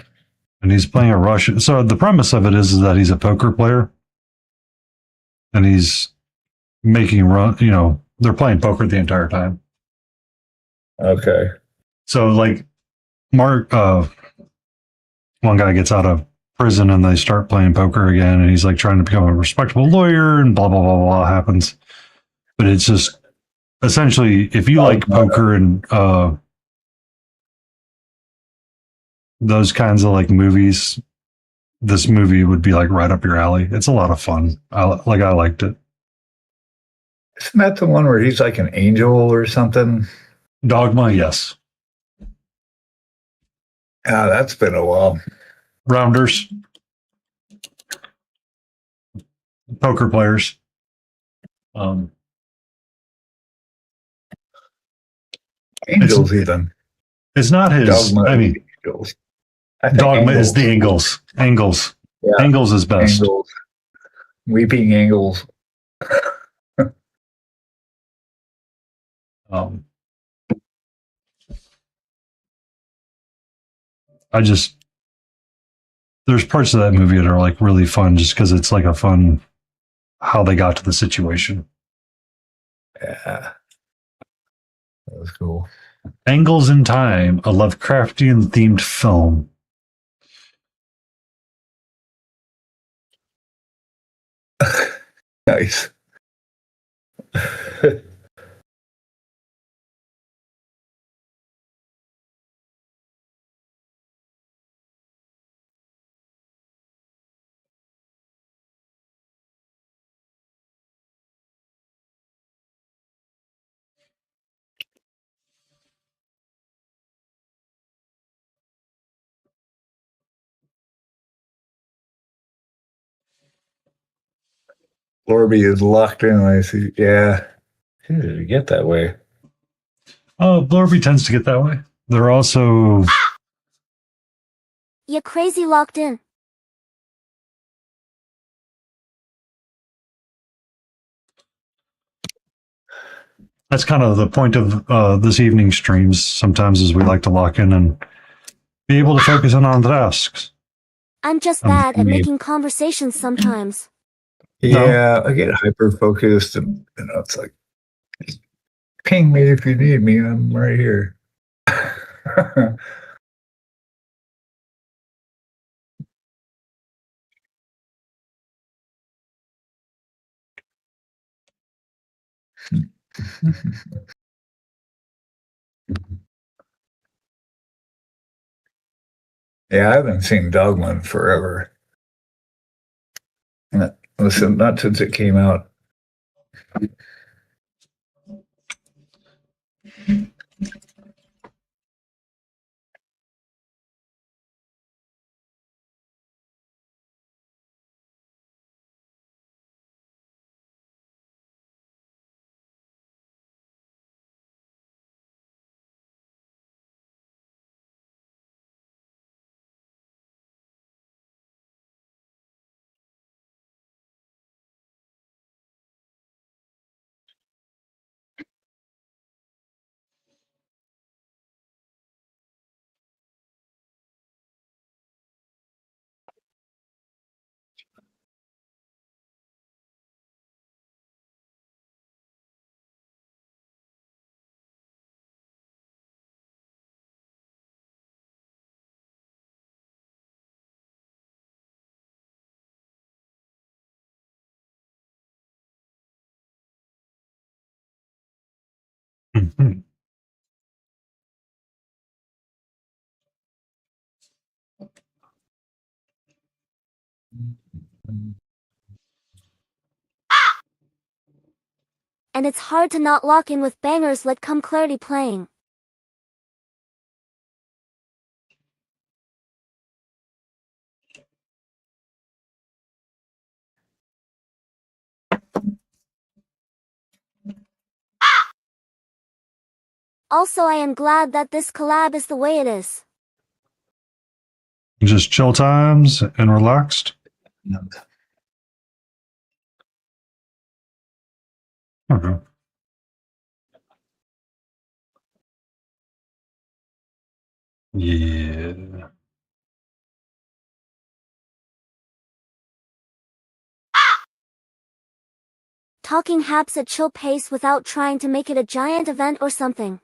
and he's playing a Russian. So the premise of it is that he's a poker player, and he's making run. You know, they're playing poker the entire time. Okay. So like Mark, one guy gets out of prison and they start playing poker again, and he's like trying to become a respectable lawyer, and blah blah blah blah happens. But it's just essentially, if you like poker and those kinds of like movies, this movie would be like right up your alley. It's a lot of fun. I liked it. Isn't that the one where he's like an angel or something? Dogma, yes. That's been a while. Rounders, poker players. Angels, even. It's not his. Dogma. I mean, Angels. Dogma is the Angles. Angles. Yeah. Angles is best. Angels. Weeping angels. There's parts of that movie that are like really fun just because it's like a fun how they got to the situation. Yeah. That was cool. Angles in Time, a Lovecraftian themed film. Nice. Lorby is locked in. I see. Yeah. Who did it get that way? Oh, Blorby tends to get that way. They're also You crazy locked in. that's kind of the point of this evening's streams. Sometimes is we like to lock in and be able to focus in on tasks. I'm just bad at making conversations sometimes. Yeah, I get hyper focused, and it's like, ping me if you need me. I'm right here. Yeah, I haven't seen Dogma in forever. Listen, not since it came out. Mhm. And it's hard to not lock in with bangers like Come Clarity playing. Also, I am glad that this collab is the way it is. Just chill times and relaxed. Okay. Yeah. Talking haps at chill pace without trying to make it a giant event or something.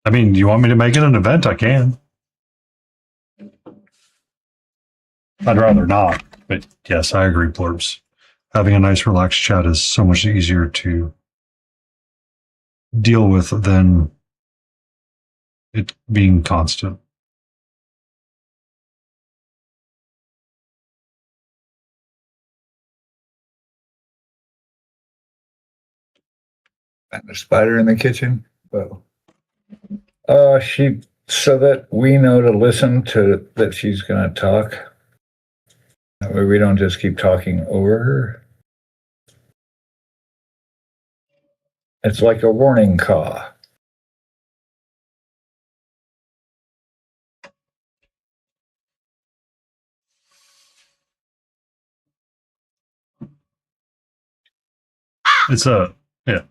I mean, you want me to make it an event? I can. I'd rather not, but yes, I agree, Blurbs. Having a nice, relaxed chat is so much easier to deal with than it being constant. And a spider in the kitchen. Well, she so that we know to listen to that she's going to talk. That way we don't just keep talking over her. It's like a warning caw. It's a, yeah.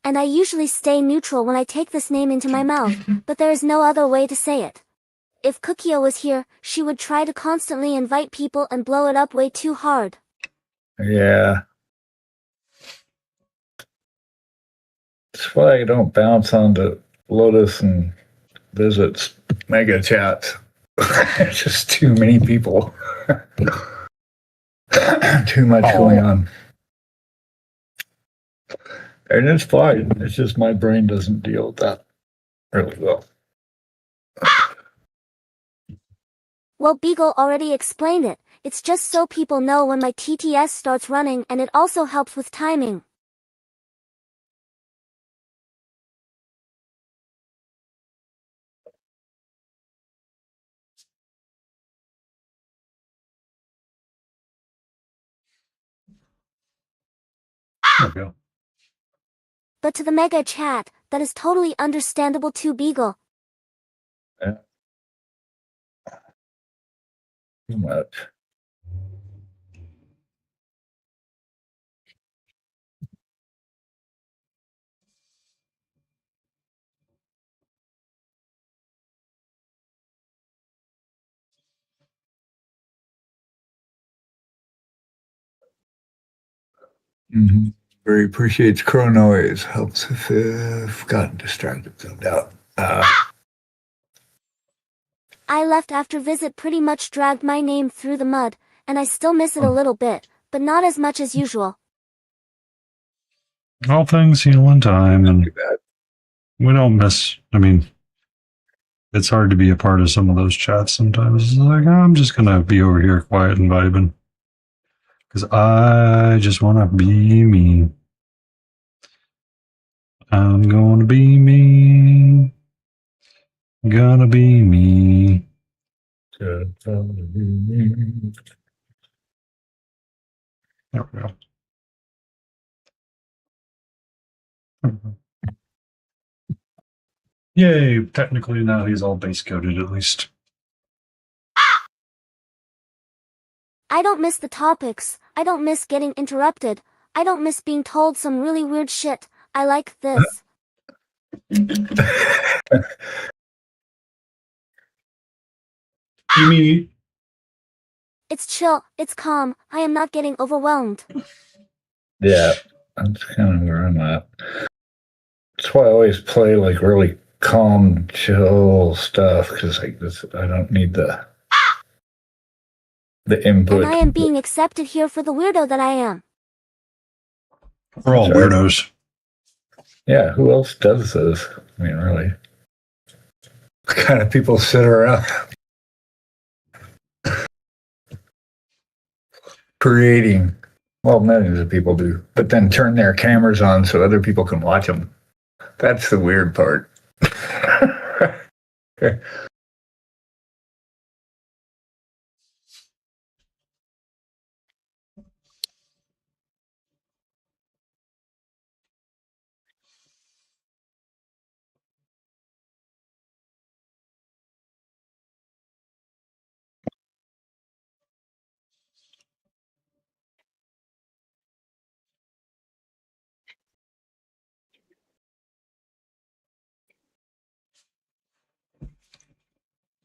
And I usually stay neutral when I take this name into my mouth, but there is no other way to say it. If Cookia was here, she would try to constantly invite people and blow it up way too hard. Yeah. That's why I don't bounce onto Lotus and visits mega chats. It's just too many people. Too much going on. And it's fine. It's just my brain doesn't deal with that really well. Well, Beagle already explained it. It's just so people know when my TTS starts running, and it also helps with timing. There we go. But to the mega chat, that is totally understandable too, Beagle. Too much. Mm-hmm. Very appreciates Chronoise. Helps if I've gotten distracted, no doubt. I left after visit pretty much dragged my name through the mud, and I still miss it a little bit, but not as much as usual. All things heal in time, and Too bad. we don't miss. I mean, it's hard to be a part of some of those chats sometimes. It's like, I'm just going to be over here quiet and vibing. Because I just want to be me. I'm going to be me. Gonna be me. There we go. Yay, technically now he's all base coded at least. I don't miss the topics, I don't miss getting interrupted, I don't miss being told some really weird shit. I like this. You mean It's chill, it's calm, I am not getting overwhelmed. Yeah, that's kind of where I'm at. That's why I always play like really calm, chill stuff because like this, I don't need the input. And I am being accepted here for the weirdo that I am. we're all weirdos? Yeah, who else does this? I mean, really, what kind of people sit around creating? Well, millions of people do, but then turn their cameras on so other people can watch them. That's the weird part.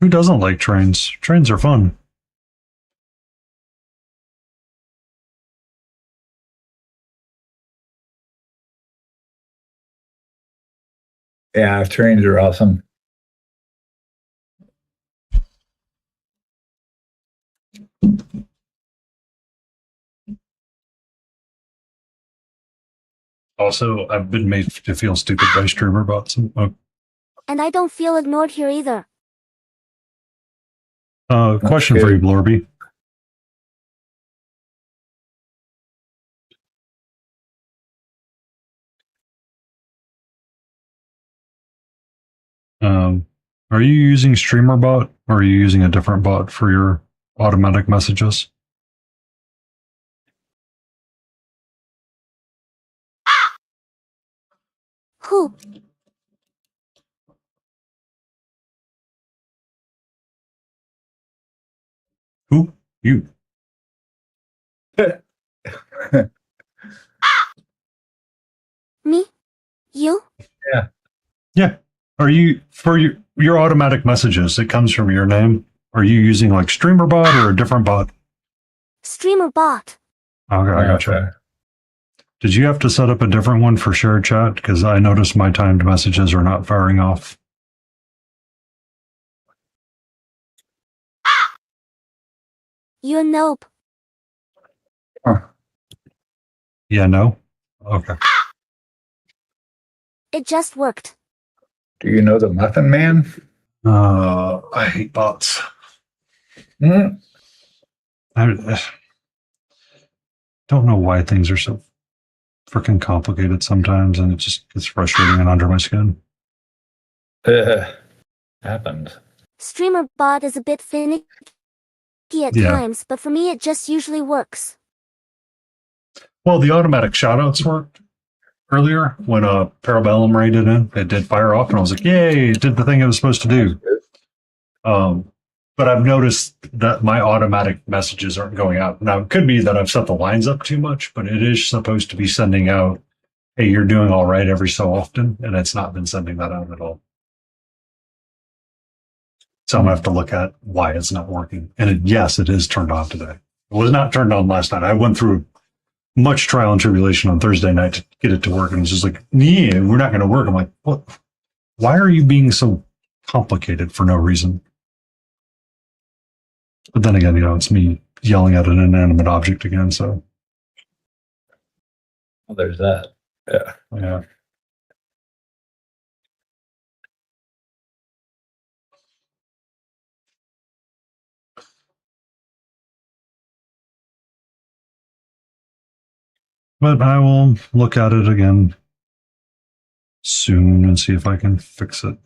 Who doesn't like trains? Trains are fun. Yeah, trains are awesome. Also, I've been made to feel stupid by streamer bots. And I don't feel ignored here either. Question for you, Blorby. Are you using streamer bot or are you using a different bot for your automatic messages? Who? Who? You. Me? You? Yeah. Are you for your automatic messages? It comes from your name. Are you using like streamer bot or a different bot? Streamer bot. Okay, I gotcha. Did you have to set up a different one for shared chat? Because I noticed my timed messages are not firing off. You a nope. Yeah, no? Okay. It just worked. Do you know the Muffin Man? I hate bots. Mm. I don't know why things are so freaking complicated sometimes, and it just gets frustrating and under my skin. Happens. Streamer bot is a bit finicky at Yeah. times, but for me it just usually works. Well, the automatic shoutouts worked earlier when Parabellum raided in. It did fire off, and I was like, "Yay! It did the thing it was supposed to do." But I've noticed that my automatic messages aren't going out. Now, it could be that I've set the lines up too much, but it is supposed to be sending out, "Hey, you're doing all right," every so often, and it's not been sending that out at all. So I'm going to have to look at why it's not working. And yes, it is turned on today. It was not turned on last night. I went through much trial and tribulation on Thursday night to get it to work. And it's just like, yeah, we're not going to work. I'm like, what? Why are you being so complicated for no reason? But then again, it's me yelling at an inanimate object again. So, Well, there's that. Yeah. yeah. But I will look at it again soon and see if I can fix it.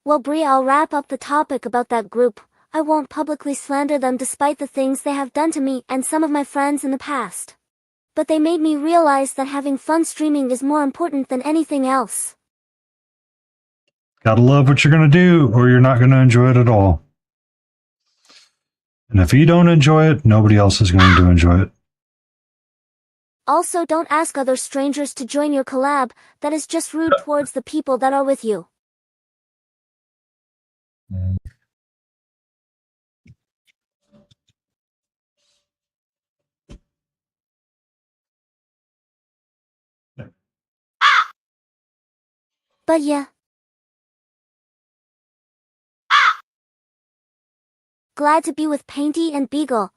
Well, Brie, I'll wrap up the topic about that group. I won't publicly slander them despite the things they have done to me and some of my friends in the past. But they made me realize that having fun streaming is more important than anything else. Gotta love what you're going to do, or you're not going to enjoy it at all. And if you don't enjoy it, nobody else is going to enjoy it. Also, don't ask other strangers to join your collab. That is just rude towards the people that are with you. But yeah. Glad to be with Painty and Beagle.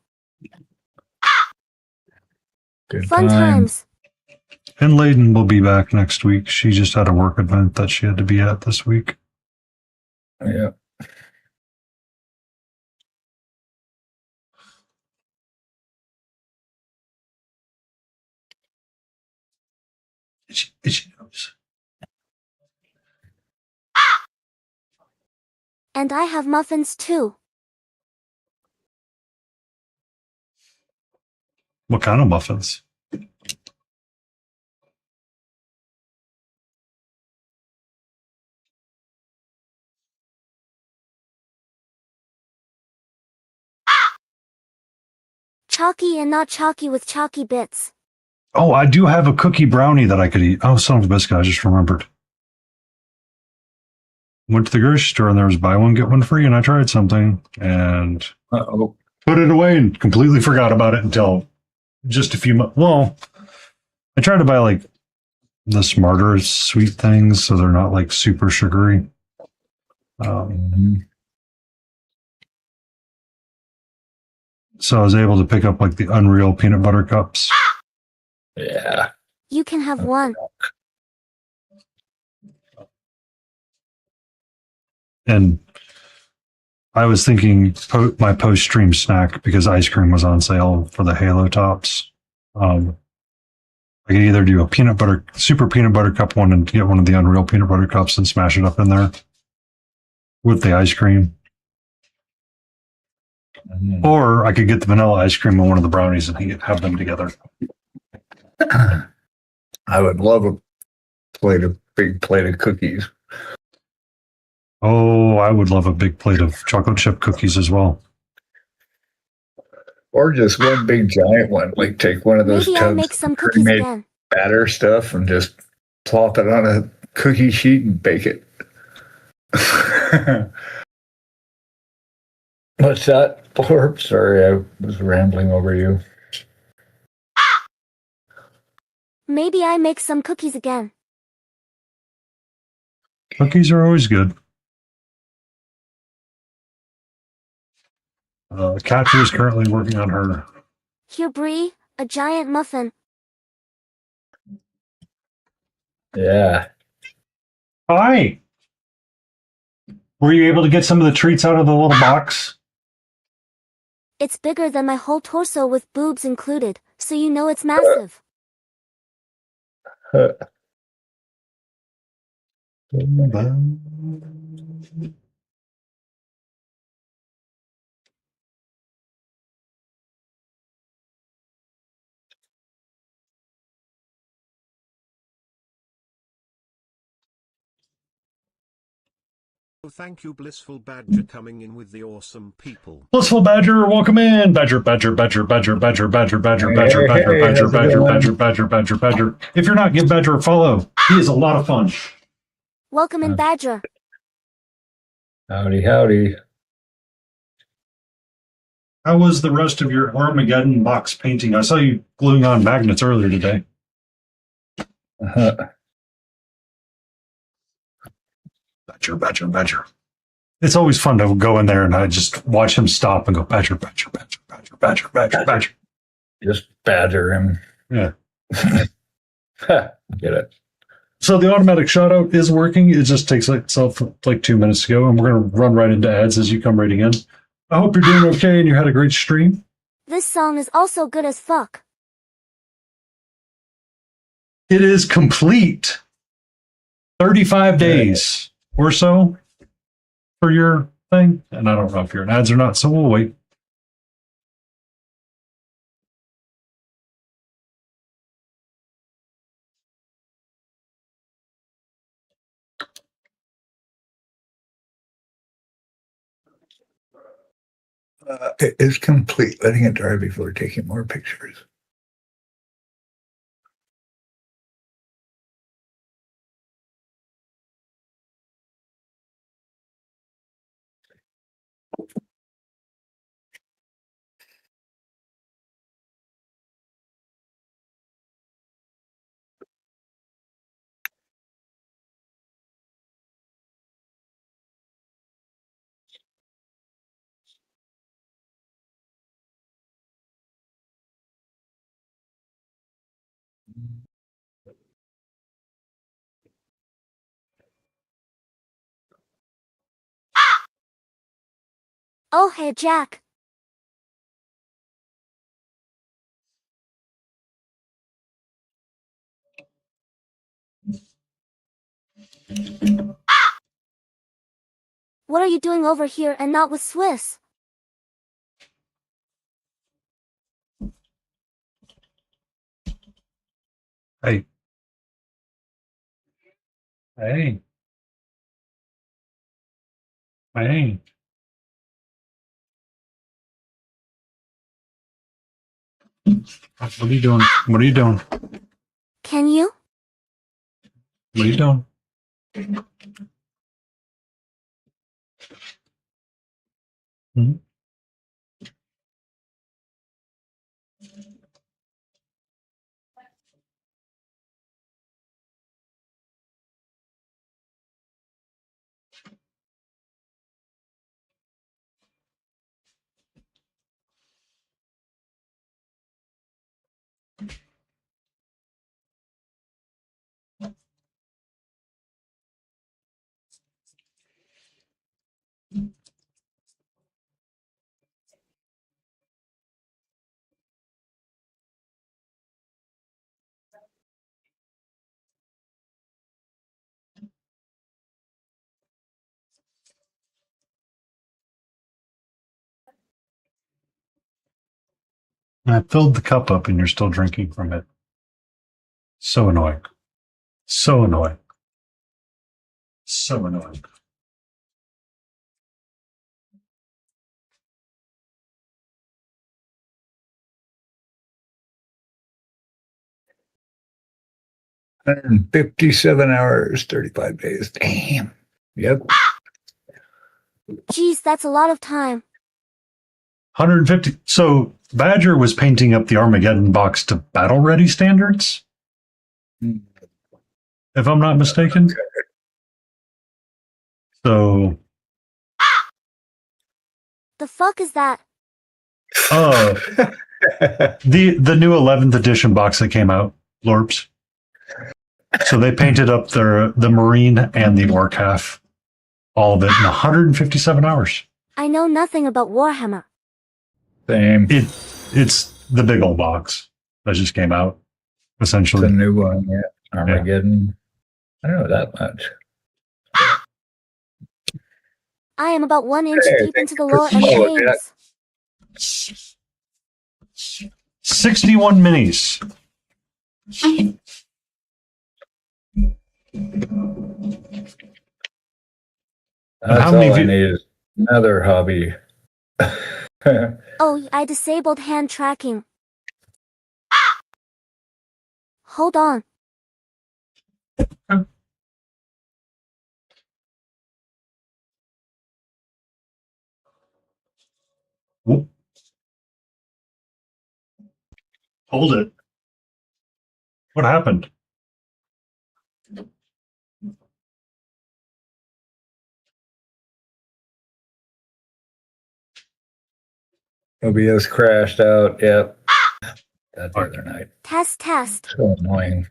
Good Fun time. times. And Layden will be back next week. She just had a work event that she had to be at this week. Yeah. Itchy nose. And I have muffins too. What kind of muffins? Chalky and not chalky with chalky bits. Oh, I do have a cookie brownie that I could eat. Oh, son of a biscuit, I just remembered. Went to the grocery store and there was buy one, get one free, and I tried something and Uh-oh. put it away and completely forgot about it until just a few months. Well, I tried to buy like the smarter sweet things so they're not like super sugary. So I was able to pick up like the Unreal peanut butter cups. Yeah. You can have one. And I was thinking my post-stream snack, because ice cream was on sale for the Halo tops. I could either do a super peanut butter cup one and get one of the Unreal peanut butter cups and smash it up in there with the ice cream. Or I could get the vanilla ice cream and one of the brownies and have them together. I would love a big plate of cookies. Oh, I would love a big plate of chocolate chip cookies as well. Or just one big giant one. Like take one of those Maybe I'll tubs make some of cookies pre-made again. batter stuff and just plop it on a cookie sheet and bake it. What's that, Blorp? Sorry, I was rambling over you. Maybe I make some cookies again. Cookies are always good. Katja is currently working on her. Here, Brie, a giant muffin. Yeah. Hi. Were you able to get some of the treats out of the little box? It's bigger than my whole torso with boobs included, so you know it's massive. Thank you, Blissful Badger, coming in with the awesome people. Blissful Badger, welcome in. Badger, Badger, Badger, Badger, Badger, Badger, Badger, Badger, Badger, Badger, Badger, Badger, Badger, Badger, Badger. If you're not, give Badger a follow. He is a lot of fun. Welcome in, Badger. Howdy, howdy. How was the rest of your Armageddon box painting? I saw you gluing on magnets earlier today. Badger, Badger, Badger. It's always fun to go in there and I just watch him stop and go, Badger, Badger, Badger, Badger, Badger, Badger, Badger. Just badger him. Yeah. Get it. So the automatic shout out is working. It just takes itself like 2 minutes to go, and we're going to run right into ads as you come rating in. I hope you're doing okay and you had a great stream. This song is also good as fuck. It is complete. 35 days or so for your thing. And I don't know if you're in ads or not, so we'll wait. It is complete. Letting it dry before taking more pictures. Oh, hey, Jack. What are you doing over here and not with Swiss? Hey. Hey. Hey. What are you doing? What are you doing? Can you? What are you doing? Hmm? I filled the cup up and you're still drinking from it. So annoying. So annoying. So annoying. And 57 hours, 35 days. Damn. Yep. Geez, that's a lot of time. 150. So Badger was painting up the Armageddon box to battle ready standards, if I'm not mistaken. So The fuck is that? the new 11th edition box that came out, Lorps. So they painted up the Marine and the Orc half, all of it in 157 hours. I know nothing about Warhammer. Same. It's the big old box that just came out, essentially. The new one, yeah. Armageddon. I don't know that much. I am about 1 inch Hey, deep into the thanks lore for and following games. 61 minis. That's how many all of I you- need is another hobby. Oh, I disabled hand tracking. Hold on. Whoop. Hold it. What happened? OBS crashed out. Yep. That the other night. Test. So annoying.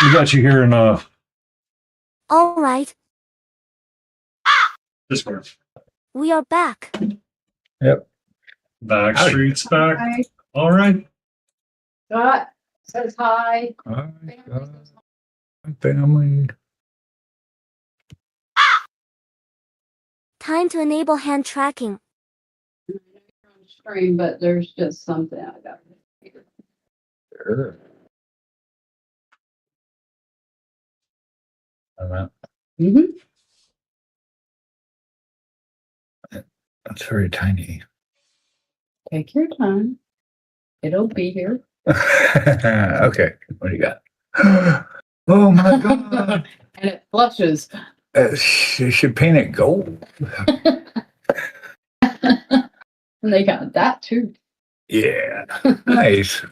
We got you here in All right. Discord. We are back. Yep. Backstreet's back. Hi. All right. Scott says hi. Hi, family. Time to enable hand tracking. On stream, but there's just something I got. Sure. Mm-hmm. That's very tiny. Take your time. It'll be here. Okay. What do you got? Oh my God. And it flushes. You should paint it gold. And they got that too. Yeah. Nice.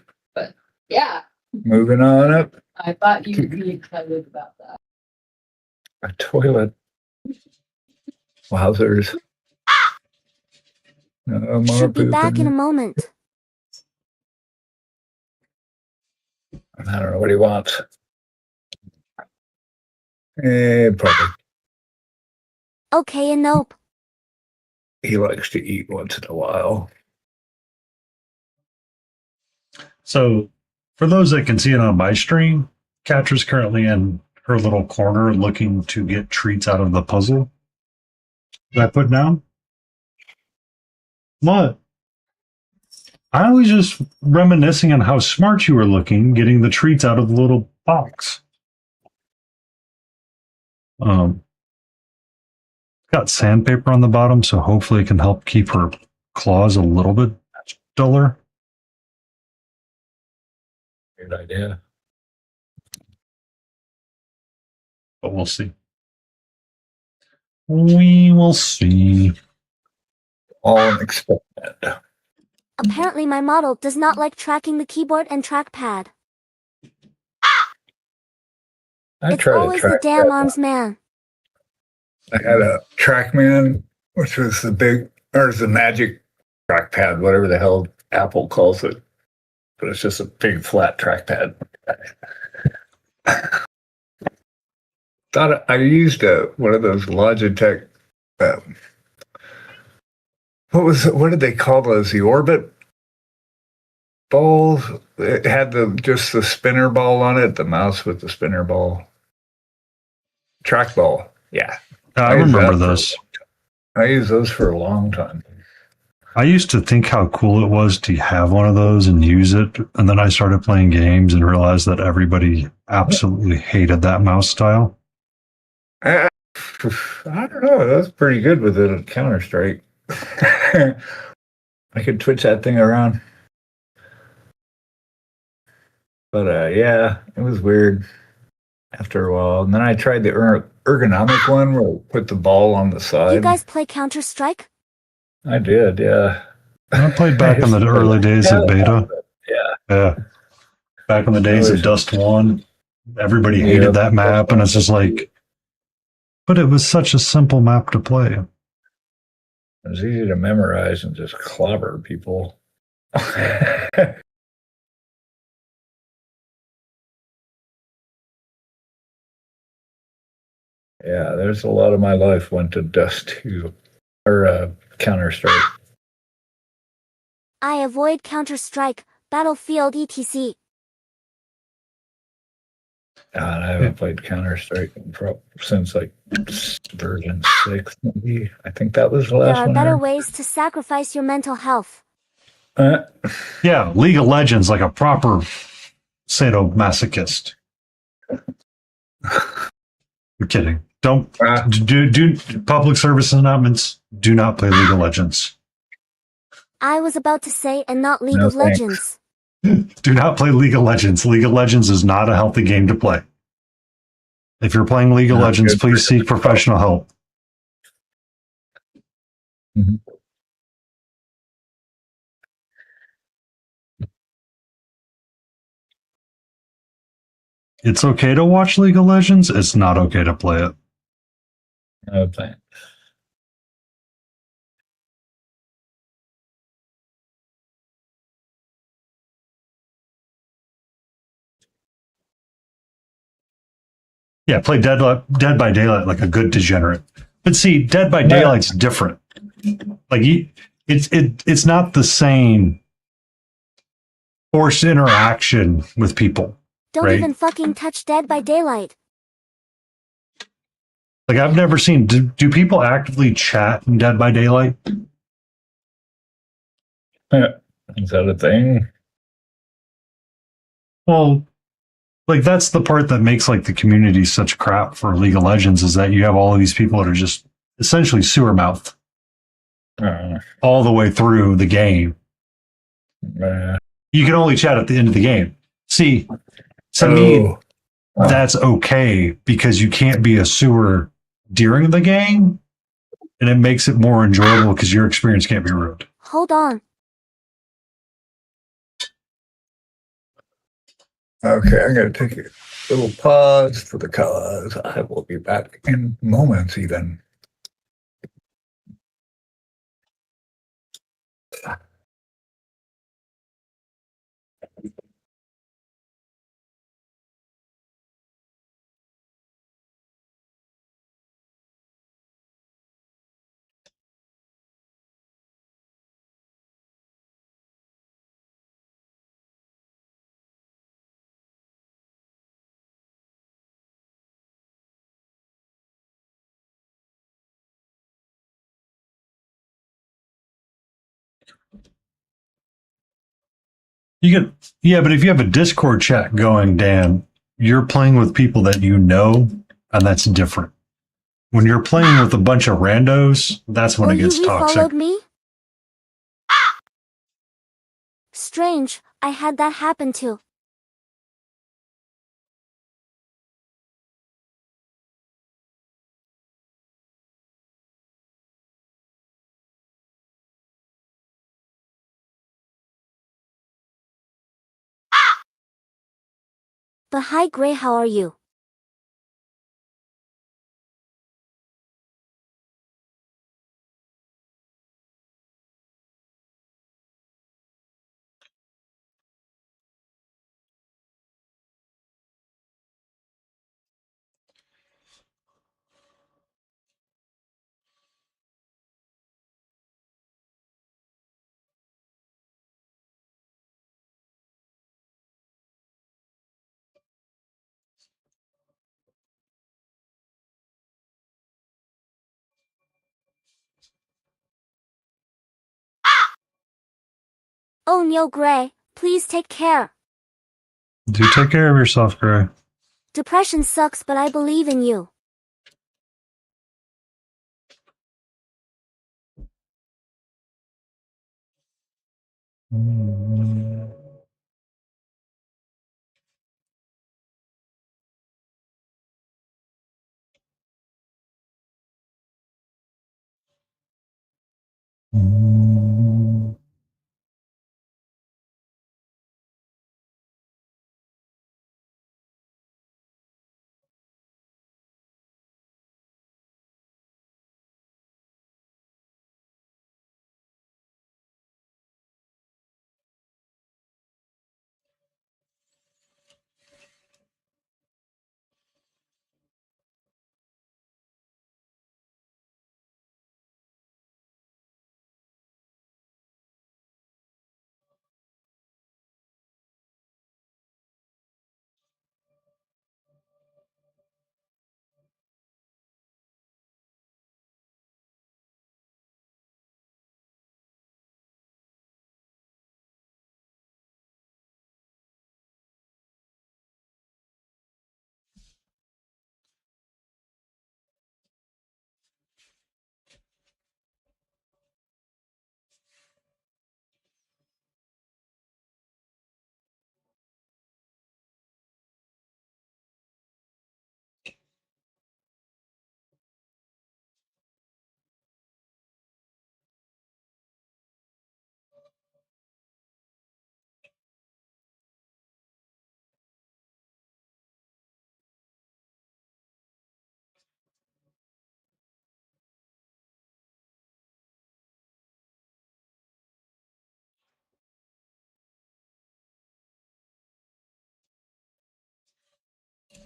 Yeah. Moving on up. I thought you'd be excited about that. A toilet. Wowzers. No more Should be back in a pooping. moment. I don't know what he wants. Probably. Okay, and nope. He likes to eat once in a while. So, for those that can see it on my stream, Catra's currently in her little corner looking to get treats out of the puzzle that I put down. What? I was just reminiscing on how smart you were looking, getting the treats out of the little box. Got sandpaper on the bottom, so hopefully it can help keep her claws a little bit duller. Good idea. But we'll see. We will see. All an experiment. Apparently my model does not like tracking the keyboard and trackpad. I It's tried to always the track damn that. arms man. I had a TrackMan, which was the big, or the magic trackpad, whatever the hell Apple calls it. But it's just a big flat trackpad. Thought I used one of those Logitech. What did they call those? The orbit balls. It had just the spinner ball on it. The mouse with the spinner ball. Trackball. Yeah, I used remember that those. I used those for a long time. I used to think how cool it was to have one of those and use it. And then I started playing games and realized that everybody absolutely hated that mouse style. I don't know. That's pretty good with it at Counter-Strike. I could twitch that thing around. But yeah, it was weird after a while. And then I tried the ergonomic one where I put the ball on the side. You guys play Counter-Strike? I did, yeah. I played back in the early days of beta. Yeah. Yeah. Back in the days of Dust 1. Everybody hated that map. And it's just like, but it was such a simple map to play. It was easy to memorize and just clobber people. Yeah, there's a lot of my life went to Dust 2 or Counter-Strike. I avoid Counter-Strike, Battlefield etc. And I haven't played Counter-Strike since like version 6, maybe. I think that was the There last are one. better ways to sacrifice your mental health. Yeah, League of Legends like a proper sadomasochist. I'm kidding. Don't Ah. do public service announcements. Do not play League of Legends. I was about to say, and not League No of thanks. Legends. Do not play League of Legends. League of Legends is not a healthy game to play. If you're playing League of Not Legends, good please for seek professional help. Mhm. It's okay to watch League of Legends. It's not okay to play it. No thanks. Yeah, play Dead by Daylight like a good degenerate. But see, Dead by Daylight's different. Like it's not the same forced interaction with people. Don't Right. even fucking touch Dead by Daylight. Like I've never seen. Do people actively chat in Dead by Daylight? Is that a thing? Well, like that's the part that makes like the community such crap for League of Legends is that you have all of these people that are just essentially sewer mouth all the way through the game. You can only chat at the end of the game. See, to me, that's okay because you can't be a sewer during the game, and it makes it more enjoyable because your experience can't be ruined. Hold on. Okay, I'm going to take a little pause for the cause. I will be back in moments even. Yeah, but if you have a Discord chat going, Dan, you're playing with people that you know, and that's different. When you're playing with a bunch of randos, that's when Oh, it gets you toxic. refollowed me? Strange, I had that happen too. But hi Gray, how are you? Oh no Gray, please take care. Do take care of yourself, Gray. Depression sucks, but I believe in you.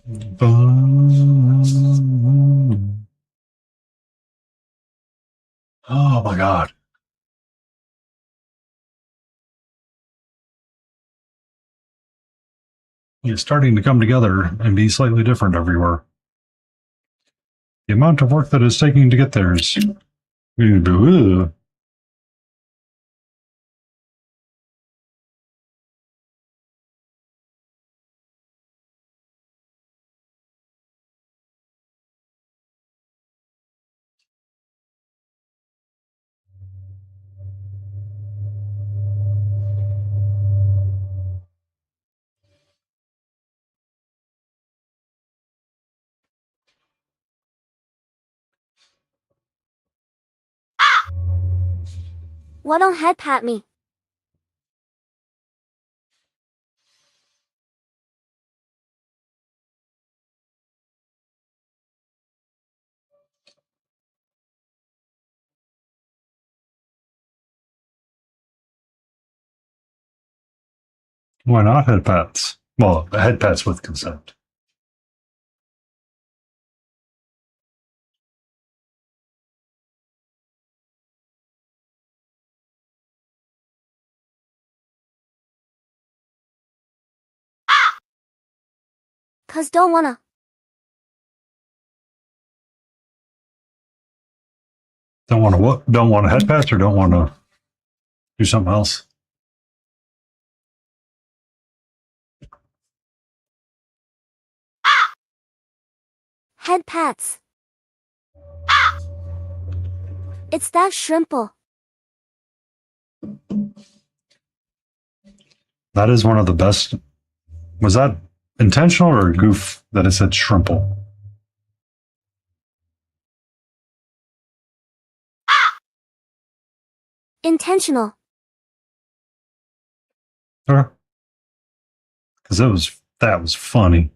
Oh my god. It's starting to come together and be slightly different everywhere. The amount of work that it's taking to get there is going to be. Why don't head pat me? Why not head pats? Well, head pats with consent. Cause don't wanna. Don't want to what? Don't want to head pats or don't want to do something else? Head pats. It's that shrimple. That is one of the best. Was that intentional or a goof that it said shrimple? Intentional. Because that was funny.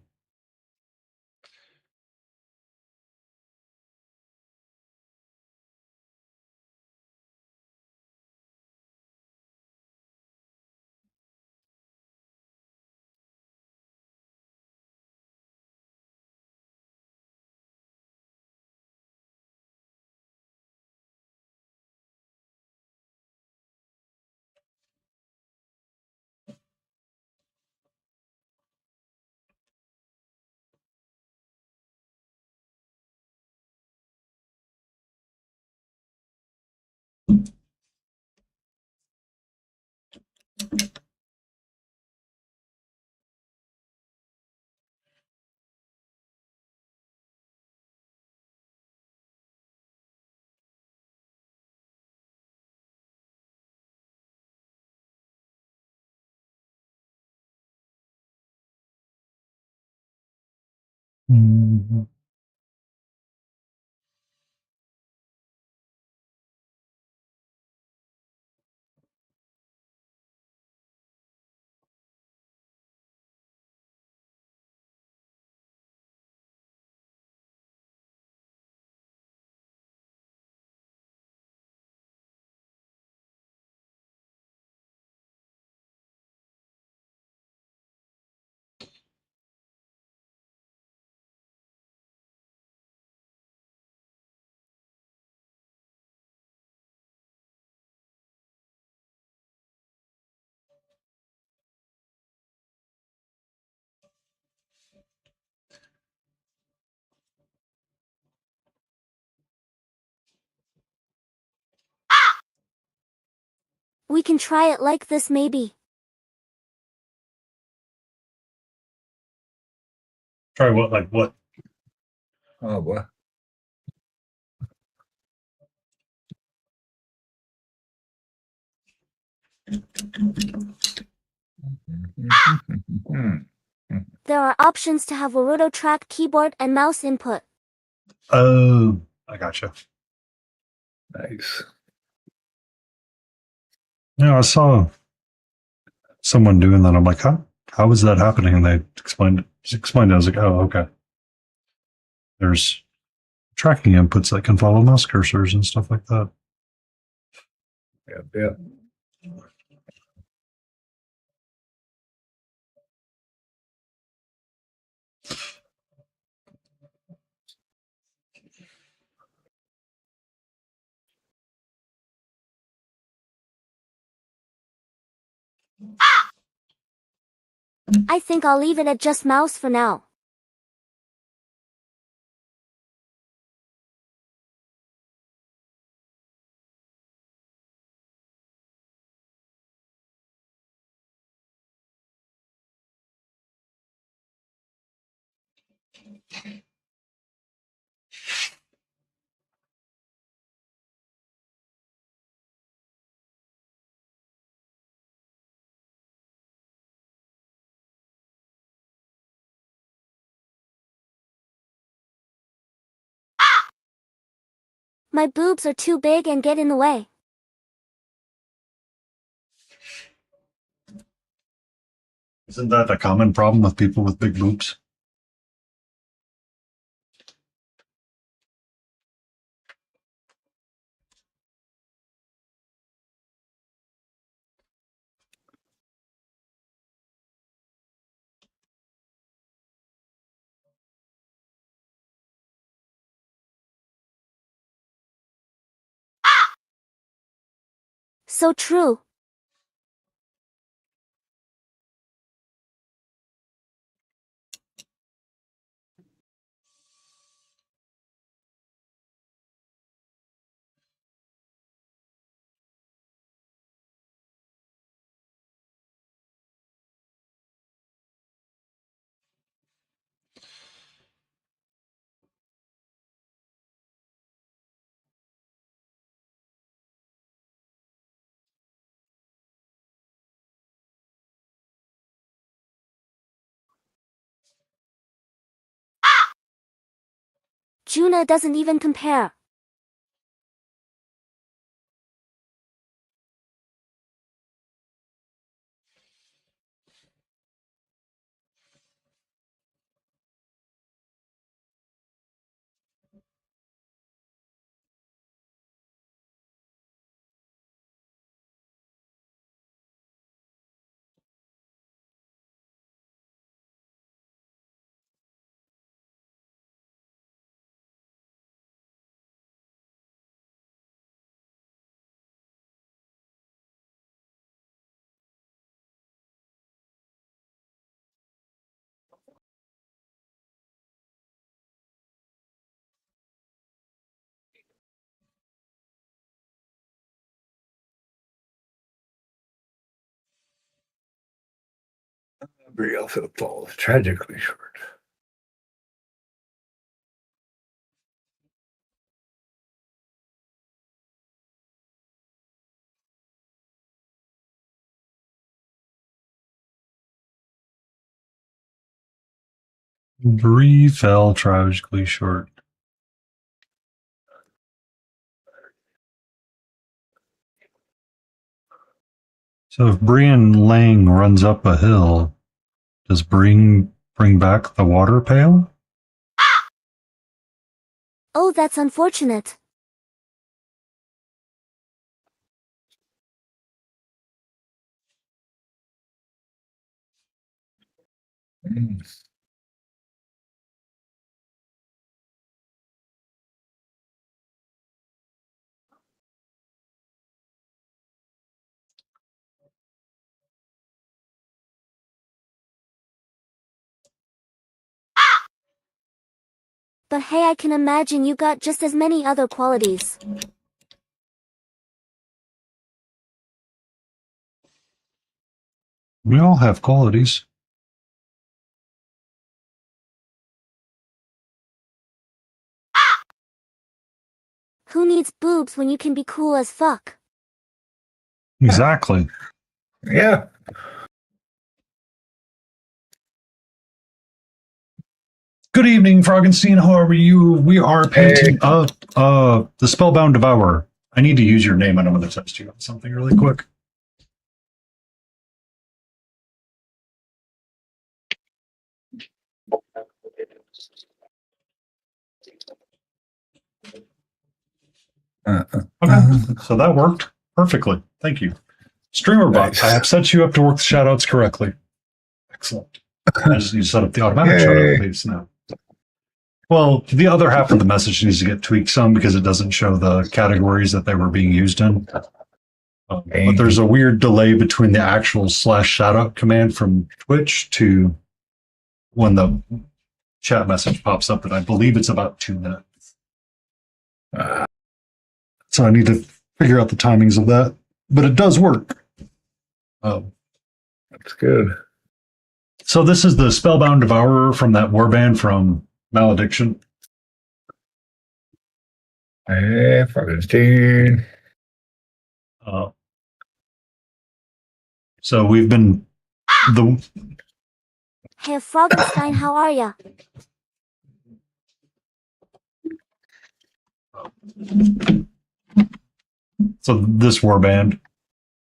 Mhm. We can try it like this maybe. Try what? Like what? Oh, boy. There are options to have a roto track keyboard and mouse input. Oh, I gotcha. Nice. Yeah, I saw someone doing that. I'm like, how is that happening? And they explained it. I was like, oh, okay. There's tracking inputs that can follow mouse cursors and stuff like that. Yeah. I think I'll leave it at just mouse for now. My boobs are too big and get in the way. Isn't that a common problem with people with big boobs? So true. Juna doesn't even compare. Everybody else that falls tragically short. Bree fell tragically short. So if Brian Lang runs up a hill, does bring back the water pail? Oh, that's unfortunate. Mm. But hey, I can imagine you got just as many other qualities. We all have qualities. Who needs boobs when you can be cool as fuck? Exactly. Yeah. Good evening, Froggenstein. How are you? We are painting up the Spellbound Devourer. I need to use your name, and I'm going to test you on something really quick. Okay, so that worked perfectly. Thank you. StreamerBot, Nice. I have set you up to work the shoutouts correctly. Excellent. I just need to set up the automatic Yay. shoutout piece now. Well, the other half of the message needs to get tweaked some because it doesn't show the categories that they were being used in. But there's a weird delay between the actual /shoutout command from Twitch to when the chat message pops up, and I believe it's about 2 minutes. So I need to figure out the timings of that, but it does work. That's good. So this is the Spellbound Devourer from that Warband from Malediction. Hey, Frankenstein. So we've been Hey, Froggenstein, how are ya? So this warband,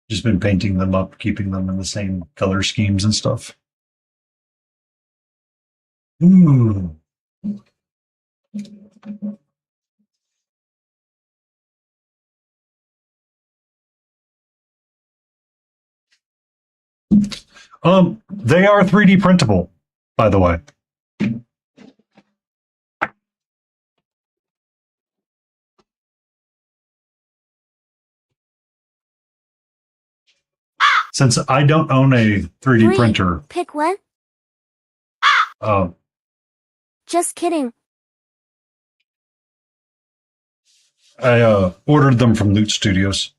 just been painting them up, keeping them in the same color schemes and stuff. Ooh. They are 3D printable, by the way. Since I don't own a 3D Free. printer, Pick when? Just kidding. I ordered them from Loot Studios,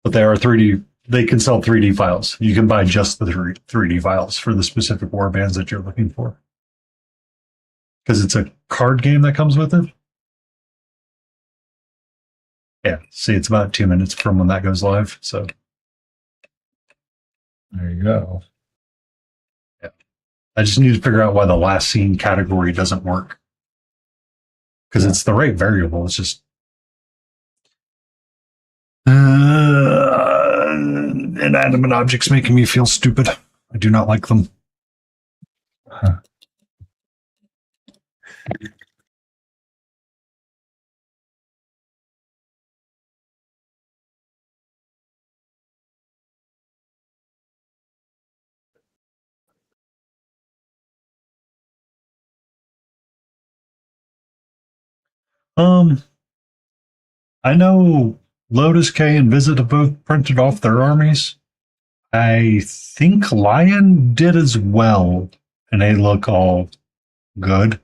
but they are 3D. They can sell 3D files. You can buy just the 3D files for the specific warbands that you're looking for, because it's a card game that comes with it. Yeah, see, it's about 2 minutes from when that goes live. So There you go. yeah, I just need to figure out why the last scene category doesn't work, because it's the right variable. It's just inanimate objects making me feel stupid. I do not like them. Huh. I know Lotus K and Visit have both printed off their armies. I think Lion did as well, and they look all good.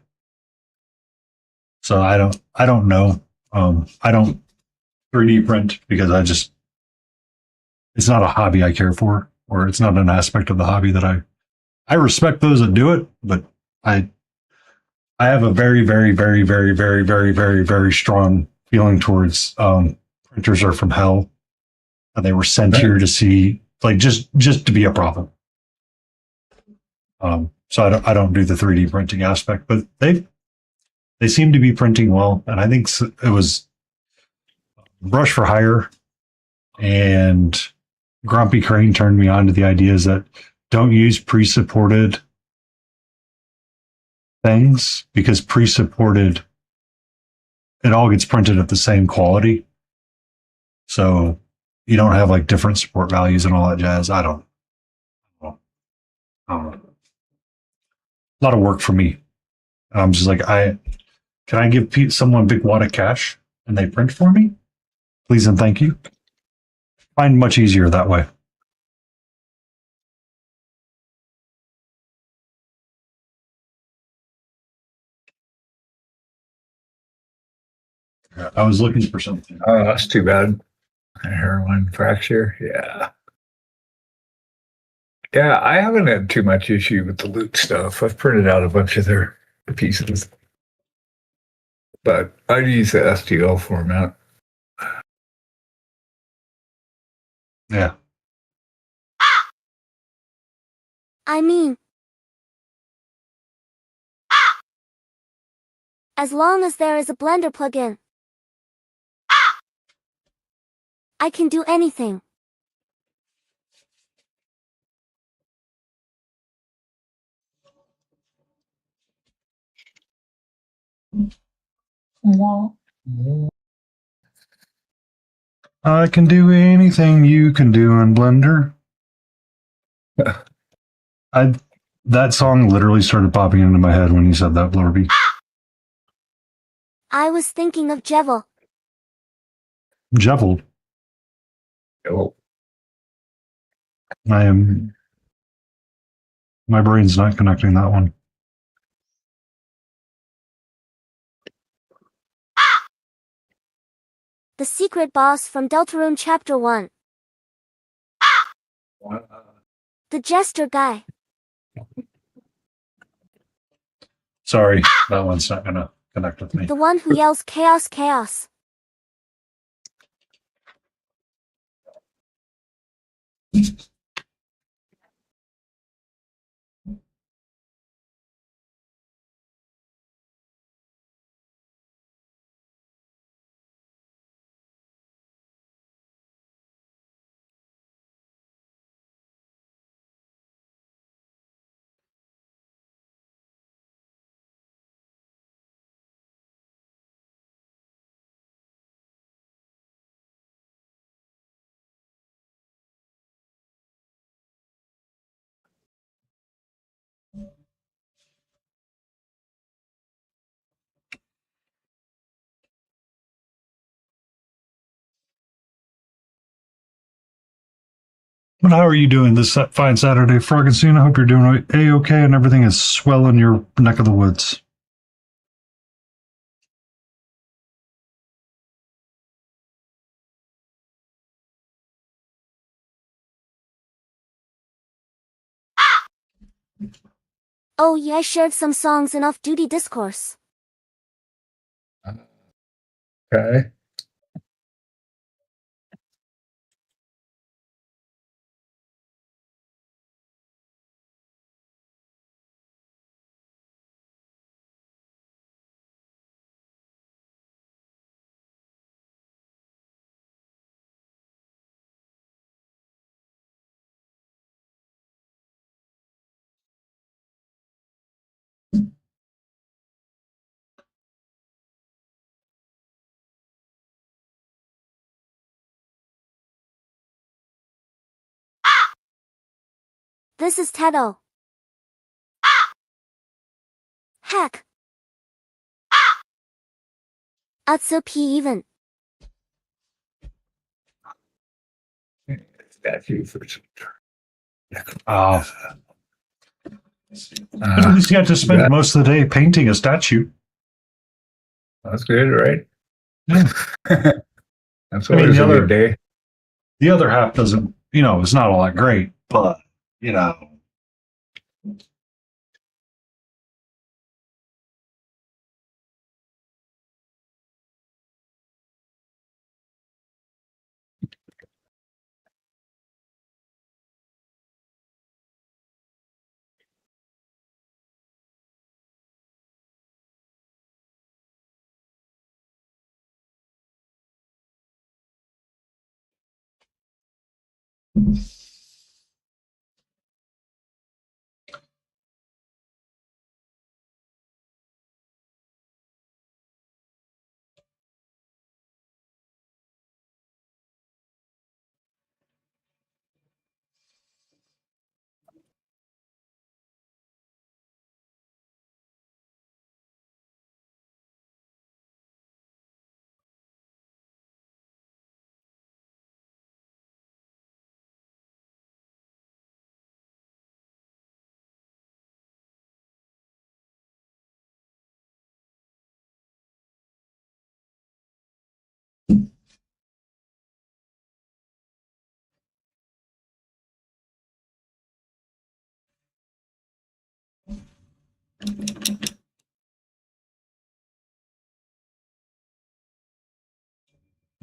So I don't know. I don't 3D print because it's not a hobby I care for, or it's not an aspect of the hobby that I respect those that do it, but I have a very, very, very, very, very, very, very, very strong feeling towards printers are from hell, and they were sent here to see, like, just to be a problem. So I don't do the 3D printing aspect, but they seem to be printing well, and I think it was Brush for Hire and Grumpy Crane turned me on to the ideas that don't use pre-supported things, because pre-supported, it all gets printed at the same quality. So you don't have like different support values and all that jazz. I don't know. A lot of work for me. I'm just like, can I give someone a big wad of cash and they print for me? Please and thank you. Find much easier that way. I was looking for something. Oh, that's too bad. A hairline fracture. Yeah. Yeah, I haven't had too much issue with the loot stuff. I've printed out a bunch of their pieces, but I use the STL format. Yeah. I mean, as long as there is a Blender plugin, I can do anything. I can do anything you can do in Blender. That song literally started popping into my head when you said that, Blurby. I was thinking of Jevil. Jevil. Oh, My brain's not connecting that one. The secret boss from Deltarune Chapter 1. The jester guy. Sorry, that one's not gonna connect with me. The one who yells chaos, chaos. But how are you doing this fine Saturday, Froggenstein? I hope you're doing A-okay and everything is swell in your neck of the woods. Oh yeah, I shared some songs in off-duty discourse. okay. This is Tedo. Heck. Atsup even. Statue for some But at least you got to spend that- most of the day painting a statue. That's good, right? Yeah. That's I mean, always the a other- good day. The other half doesn't, it's not all that great, but,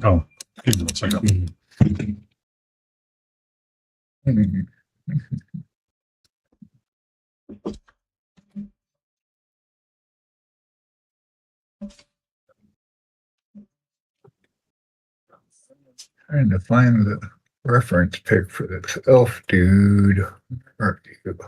oh, give me 1 second. Trying to find the reference pic for this elf dude. Or dude.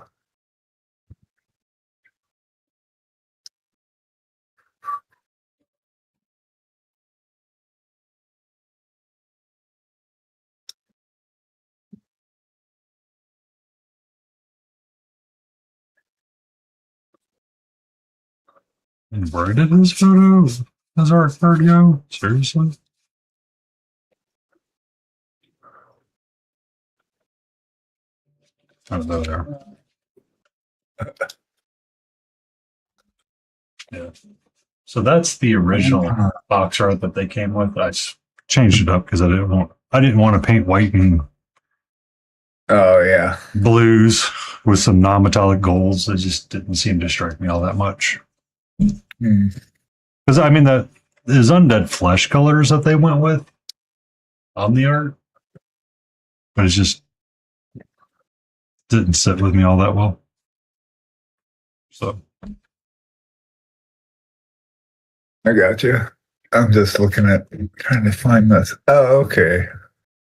And where did his photo as art card go? Seriously? Oh, there they are. Yeah. So that's the original box art that they came with. I just changed it up because I didn't want to paint white and Oh yeah. blues with some non-metallic golds. It just didn't seem to strike me all that much. Hmm. Because I mean that is undead flesh colors that they went with on the art, but it just didn't sit with me all that well. So I got you. I'm just looking at trying to find this. Oh, okay.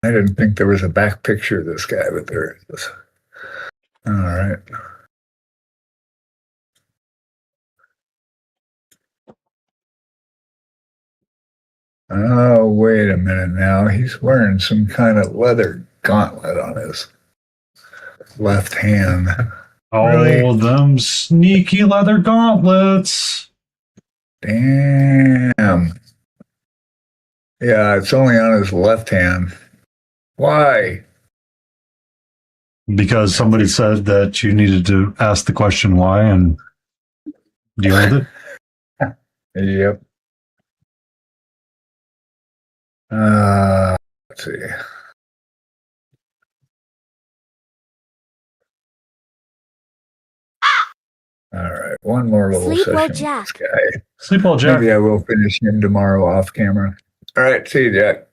I didn't think there was a back picture of this guy, but there it is. All right. Oh, wait a minute now. He's wearing some kind of leather gauntlet on his left hand. oh, Really? them sneaky leather gauntlets. Damn. Yeah, it's only on his left hand. Why? Because somebody said that you needed to ask the question why and deal with it. Yep. Let's see. All right, one more little Sleep session well, with Jack. this guy. Sleep well, Jack. Maybe I will finish him tomorrow off camera. All right, see you, Jack.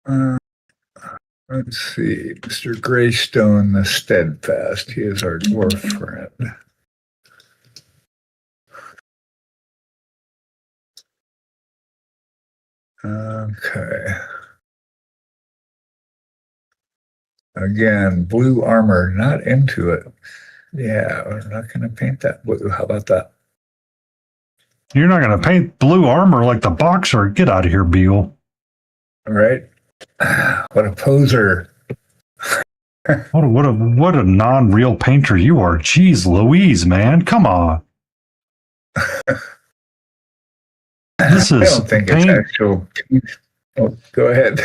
Uh, let's see, Mr. Greystone the Steadfast. He is our dwarf friend. Okay. Again, blue armor, not into it. Yeah, we're not going to paint that blue. How about that? You're not going to paint blue armor like the boxer. Get out of here, Beagle. All right. What a poser. What a non-real painter you are. Jeez Louise, man. Come on. This I is don't think paint. it's actual. Oh, go ahead.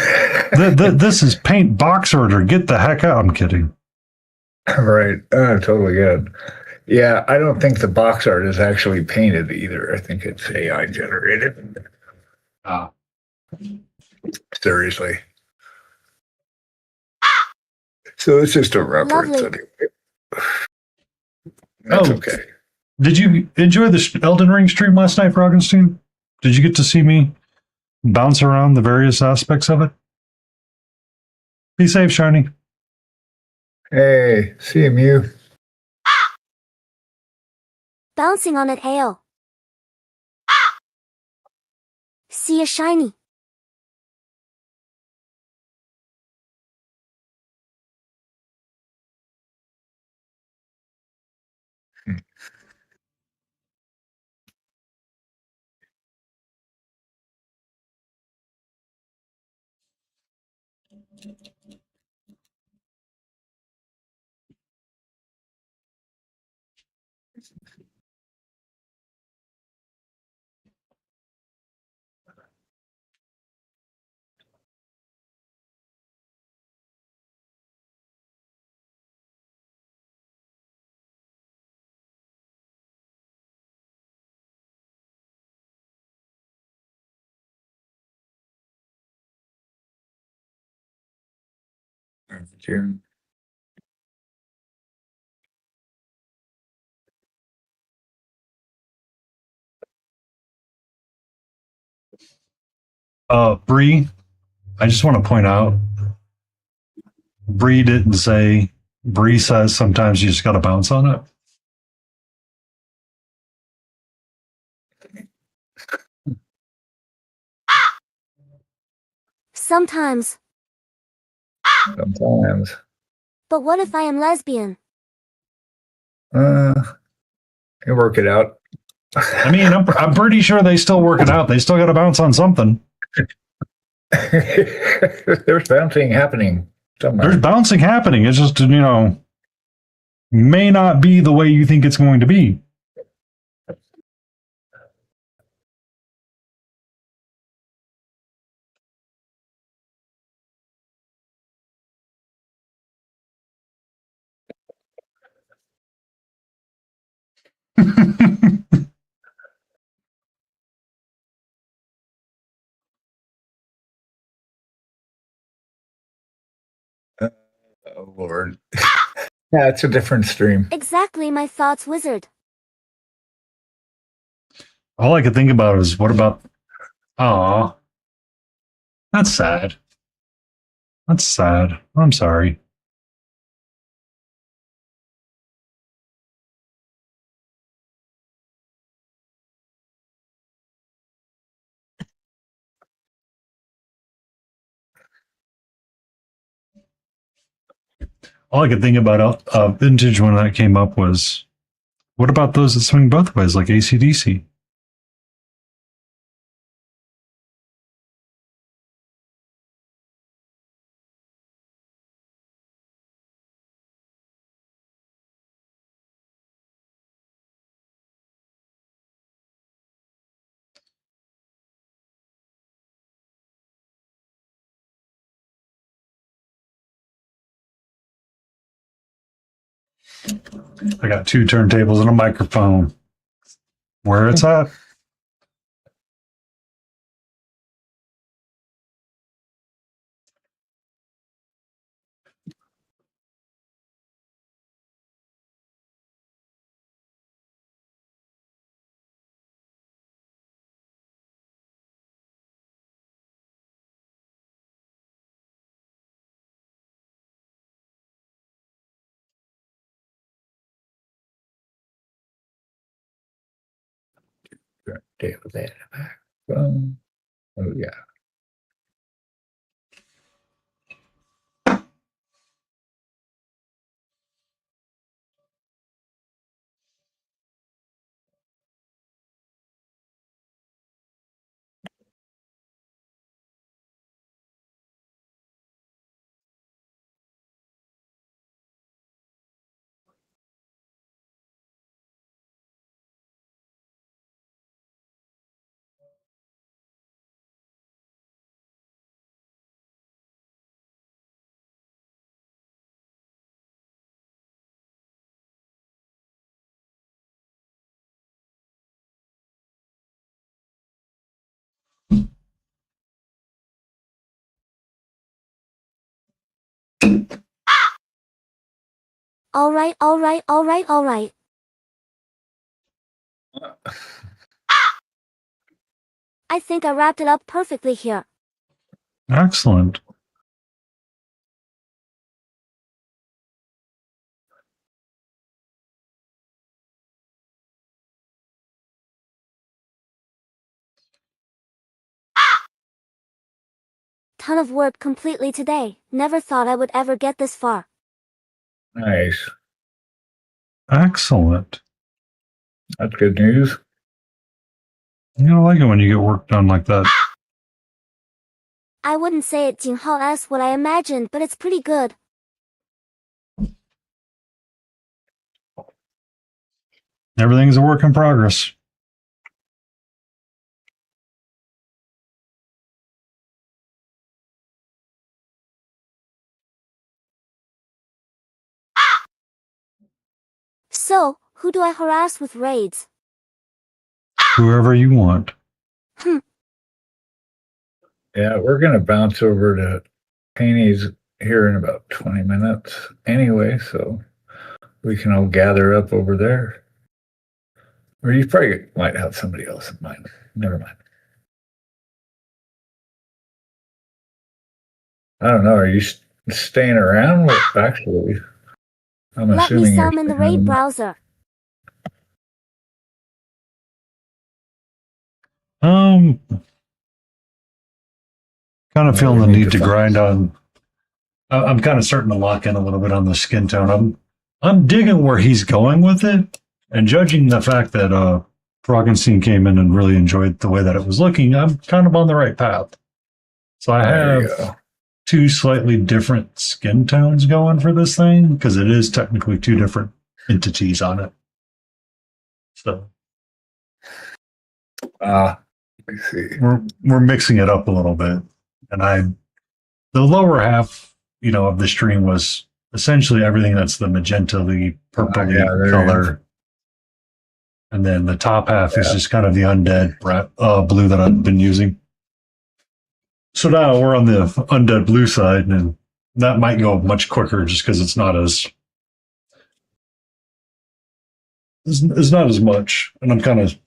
This is paint box art or get the heck out. I'm kidding. Right. Totally good. Yeah, I don't think the box art is actually painted either. I think it's AI generated. Ah. Seriously. So it's just a reference Lovely. anyway. That's Oh. okay. Did you enjoy the Elden Ring stream last night, Froggenstein? Did you get to see me bounce around the various aspects of it? Be safe, Shiny. Hey, see you, Mew. Bouncing on it, hail. See ya, shiny. June. Bree, I just want to point out, Bree didn't say, Bree says sometimes you just got to bounce on it. Sometimes. Sometimes. But what if I am lesbian? You work it out. I mean, I'm pretty sure they still work it out. They still got to bounce on something. There's bouncing happening somewhere. There's bouncing happening. It's just, may not be the way you think it's going to be. Oh, Lord. Yeah, it's a different stream. Exactly my thoughts, wizard. All I could think about is what about. Aw. That's sad. That's sad. I'm sorry. All I could think about vintage when that came up was, what about those that swing both ways, like AC/DC? I got 2 turntables and a microphone. Where it's at. Oh, yeah. All right, all right, all right, all right. I think I wrapped it up perfectly here. Excellent. Ton of work completely today. Never thought I would ever get this far. Nice. Excellent. That's good news. You know, I like it when you get work done like that. I wouldn't say it Jing Hao as what I imagined, but it's pretty good. Everything's a work in progress. So, who do I harass with raids? Whoever you want. Yeah, we're going to bounce over to Penny's here in about 20 minutes anyway, so we can all gather up over there. Or you probably might have somebody else in mind. Never mind. I don't know. Are you staying around? Well, actually, I'm Let me assuming you're some in the staying raid around. browser. Kind of feeling the we need to find- grind on. I'm kind of starting to lock in a little bit on the skin tone. I'm digging where he's going with it, and judging the fact that Froggenstein came in and really enjoyed the way that it was looking, I'm kind of on the right path. So I There you have go. 2 slightly different skin tones going for this thing, because it is technically 2 different entities on it. So Let me see. we're mixing it up a little bit. And the lower half, of the stream was essentially everything that's the magenta-y, purpley Yeah, there it color. And then the top half is Yeah. just kind of the undead blue that I've been using. So now we're on the undead blue side, and that might go much quicker just because it's not it's not as much, and I'm kind of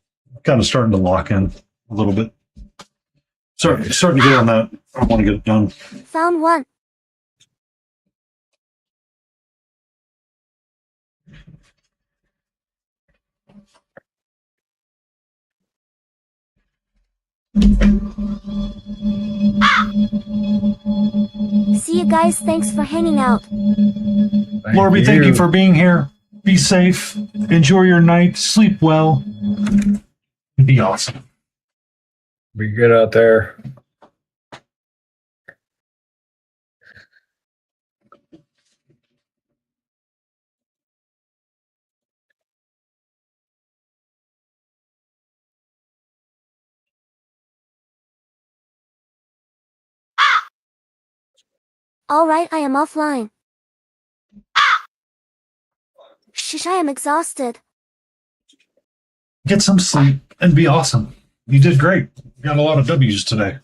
starting to lock in a little bit. Starting to get on that. I want to get it done. Found one. See you guys, thanks for hanging out. Lorby, thank you for being here. Be safe. Enjoy your night. Sleep well. Be awesome. Be good out there. Alright, I am offline. Shish, I am exhausted. Get some sleep and be awesome. You did great. You got a lot of W's today.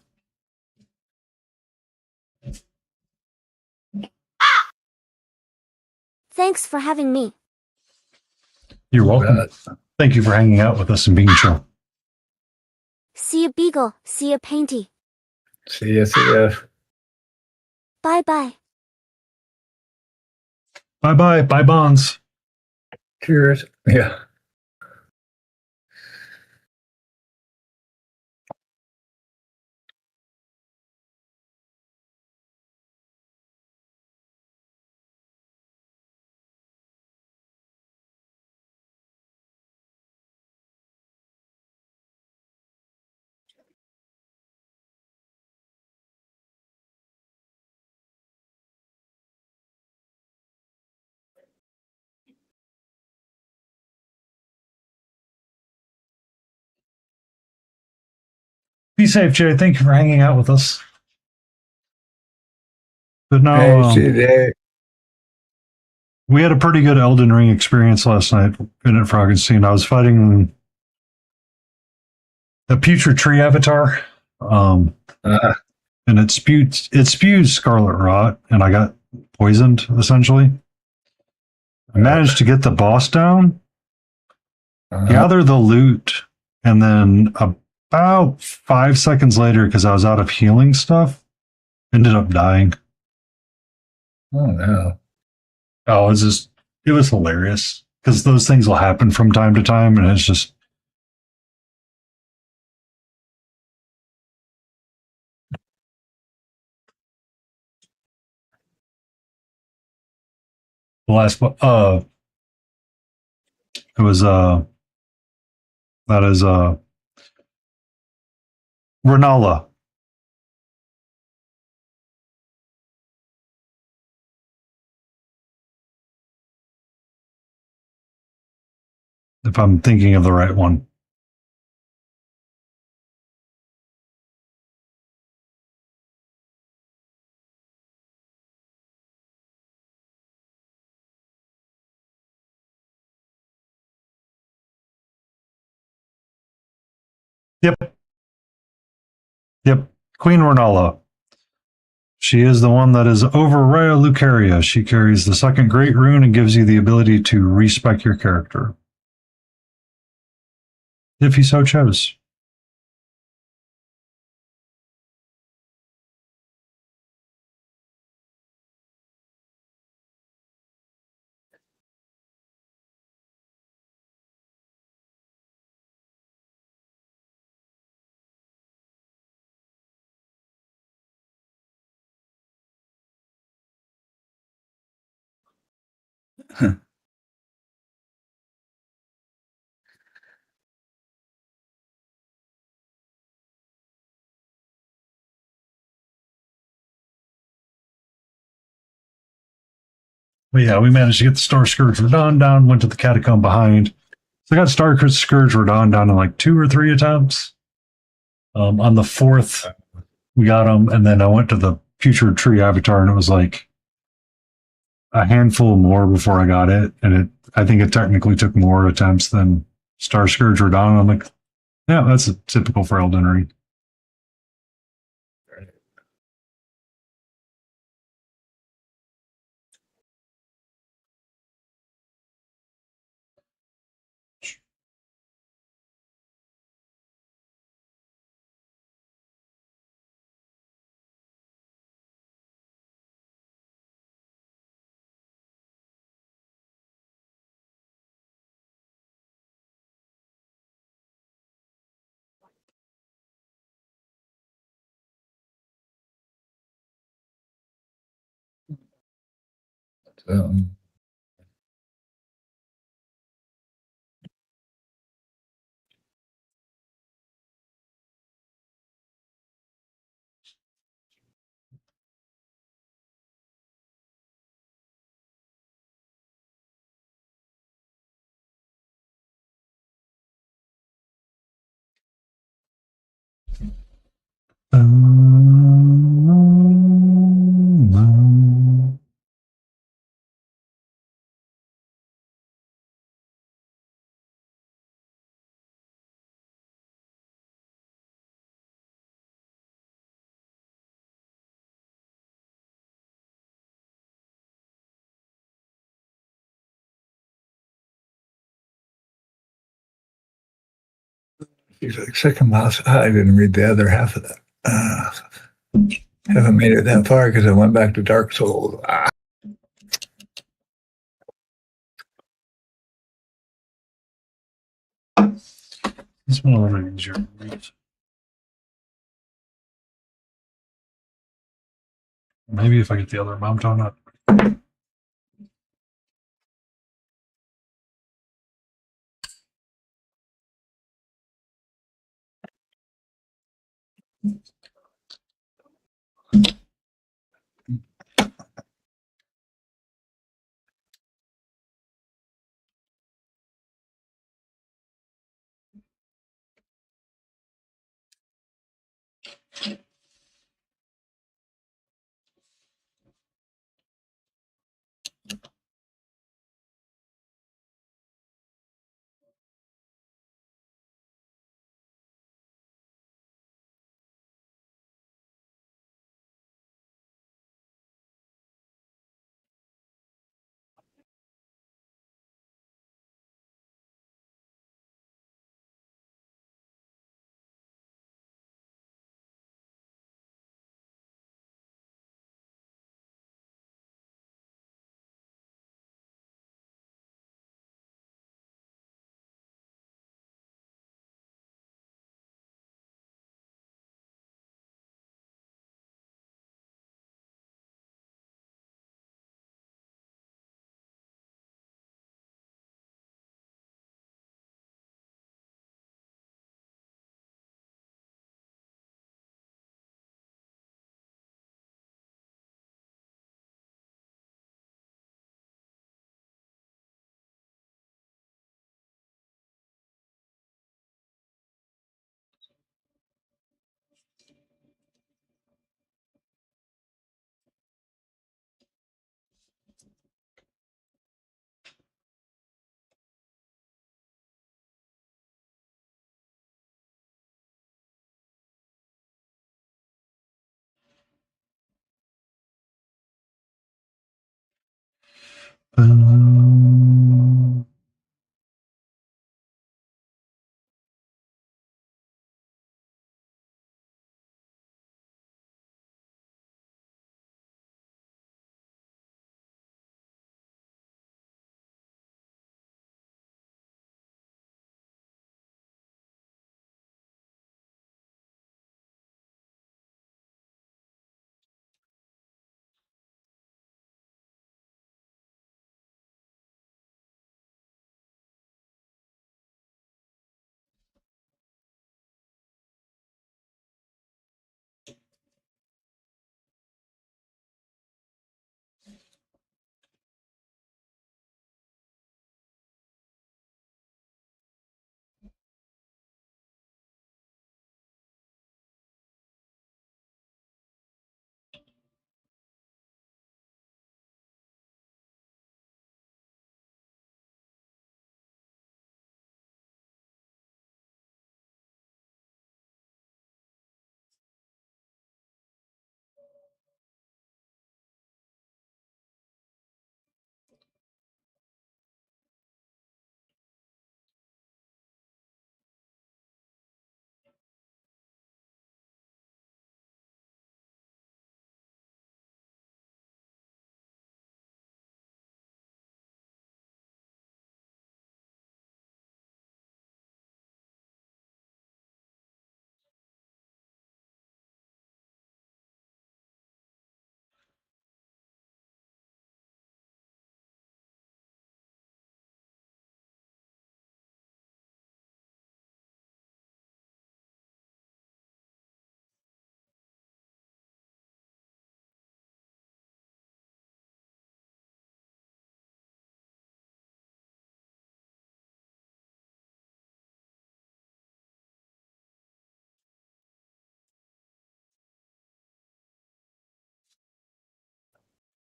Thanks for having me. You're welcome. Thank you for hanging out with us and being chill. See ya, Beagle. See ya, Painty. See ya. Bye bye. Bye-bye. Bye, Bonds. Cheers. Yeah. Be safe, Jay. Thank you for hanging out with us. But now, Hey, see you today. we had a pretty good Elden Ring experience last night in at Froggenstein. I was fighting a putrid tree avatar, and it spewed scarlet rot, and I got poisoned essentially. I managed to get the boss down, gather the loot, and then about 5 seconds later, because I was out of healing stuff, ended up dying. Oh no. Oh, it was hilarious because those things will happen from time to time, and it's just. The last one, it was, that is, Renala. If I'm thinking of the right one. Yep. Yep. Queen Renala. She is the one that is over Rhea Lucaria. She carries the second great rune and gives you the ability to respec your character. If you so chose. But yeah, we managed to get the Star Scourge Radon down, went to the catacomb behind. So I got Star Scourge Radon down in like 2 or 3 attempts. On the 4th, we got him, and then I went to the Putrid Tree Avatar, and it was like a handful more before I got it. And I think it technically took more attempts than Star Scourge Radon. I'm like, yeah, that's a typical for Elden Ring. Um, She's like, second mouse. I didn't read the other half of that. Haven't made it that far because I went back to Dark Souls. This one a little bit easier to read. Maybe if I get the other mount on it.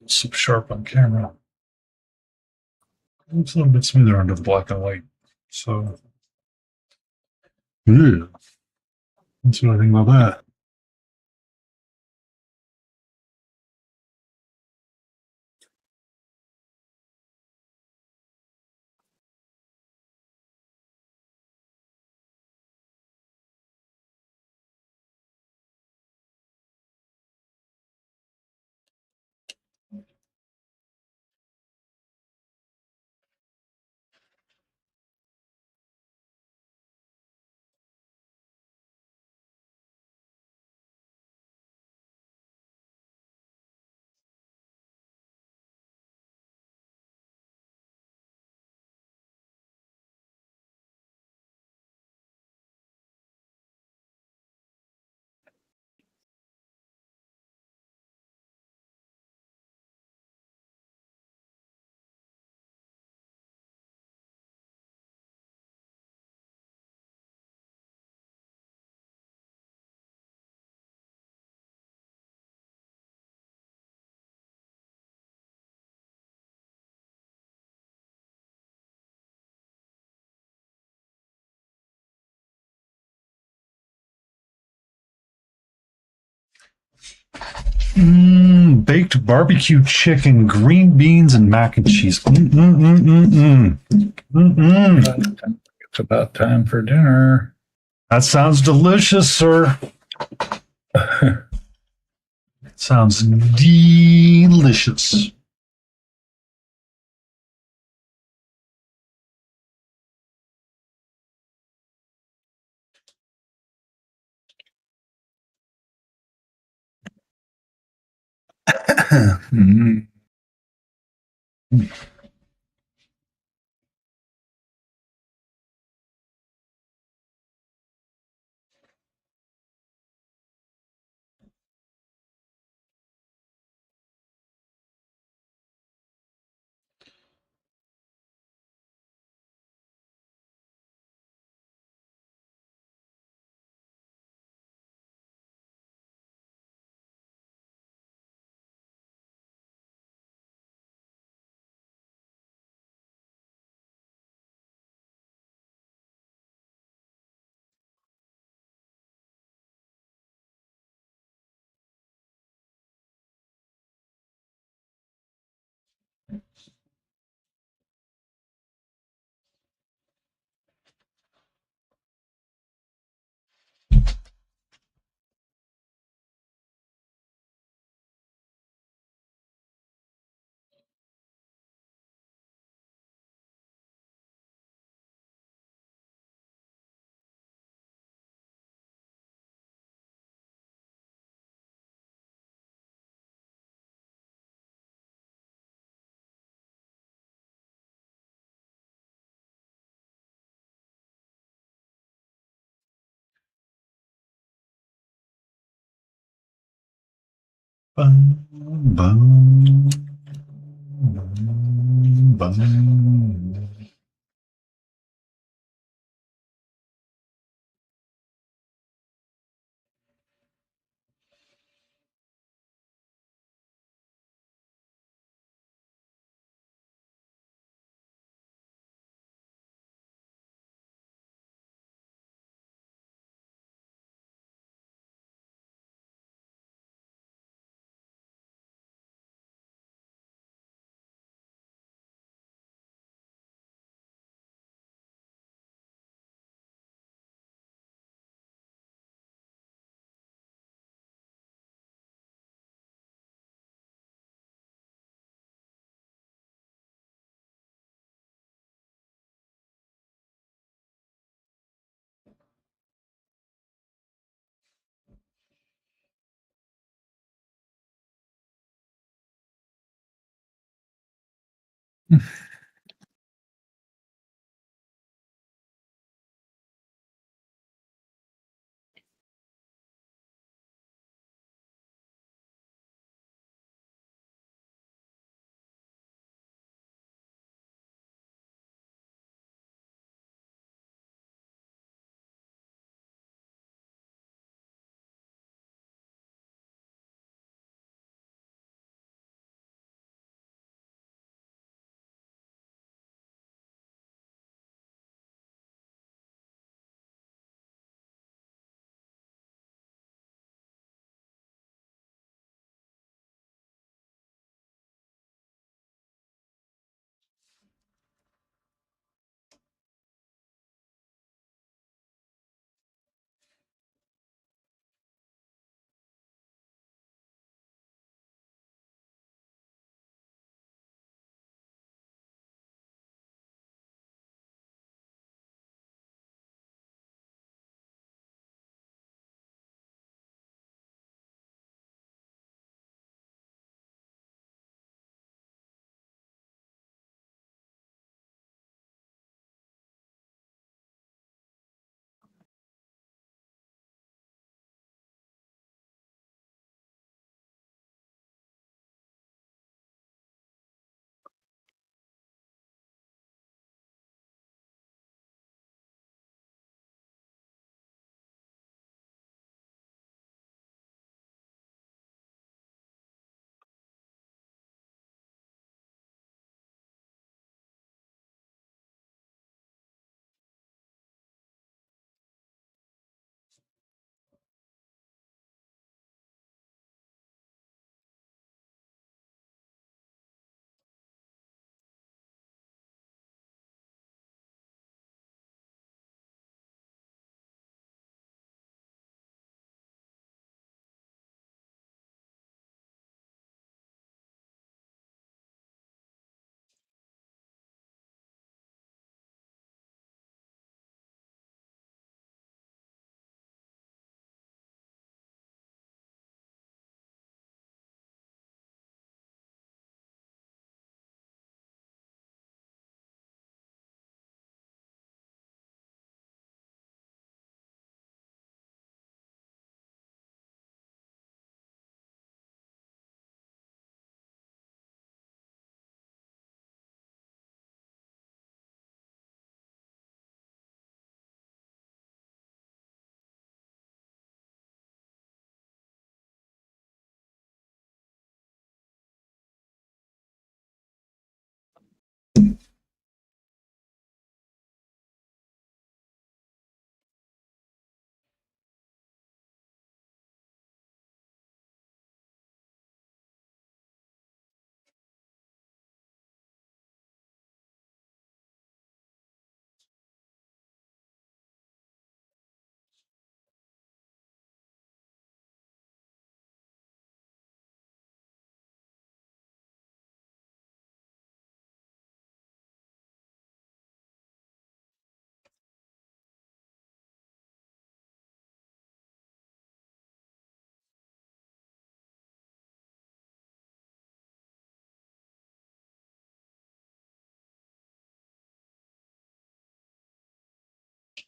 So sharp on camera. It's a little bit smoother under the black and white. So, yeah. That's what I think about that. Baked barbecue chicken, green beans, and mac and cheese. It's about time for dinner. That sounds delicious, sir. Sounds delicious. Mhm. Bum, bum, bum, bum.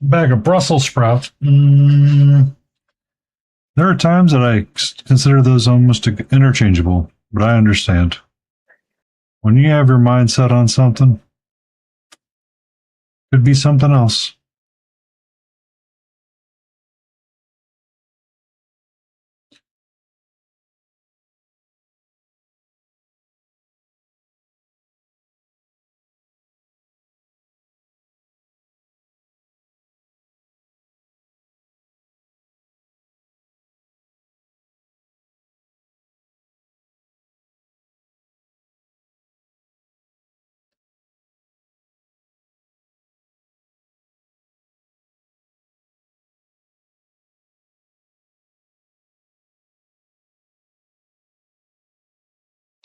Bag of Brussels sprouts. There are times that I consider those almost interchangeable, but I understand. When you have your mind set on something, it could be something else.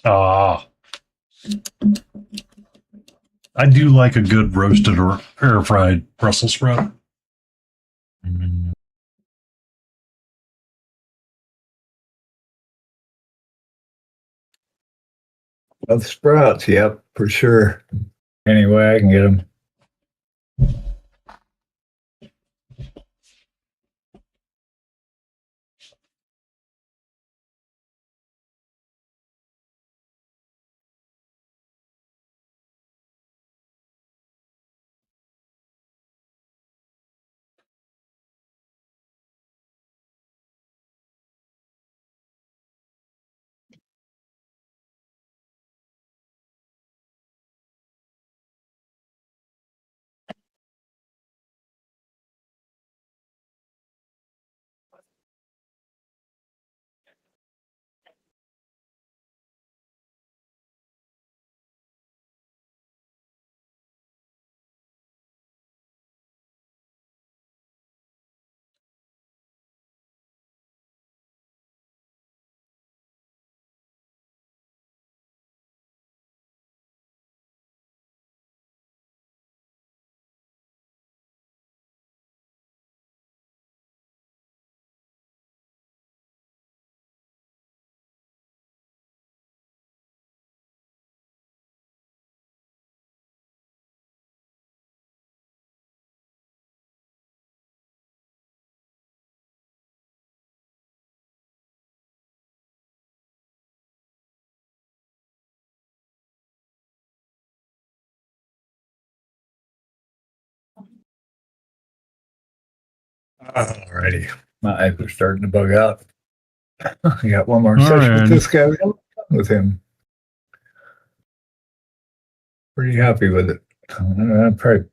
Ah, I do like a good roasted or air fried Brussels sprout. Love sprouts, yep, for sure. Anyway, I can get them. Alrighty. My eyes are starting to bug out. I got one more All session with right. this guy. We have fun with him. Pretty happy with it. I'm probably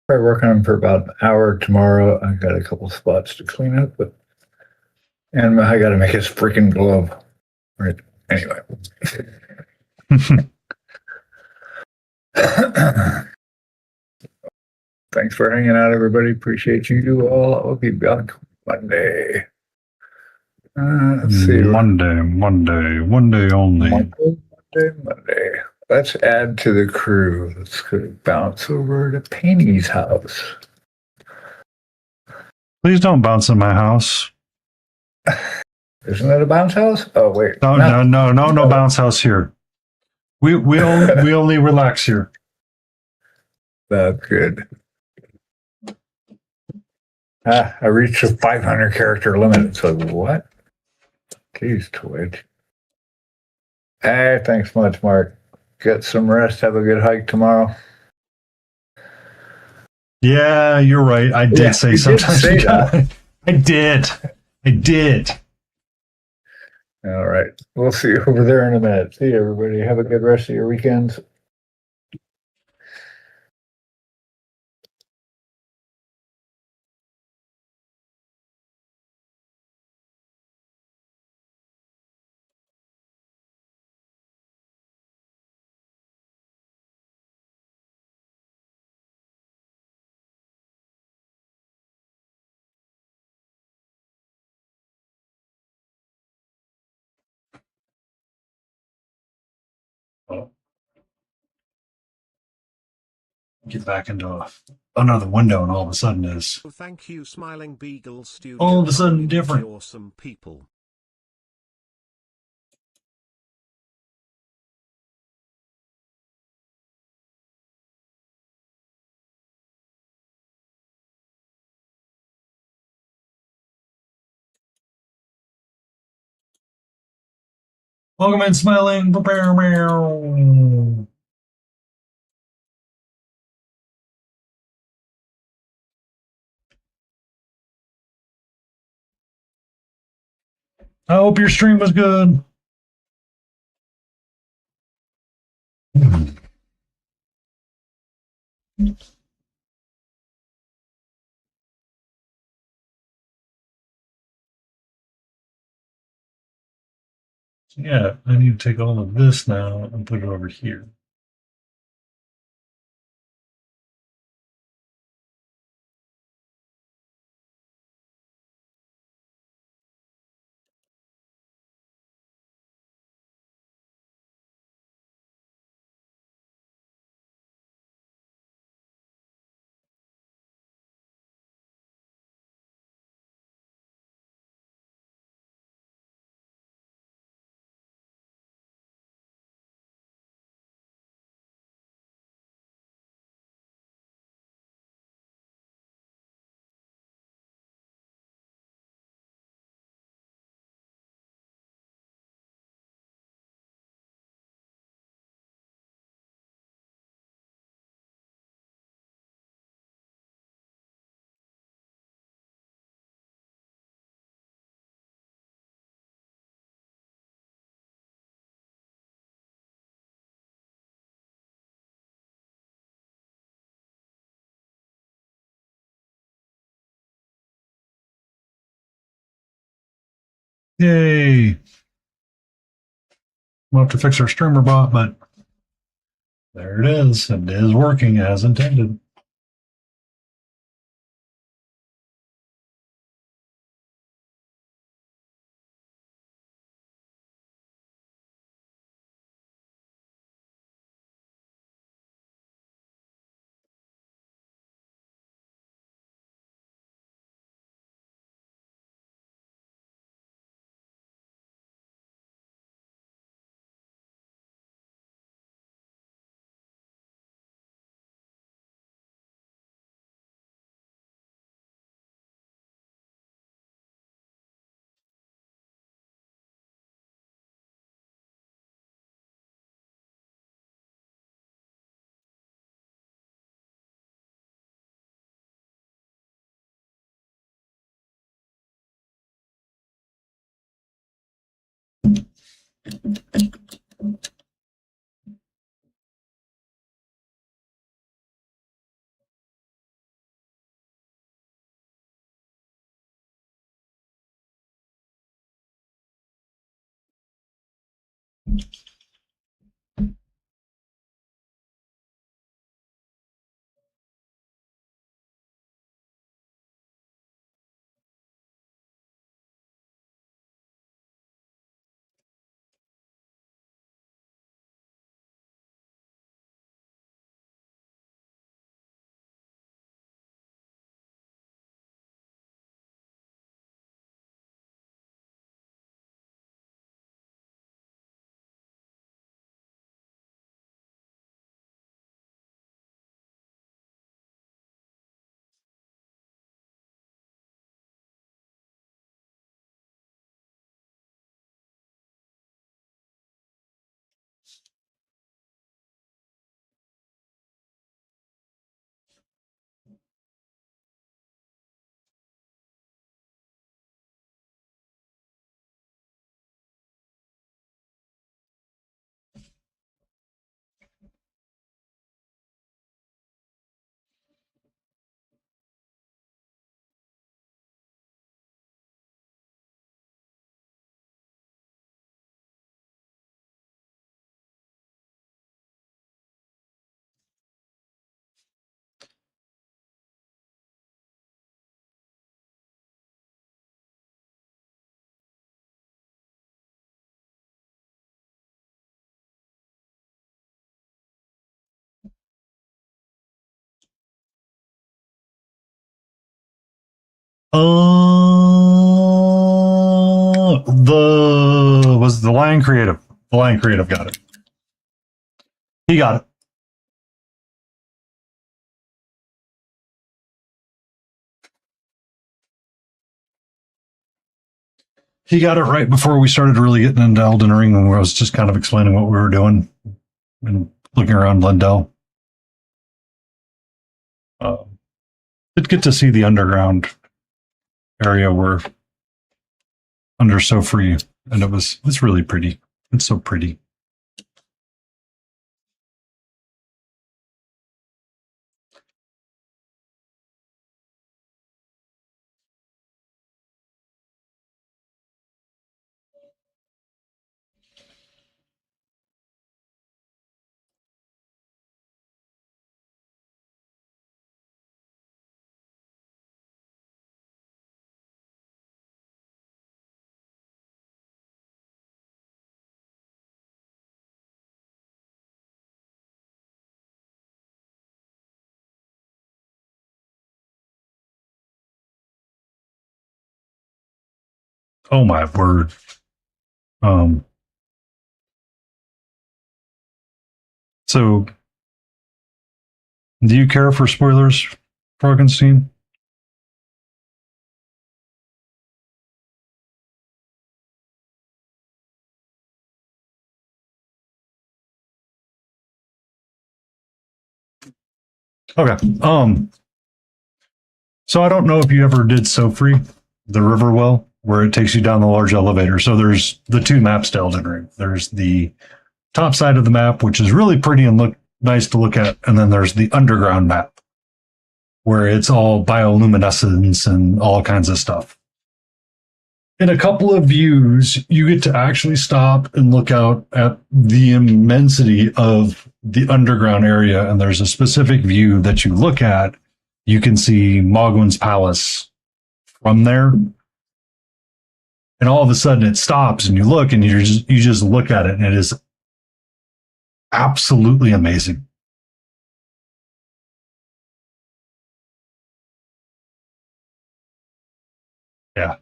working on him for about an hour tomorrow. I got a couple spots to clean up, and I got to make his freaking glove. Right. Anyway. Thanks for hanging out, everybody. Appreciate you all. I'll be back Monday. Let's see. Monday only. Monday. Let's add to the crew. Let's go bounce over to Penny's house. Please don't bounce in my house. Isn't it a bounce house? Oh wait. No bounce house here. We only relax here. That's good. I reached a 500 character limit. So what? Jeez, Twitch. Hey, thanks much, Mark. Get some rest. Have a good hike tomorrow. Yeah, you're right. I did say you sometimes. Did say that. I did. All right. We'll see you over there in a minute. See you, everybody. Have a good rest of your weekends. Get back into another window, and all of a sudden is Thank you, Smiling Beagle Studio. all of a sudden Harmony with different. the awesome people. Welcome in, smiling. I hope your stream was good. Yeah, I need to take all of this now and put it over here. Yay! We'll have to fix our streamer bot, but there it is. It is working as intended. The Lion Creative. The Lion Creative got it. He got it. he got it right before we started really getting into Elden Ring, when I was just kind of explaining what we were doing and looking around Lindell. Did get to see the underground area where under So Free, and it's really pretty. It's so pretty. Oh my word. Um, so do you care for spoilers, Frankenstein? Okay. So I don't know if you ever did So Free, the river well, where it takes you down the large elevator. So there's the two maps to Elden Ring. There's the top side of the map, which is really pretty and look nice to look at, and then there's the underground map, where it's all bioluminescence and all kinds of stuff. In a couple of views, you get to actually stop and look out at the immensity of the underground area, and there's a specific view that you look at. You can see Mogwin's palace from there, and all of a sudden it stops, and you look, and you just look at it, and it is absolutely amazing. Yeah.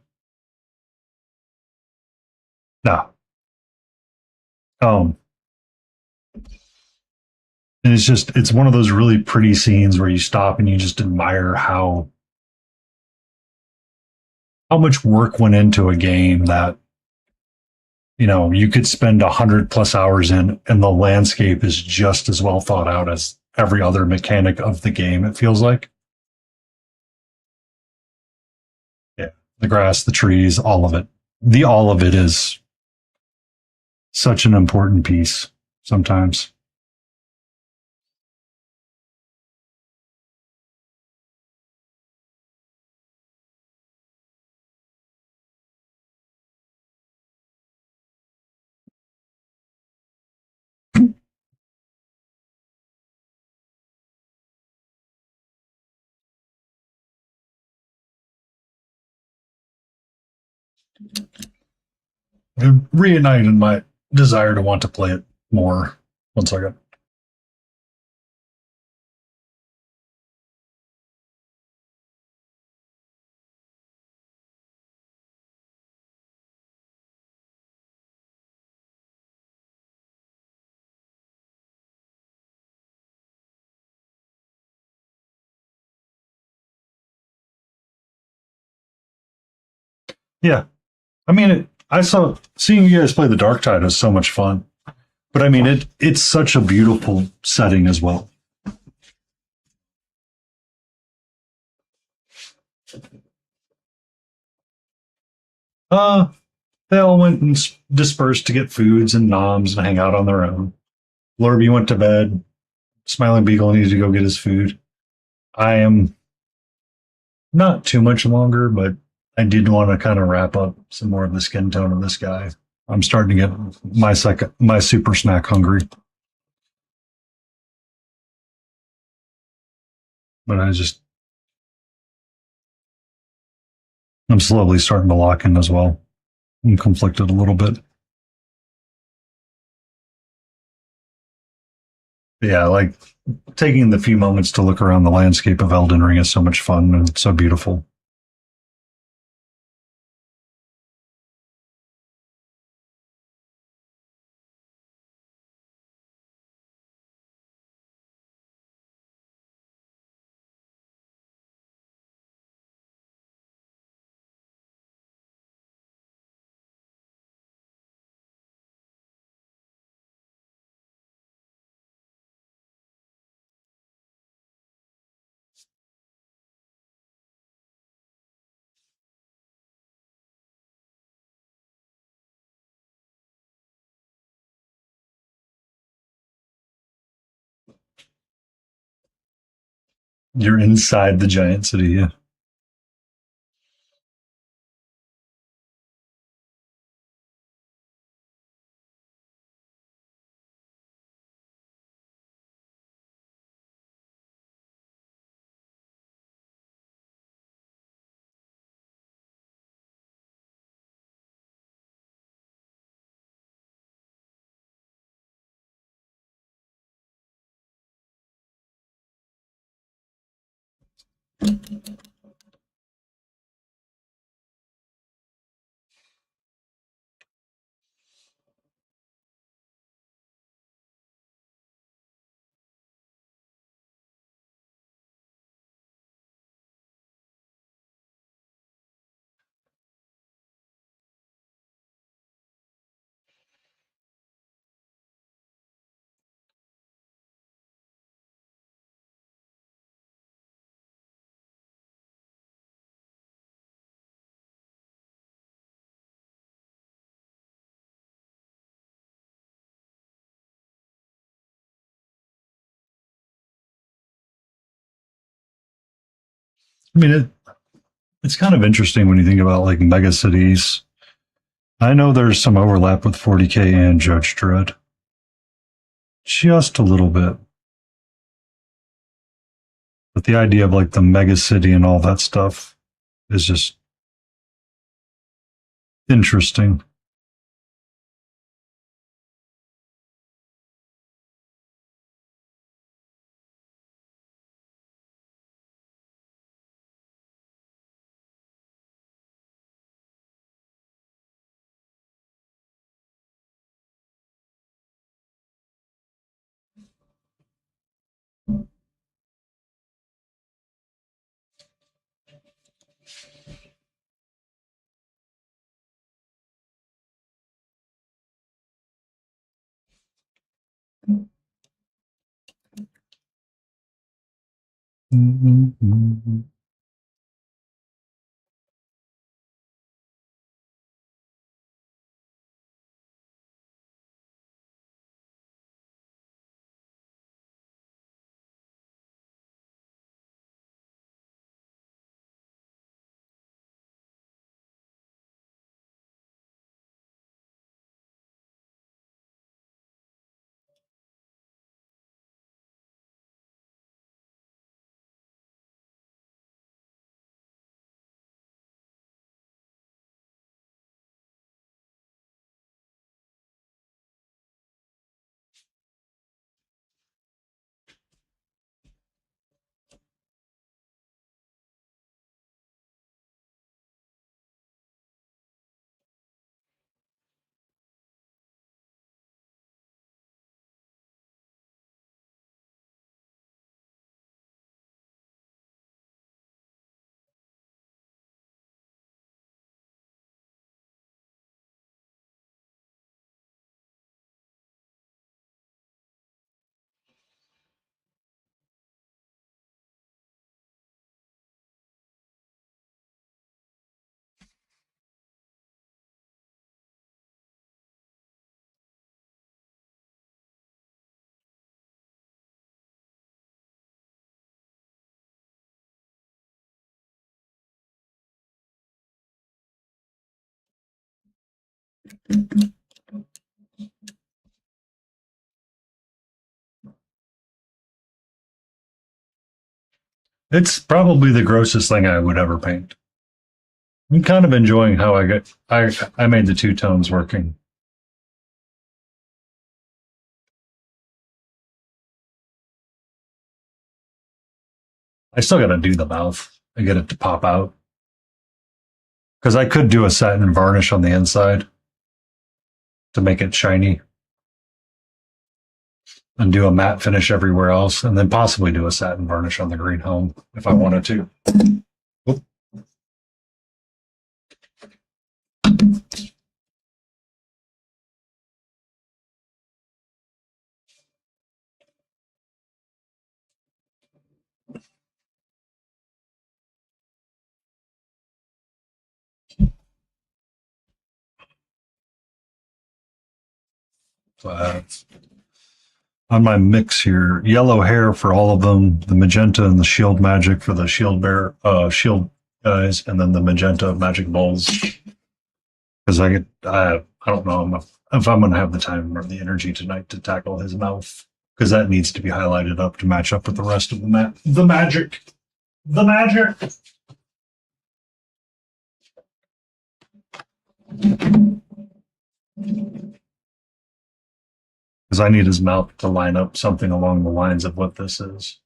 No. Um, and it's one of those really pretty scenes where you stop and you just admire how much work went into a game that, you could spend 100+ hours in, and the landscape is just as well thought out as every other mechanic of the game, it feels like. Yeah. The grass, the trees, all of it. All of it is such an important piece sometimes. It reignited my desire to want to play it more. One second. Yeah. I mean, seeing you guys play the Dark Tide was so much fun. But I mean, it's such a beautiful setting as well. Uh, they all went and dispersed to get foods and noms and hang out on their own. Lorby went to bed. Smiling Beagle needed to go get his food. I am not too much longer, but I did want to kind of wrap up some more of the skin tone of this guy. I'm starting to get my super snack hungry. But I'm slowly starting to lock in as well. I'm conflicted a little bit. But yeah, like taking the few moments to look around the landscape of Elden Ring is so much fun and so beautiful. You're inside the giant city, yeah. I mean, it's kind of interesting when you think about like mega cities. I know there's some overlap with 40K and Judge Dredd. Just a little bit. But the idea of like the mega city and all that stuff is just interesting. Mm-hmm. It's probably the grossest thing I would ever paint. I'm kind of enjoying how I made the two tones working. I still got to do the mouth and get it to pop out because I could do a satin varnish on the inside to make it shiny and do a matte finish everywhere else, and then possibly do a satin varnish on the green home if I wanted to. Oop. So, on my mix here, yellow hair for all of them, the magenta and the shield magic for the shield guys, and then the magenta magic balls. Because I don't know if I'm gonna have the time or the energy tonight to tackle his mouth, because that needs to be highlighted up to match up with the rest of the magic. The magic. Because I need his mouth to line up something along the lines of what this is.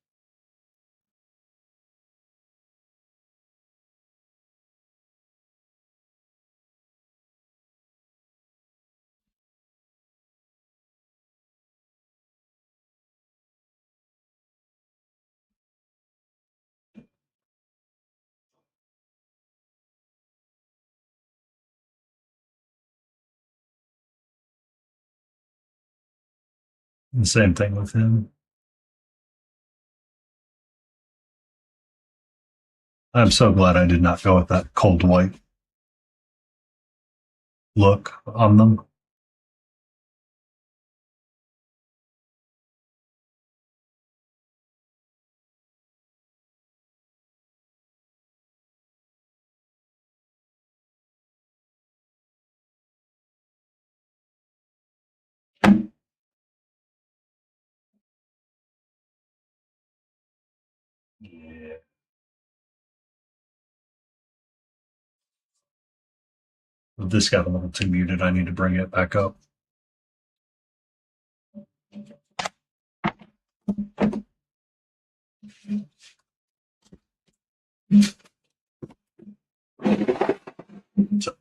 The same thing with him. I'm so glad I did not go with that cold white look on them. Yeah. This got a little too muted. I need to bring it back up. So,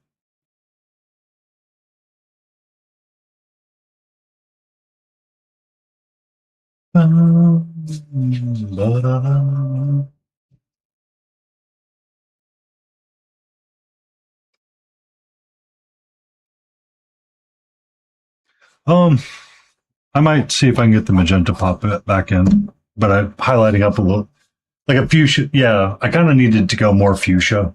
um, I might see if I can get the magenta pop back in, but I'm highlighting up a little, like a fuchsia. Yeah, I kind of needed to go more fuchsia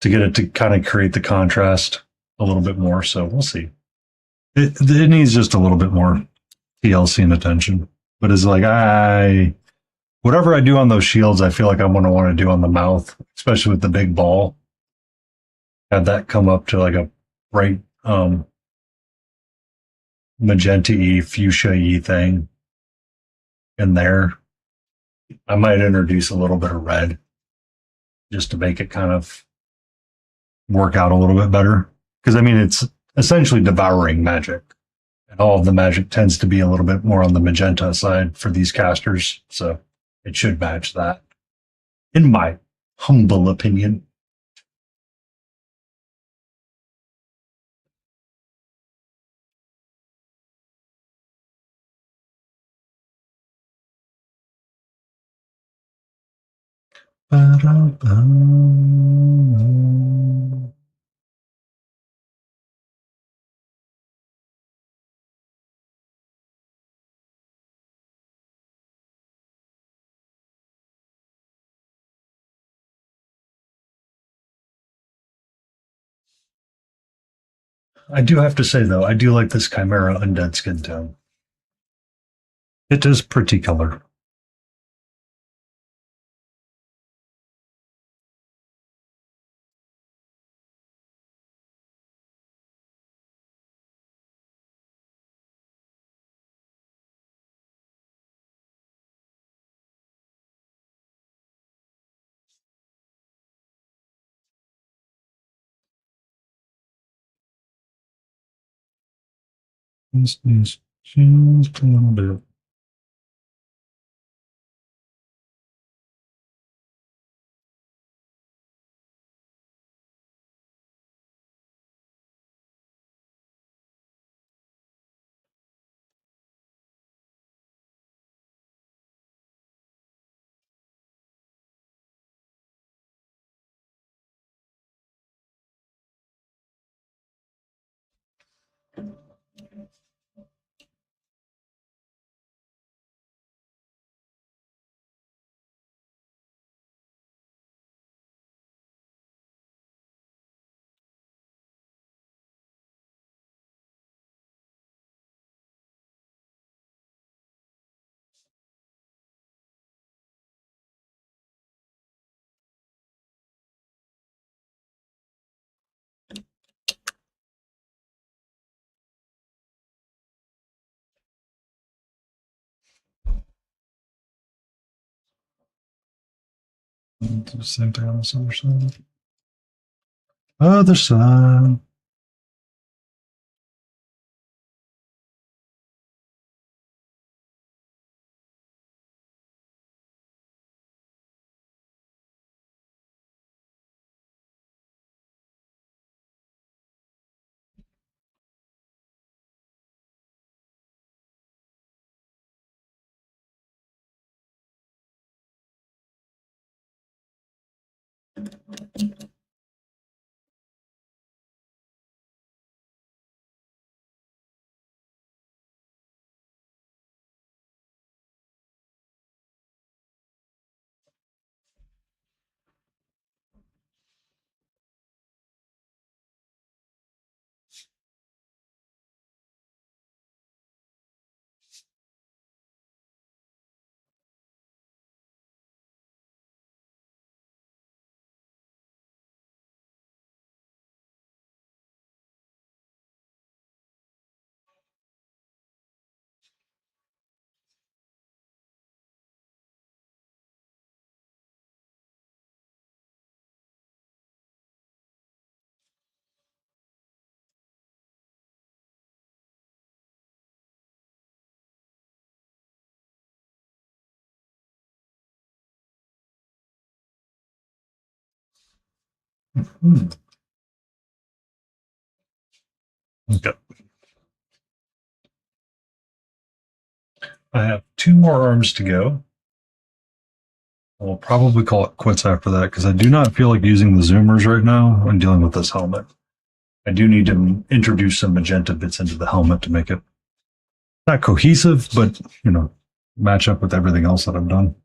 to get it to kind of create the contrast a little bit more. So we'll see. It needs just a little bit more TLC and attention. But it's like whatever I do on those shields, I feel like I'm gonna want to do on the mouth, especially with the big ball. Have that come up to like a bright magenta-y, fuchsia-y thing in there. I might introduce a little bit of red just to make it kind of work out a little bit better. Because I mean, it's essentially devouring magic. And all of the magic tends to be a little bit more on the magenta side for these casters. So it should match that, in my humble opinion. I do have to say, though, I do like this Chimera Undead skin tone. It is pretty color. This is just a little bit. Do the same thing on this other side. Other side. Hmm. Okay. I have 2 more arms to go. We'll probably call it quits after that because I do not feel like using the zoomers right now when dealing with this helmet. I do need to introduce some magenta bits into the helmet to make it not cohesive, but match up with everything else that I've done.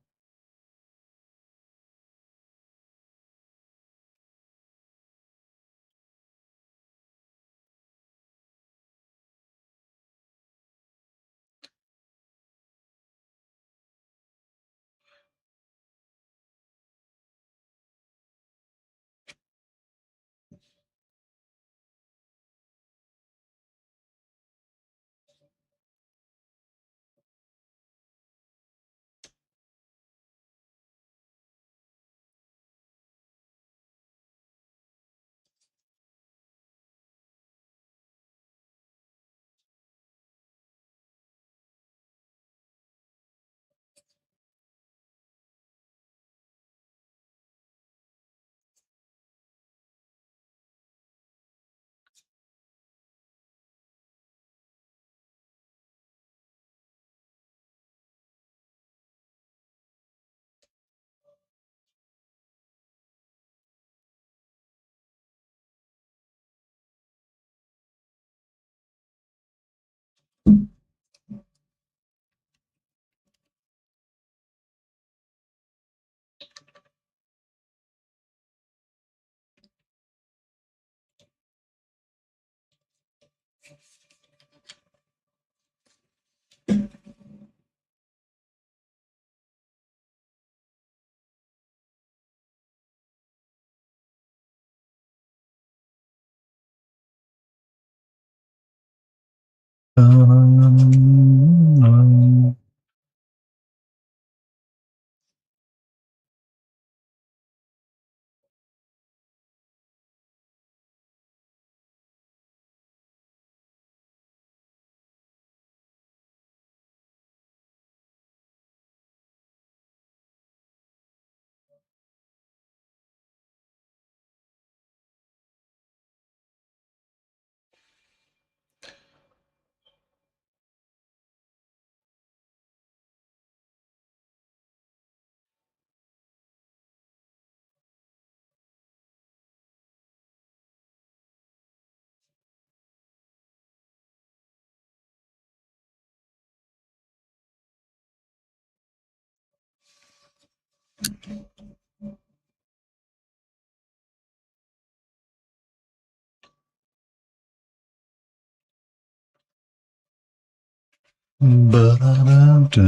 Ba-da-da-da.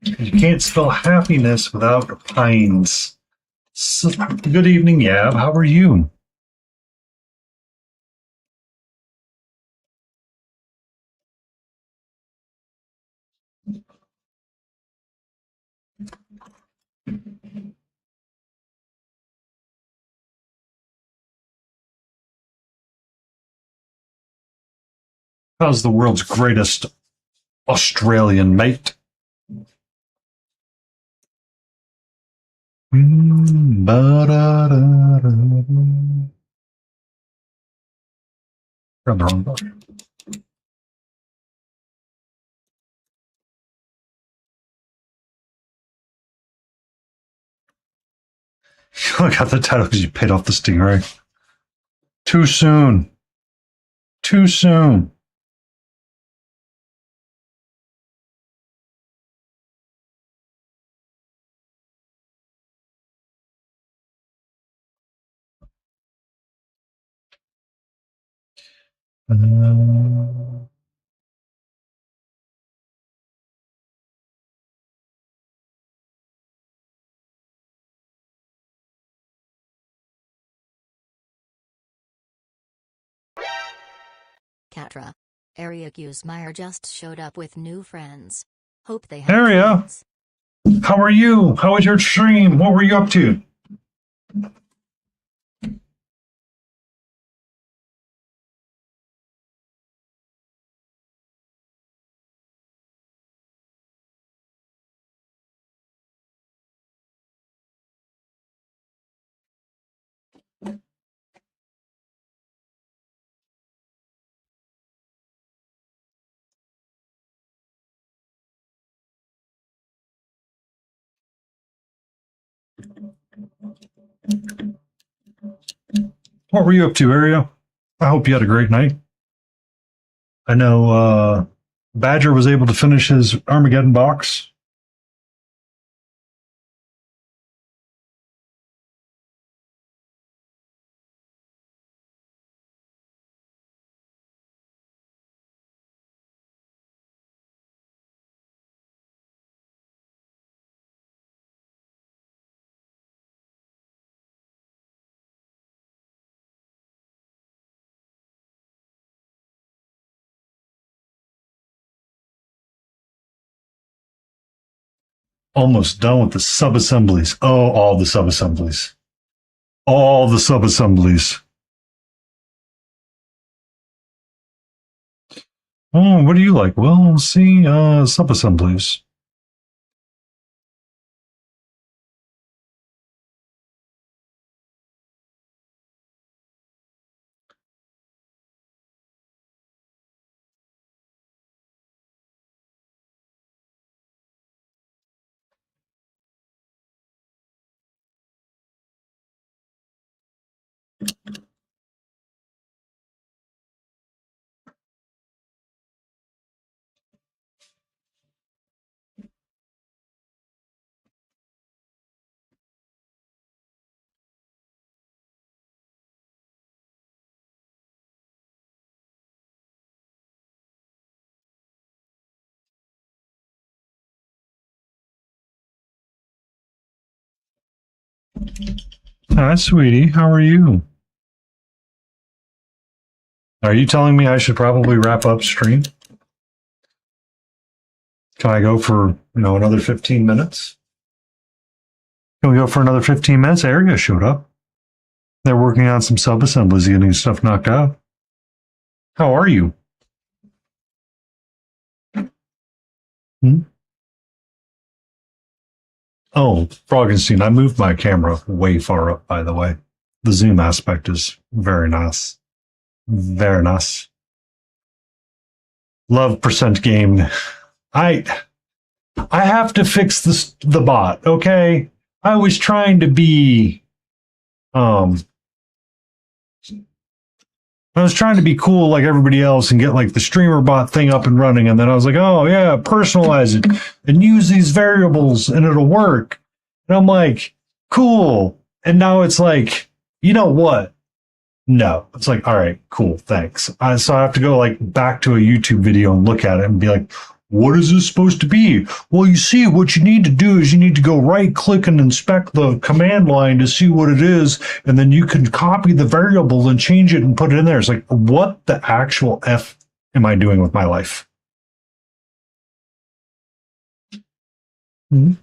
You can't spell happiness without pines. So, good evening, Yab. How are you? How's the world's greatest Australian mate? Ba-da-da-da-da. Grabbed the wrong book. I got the title because you paid off the stingray. Too soon. Too soon. Katra. Area Guzmeyer just showed up with new friends. Hope they have Area, treats. how are you? How was your stream? What were you up to? What were you up to, Area? I hope you had a great night. I know Badger was able to finish his Armageddon box. Almost done with the sub-assemblies. Oh, all the sub-assemblies. All the sub-assemblies. Oh, what do you like? Well, we'll see sub-assemblies. Hi, sweetie. How are you? Are you telling me I should probably wrap up stream? Can I go for, another 15 minutes? Can we go for another 15 minutes? Area showed up. They're working on some sub-assemblies, getting stuff knocked out. How are you? Oh, Froggenstein, I moved my camera way far up, by the way. The zoom aspect is very nice. Very nice. Love percent game. I have to fix the bot, okay? I was trying to be I was trying to be cool like everybody else and get like the streamer bot thing up and running, and then I was like, oh yeah, personalize it and use these variables and it'll work. And I'm like, cool. And now it's like, you know what? No. It's like, all right, cool, thanks. So I have to go like back to a YouTube video and look at it and be like, what is this supposed to be? Well, you see, what you need to do is you need to go right click and inspect the command line to see what it is, and then you can copy the variable and change it and put it in there. It's like, what the actual F am I doing with my life? Because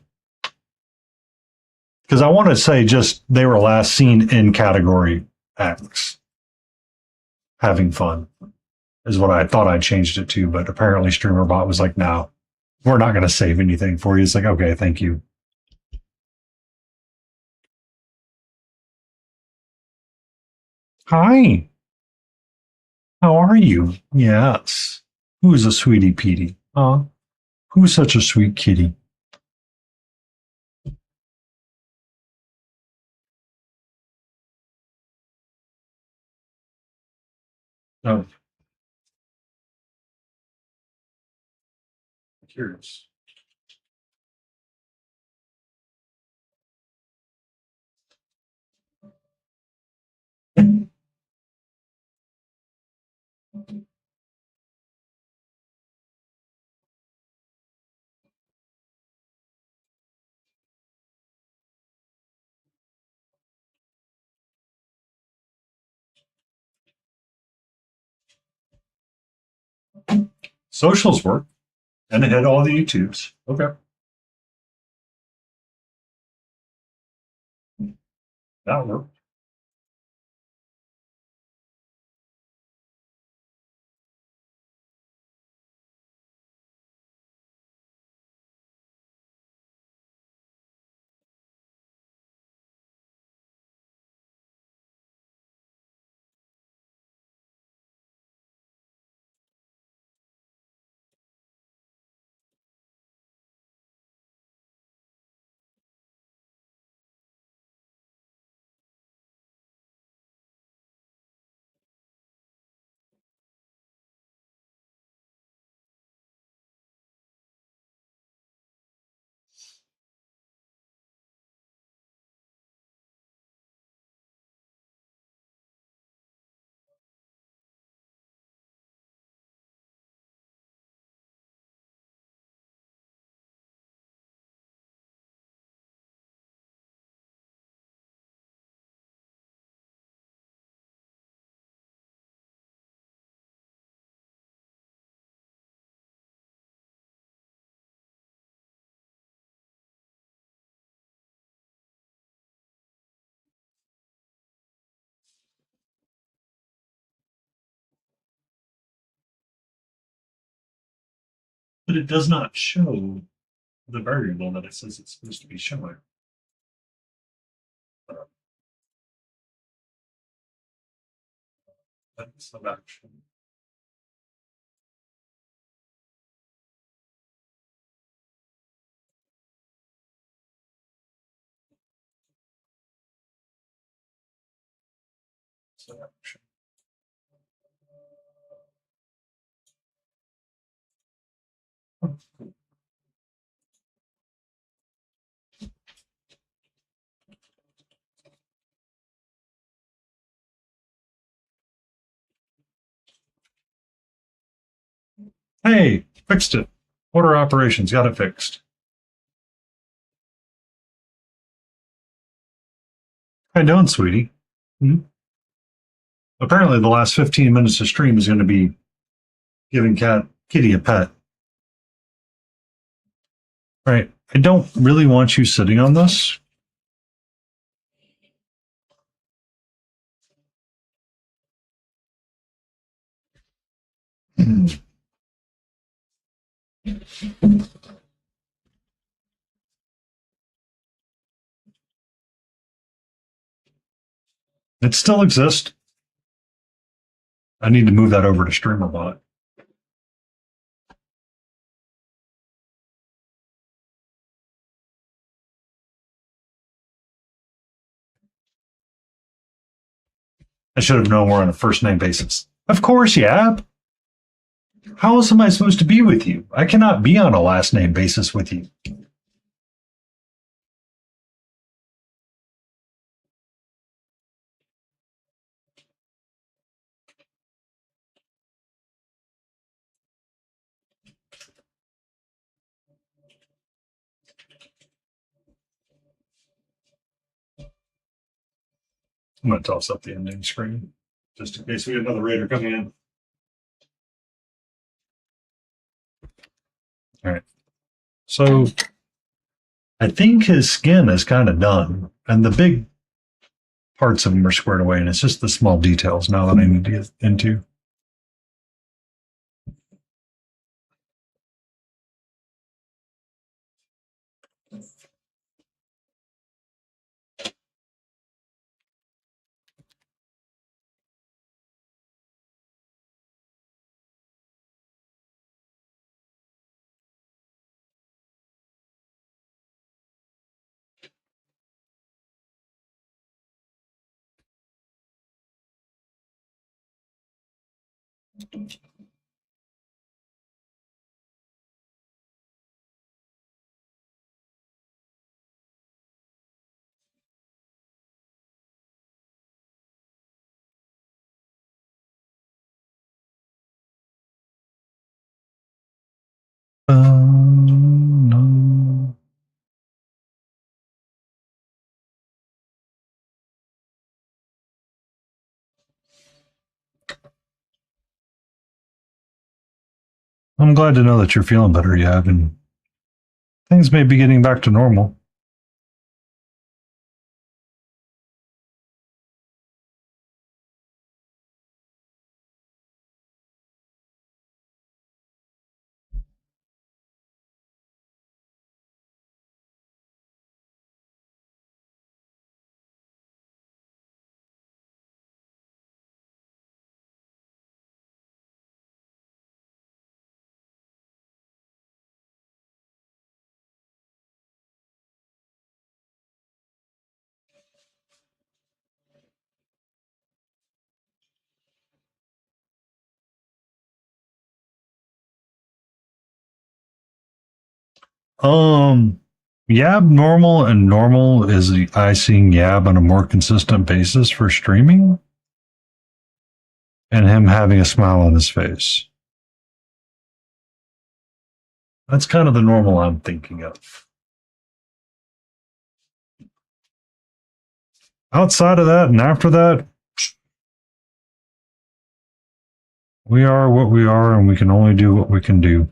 I want to say just they were last seen in category X. Having fun is what I thought I changed it to, but apparently StreamerBot was like, no, we're not going to save anything for you. It's like, okay, thank you. Hi. How are you? Yes. Who's a sweetie Petey? Huh? Who's such a sweet kitty? Oh. Curious. Socials work. And it had all the YouTubes. Okay. That worked. But it does not show the variable that it says it's supposed to be showing. That's the action. Action. Hey, fixed it. Order operations, got it fixed. How you doing, sweetie? Hmm? Apparently, the last 15 minutes of stream is going to be giving Kitty a pet. Right. I don't really want you sitting on this. It still exists. I need to move that over to StreamerBot. I should have known we're on a first name basis. Of course, yeah. How else am I supposed to be with you? I cannot be on a last name basis with you. I'm going to toss up the ending screen just in case we get another raider coming in. All right. So I think his skin is kind of done, and the big parts of him are squared away, and it's just the small details now that I need to get into. No. I'm glad to know that you're feeling better, Yab, and things may be getting back to normal. Yab normal and normal is I seeing Yab on a more consistent basis for streaming and him having a smile on his face. That's kind of the normal I'm thinking of. Outside of that and after that, we are what we are and we can only do what we can do.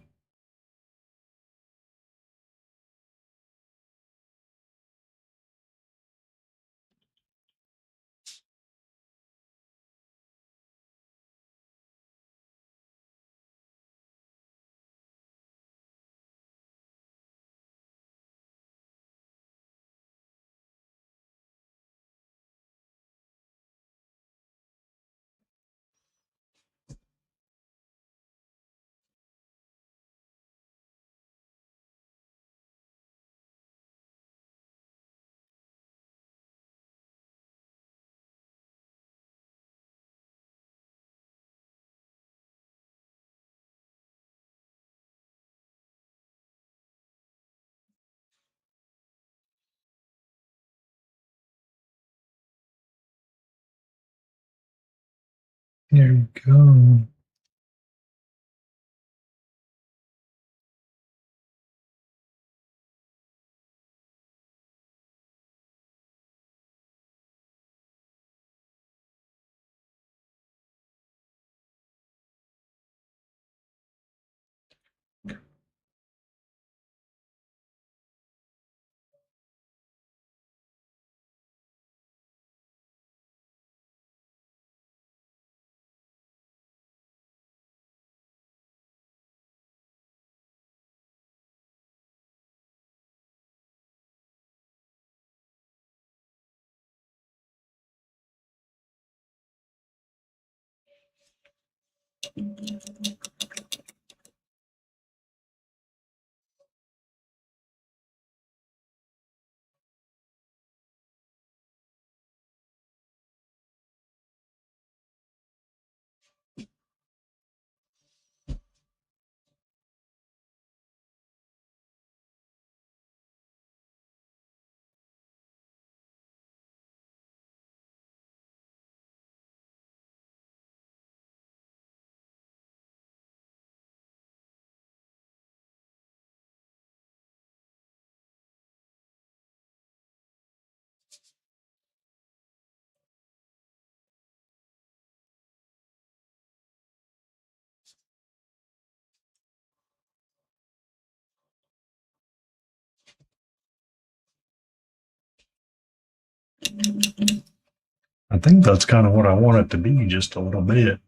There you go. I think that's kind of what I want it to be, just a little bit.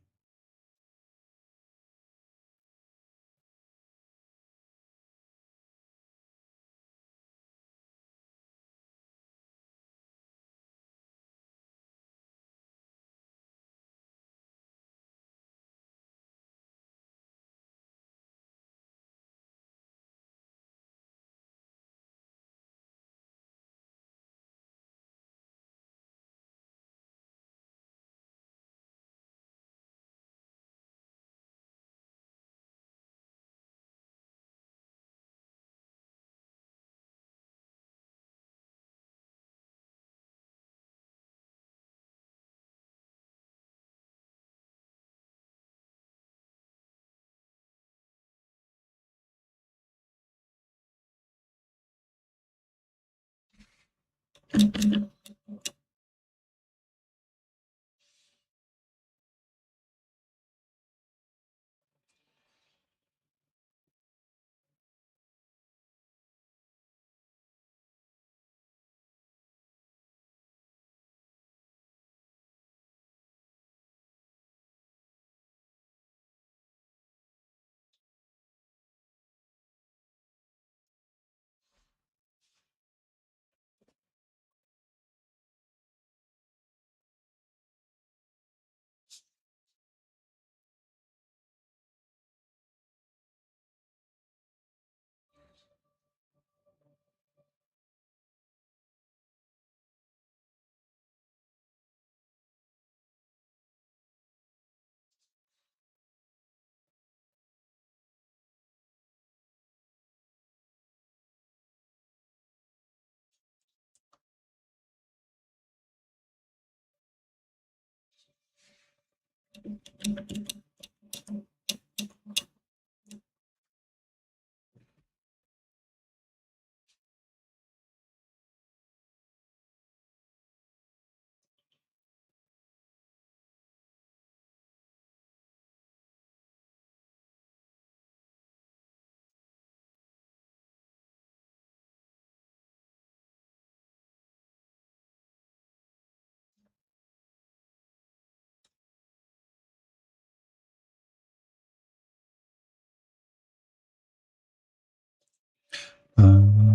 Um,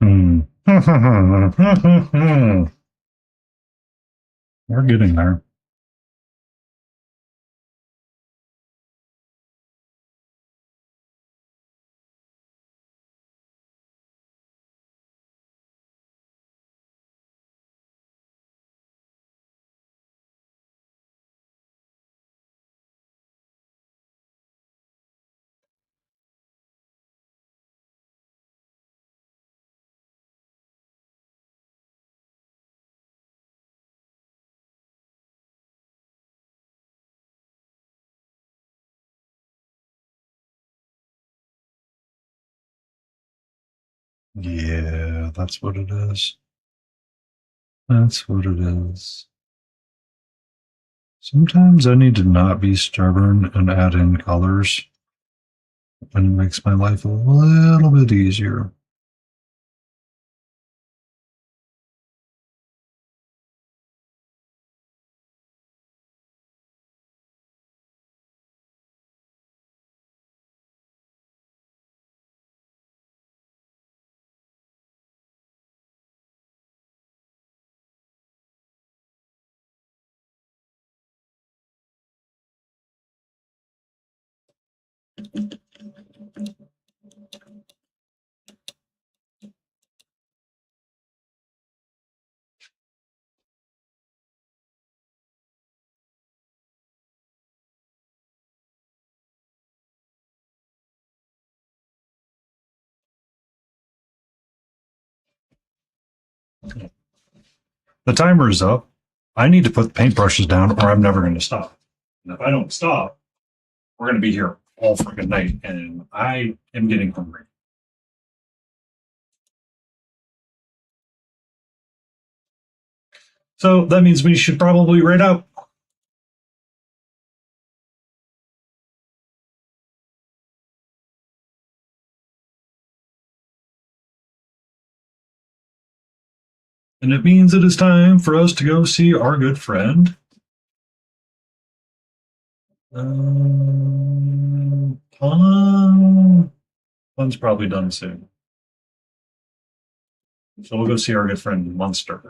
hmm. We're getting there. Yeah, that's what it is. That's what it is. Sometimes I need to not be stubborn and add in colors, and it makes my life a little bit easier. The timer is up. I need to put the paintbrushes down or I'm never going to stop. And if I don't stop, we're going to be here all freaking night and I am getting hungry. So that means we should probably raid out. And it means it is time for us to go see our good friend. Fun's probably done soon. So we'll go see our good friend Munster.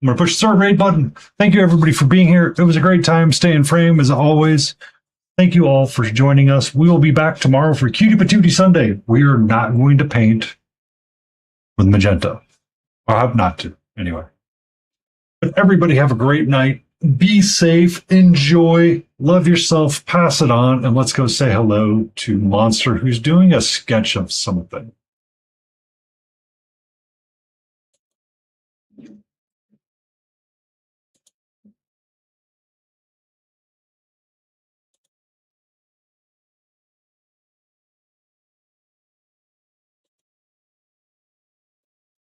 I'm going to push the start raid button. Thank you, everybody, for being here. It was a great time. Stay in frame, as always. Thank you all for joining us. We will be back tomorrow for Cutie Patootie Sunday. We are not going to paint with magenta. I hope not to, anyway. But everybody have a great night. Be safe. Enjoy. Love yourself. Pass it on. And let's go say hello to Monster, who's doing a sketch of something.